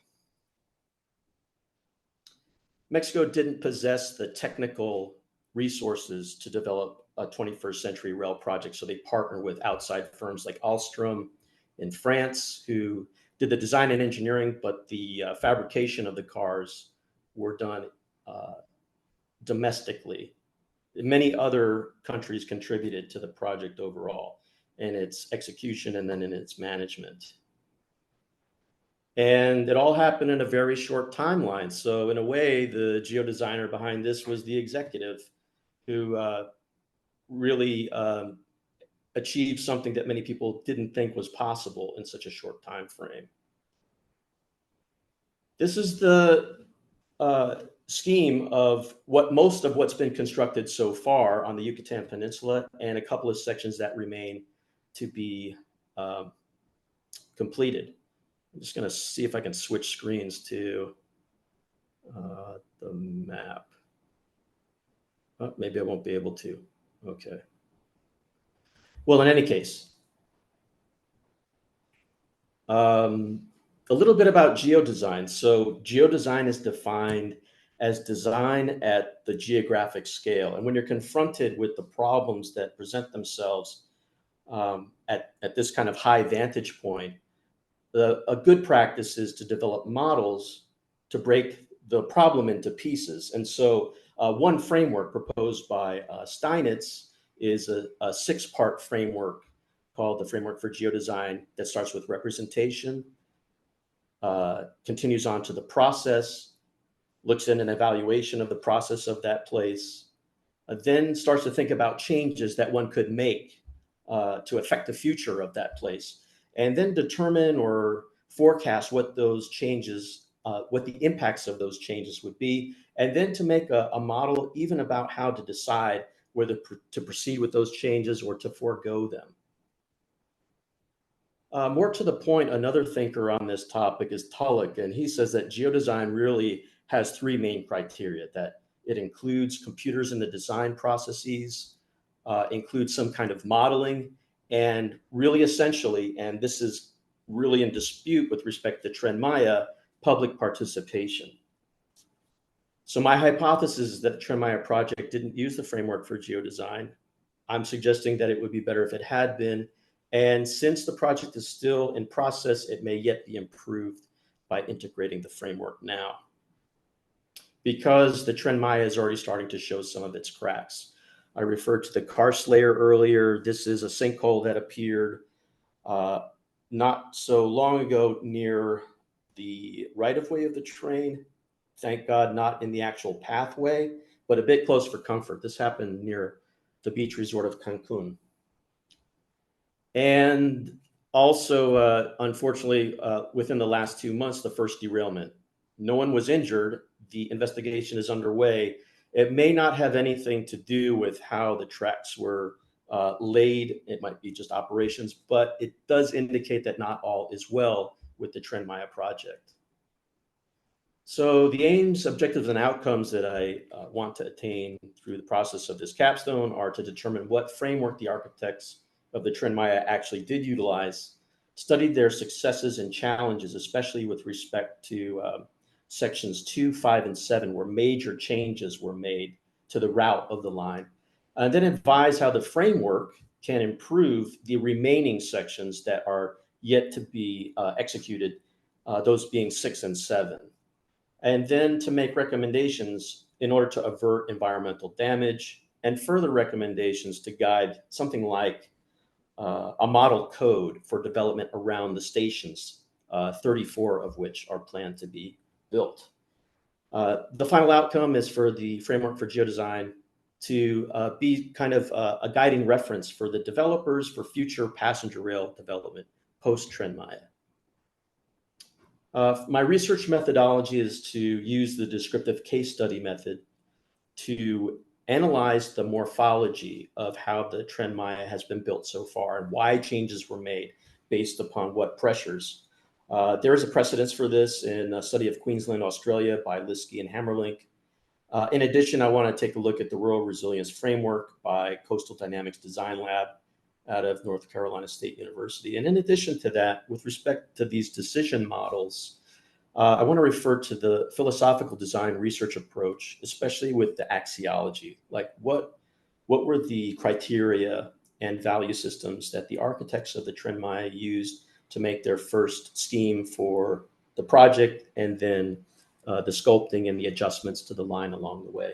Mexico didn't possess the technical resources to develop a 21st century rail project, so they partnered with outside firms like Alstom in France, who did the design and engineering, but the fabrication of the cars were done domestically. Many other countries contributed to the project overall in its execution and then in its management. And it all happened in a very short timeline. So in a way, the geodesigner behind this was the executive who really achieved something that many people didn't think was possible in such a short time frame. This is the scheme of most of what's been constructed so far on the Yucatan Peninsula and a couple of sections that remain to be completed. I'm just going to see if I can switch screens to the map. Oh, maybe I won't be able to. Okay. Well, in any case, a little bit about geodesign. So geodesign is defined as design at the geographic scale. And when you're confronted with the problems that present themselves at this kind of high vantage point, a good practice is to develop models to break the problem into pieces. And so one framework proposed by Steinitz is a 6-part framework called the Framework for Geodesign that starts with representation, continues on to the process, looks at an evaluation of the process of that place, then starts to think about changes that one could make to affect the future of that place, and then determine or forecast what those changes, what the impacts of those changes would be, and then to make a model even about how to decide whether to proceed with those changes or to forego them. More to the point, another thinker on this topic is Tulloch, and he says that geodesign really has 3 main criteria: that it includes computers in the design processes, includes some kind of modeling, and really essentially, and this is really in dispute with respect to Tren Maya, public participation. So my hypothesis is that the Tren Maya project didn't use the framework for geodesign. I'm suggesting that it would be better if it had been. And since the project is still in process, it may yet be improved by integrating the framework now, because the Tren Maya is already starting to show some of its cracks. I referred to the karst layer earlier. This is a sinkhole that appeared not so long ago near the right-of-way of the train. Thank God, not in the actual pathway, but a bit close for comfort. This happened near the beach resort of Cancun. And also, unfortunately, within the last 2 months, the first derailment. No one was injured. The investigation is underway. It may not have anything to do with how the tracks were laid. It might be just operations, but it does indicate that not all is well with the Tren Maya project. So the aims, objectives, and outcomes that I want to attain through the process of this capstone are to determine what framework the architects of the Tren Maya actually did utilize, studied their successes and challenges, especially with respect to sections 2, 5, and 7, where major changes were made to the route of the line, and then advise how the framework can improve the remaining sections that are yet to be executed, those being 6 and 7. And then to make recommendations in order to avert environmental damage, and further recommendations to guide something like a model code for development around the stations 34 of which are planned to be built. The final outcome is for the framework for geodesign to be kind of a guiding reference for the developers for future passenger rail development post-Tren Maya. My research methodology is to use the descriptive case study method to analyze the morphology of how the Tren Maya has been built so far and why changes were made based upon what pressures. There is a precedence for this in a study of Queensland, Australia by Liskey and Hammerlink. In addition, I want to take a look at the Rural Resilience Framework by Coastal Dynamics Design Lab out of North Carolina State University. And in addition to that, with respect to these decision models, I want to refer to the philosophical design research approach, especially with the axiology. Like what were the criteria and value systems that the architects of the Tren Maya used to make their first scheme for the project, and then the sculpting and the adjustments to the line along the way.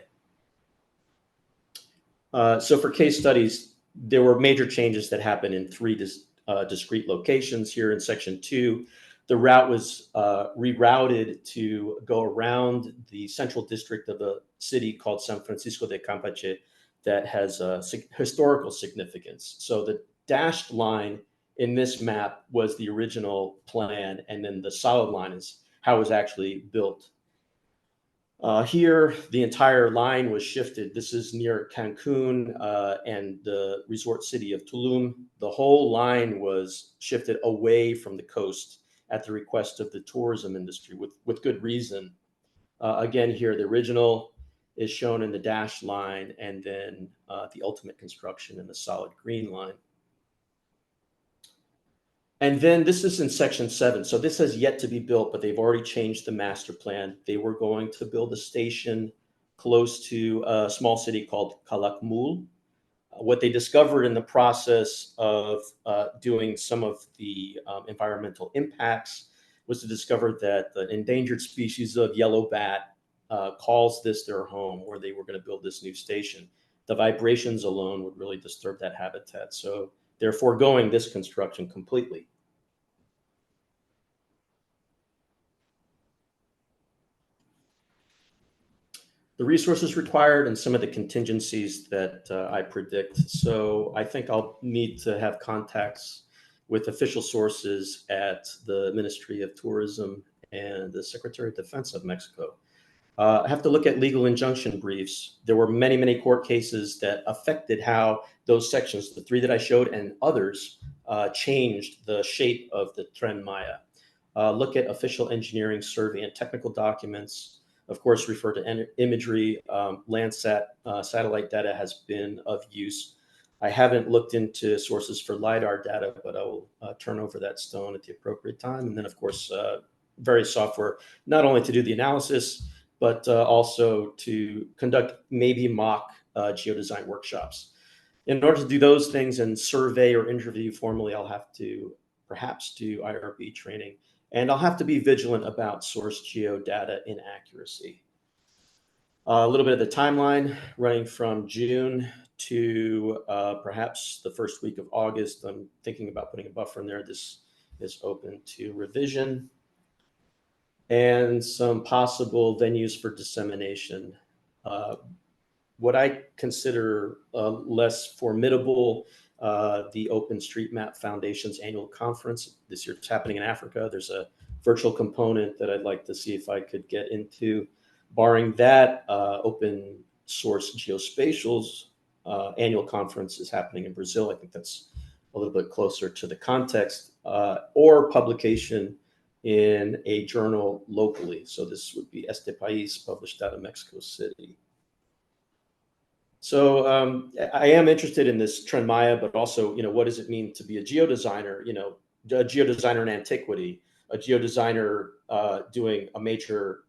So for case studies, there were major changes that happened in three discrete locations. Here in section 2, the route was rerouted to go around the central district of a city called San Francisco de Campeche that has historical significance. So the dashed line in this map was the original plan, and then the solid line is how it was actually built. Here, the entire line was shifted. This is near Cancun and the resort city of Tulum. The whole line was shifted away from the coast at the request of the tourism industry with good reason. Again, here, the original is shown in the dashed line, and then the ultimate construction in the solid green line. And then this is in section 7. So this has yet to be built, but they've already changed the master plan. They were going to build a station close to a small city called Calakmul. What they discovered in the process of doing some of the environmental impacts was to discover that the endangered species of yellow bat calls this their home, where they were going to build this new station. The vibrations alone would really disturb that habitat. So they're foregoing this construction completely. The resources required and some of the contingencies that I predict. So I think I'll need to have contacts with official sources at the Ministry of Tourism and the Secretary of Defense of Mexico. I have to look at legal injunction briefs. There were many, many court cases that affected how those sections, the 3 that I showed and others, changed the shape of the Tren Maya. Look at official engineering, survey, and technical documents. Of course, refer to imagery. Landsat satellite data has been of use. I haven't looked into sources for LiDAR data, but I will turn over that stone at the appropriate time. And then, of course, various software, not only to do the analysis, but also to conduct maybe mock geodesign workshops. In order to do those things and survey or interview formally, I'll have to perhaps do IRB training, and I'll have to be vigilant about source geodata inaccuracy. A little bit of the timeline running from June to perhaps the first week of August. I'm thinking about putting a buffer in there. This is open to revision. And some possible venues for dissemination. What I consider less formidable, the OpenStreetMap Foundation's annual conference. This year it's happening in Africa. There's a virtual component that I'd like to see if I could get into. Barring that, Open Source Geospatial's annual conference is happening in Brazil. I think that's a little bit closer to the context, or publication in a journal locally. So this would be Este País, published out of Mexico City. So I am interested in this Tren Maya, but also, what does it mean to be a geodesigner? A geodesigner in antiquity, a geodesigner doing a major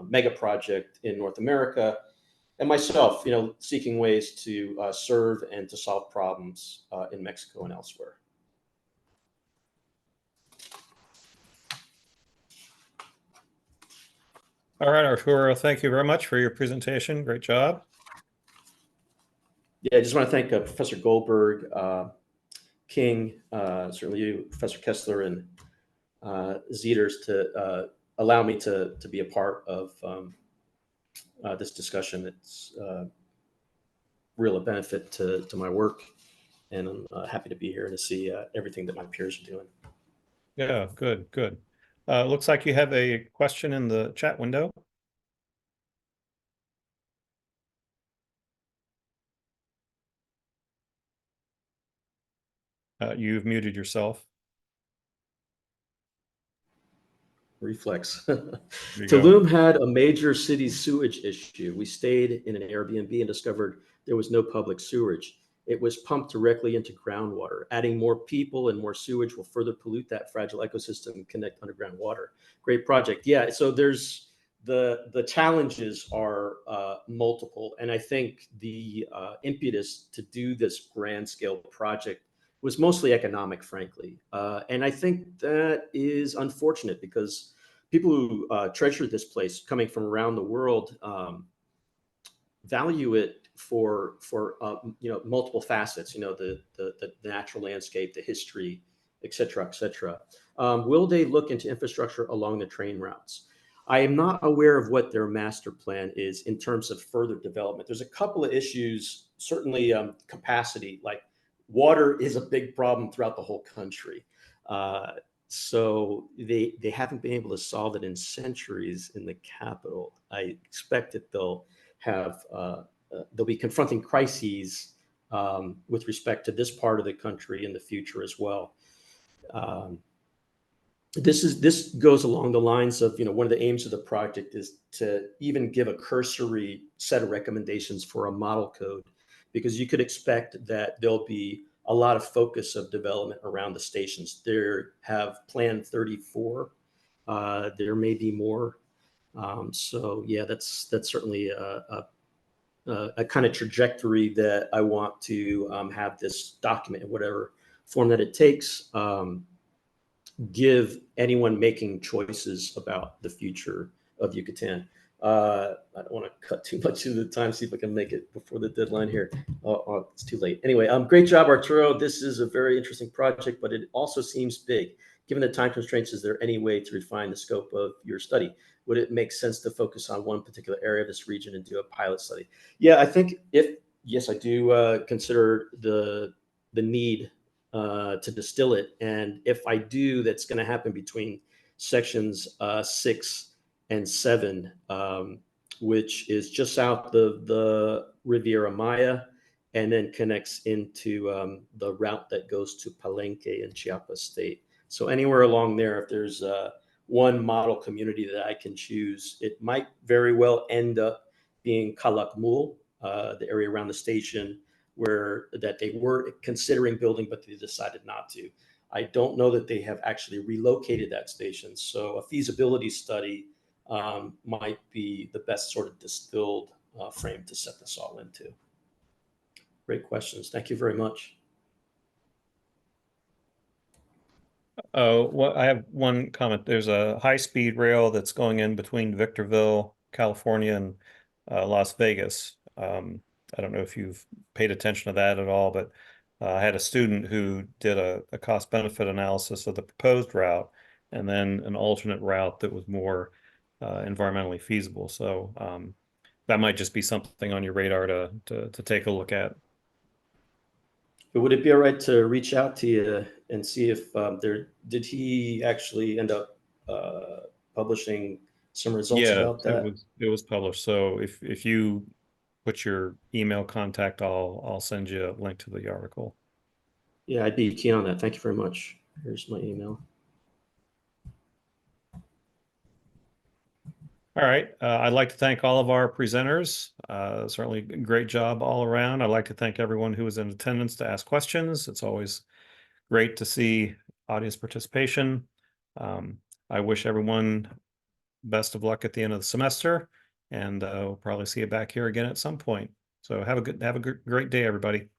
mega project in North America, and myself, seeking ways to serve and to solve problems in Mexico and elsewhere. All right, Arturo, thank you very much for your presentation. Great job. Yeah, I just want to thank Professor Goldberg, King, certainly you, Professor Kessler, and Zeters to allow me to be a part of this discussion. It's real a benefit to my work, and I'm happy to be here to see everything that my peers are doing. Yeah, good, good. Looks like you have a question in the chat window. You've muted yourself. Reflex. There you go. Tulum had a major city sewage issue. We stayed in an Airbnb and discovered there was no public sewage. It was pumped directly into groundwater. Adding more people and more sewage will further pollute that fragile ecosystem and connect underground water. Great project. Yeah, so there's the challenges are multiple, and I think the impetus to do this grand scale project was mostly economic, frankly. And I think that is unfortunate because people who treasure this place coming from around the world value it for multiple facets, the natural landscape, the history, et cetera, et cetera. Will they look into infrastructure along the train routes? I am not aware of what their master plan is in terms of further development. There's a couple of issues, certainly capacity, like water is a big problem throughout the whole country. So they haven't been able to solve it in centuries in the capital. I expect that they'll be confronting crises with respect to this part of the country in the future as well. This goes along the lines of, one of the aims of the project is to even give a cursory set of recommendations for a model code, because you could expect that there'll be a lot of focus of development around the stations. There have Plan 34. There may be more. So yeah, that's certainly a kind of trajectory that I want to have this document in whatever form that it takes. Give anyone making choices about the future of Yucatan. I don't want to cut too much of the time, see if I can make it before the deadline here. Oh, it's too late. Anyway, great job, Arturo. This is a very interesting project, but it also seems big. Given the time constraints, is there any way to refine the scope of your study? Would it make sense to focus on one particular area of this region and do a pilot study? Yeah, I think yes, I do consider the need to distill it. And if I do, that's going to happen between sections 6 and 7, which is just south of the Riviera Maya, and then connects into the route that goes to Palenque in Chiapas State. So anywhere along there, if there's one model community that I can choose, it might very well end up being Calakmul, the area around the station, where that they were considering building, but they decided not to. I don't know that they have actually relocated that station. So a feasibility study might be the best sort of distilled frame to set this all into. Great questions. Thank you very much. Oh, well, I have one comment. There's a high-speed rail that's going in between Victorville, California, and Las Vegas. I don't know if you've paid attention to that at all, but I had a student who did a cost-benefit analysis of the proposed route and then an alternate route that was more environmentally feasible. So that might just be something on your radar to take a look at. But would it be all right to reach out to you and see if did he actually end up publishing some results about that? it was published. So if you put your email contact, I'll send you a link to the article. Yeah, I'd be keen on that. Thank you very much. Here's my email. All right. I'd like to thank all of our presenters. Certainly a great job all around. I'd like to thank everyone who was in attendance to ask questions. It's always great to see audience participation. I wish everyone best of luck at the end of the semester, and we'll probably see you back here again at some point. So have a great day, everybody.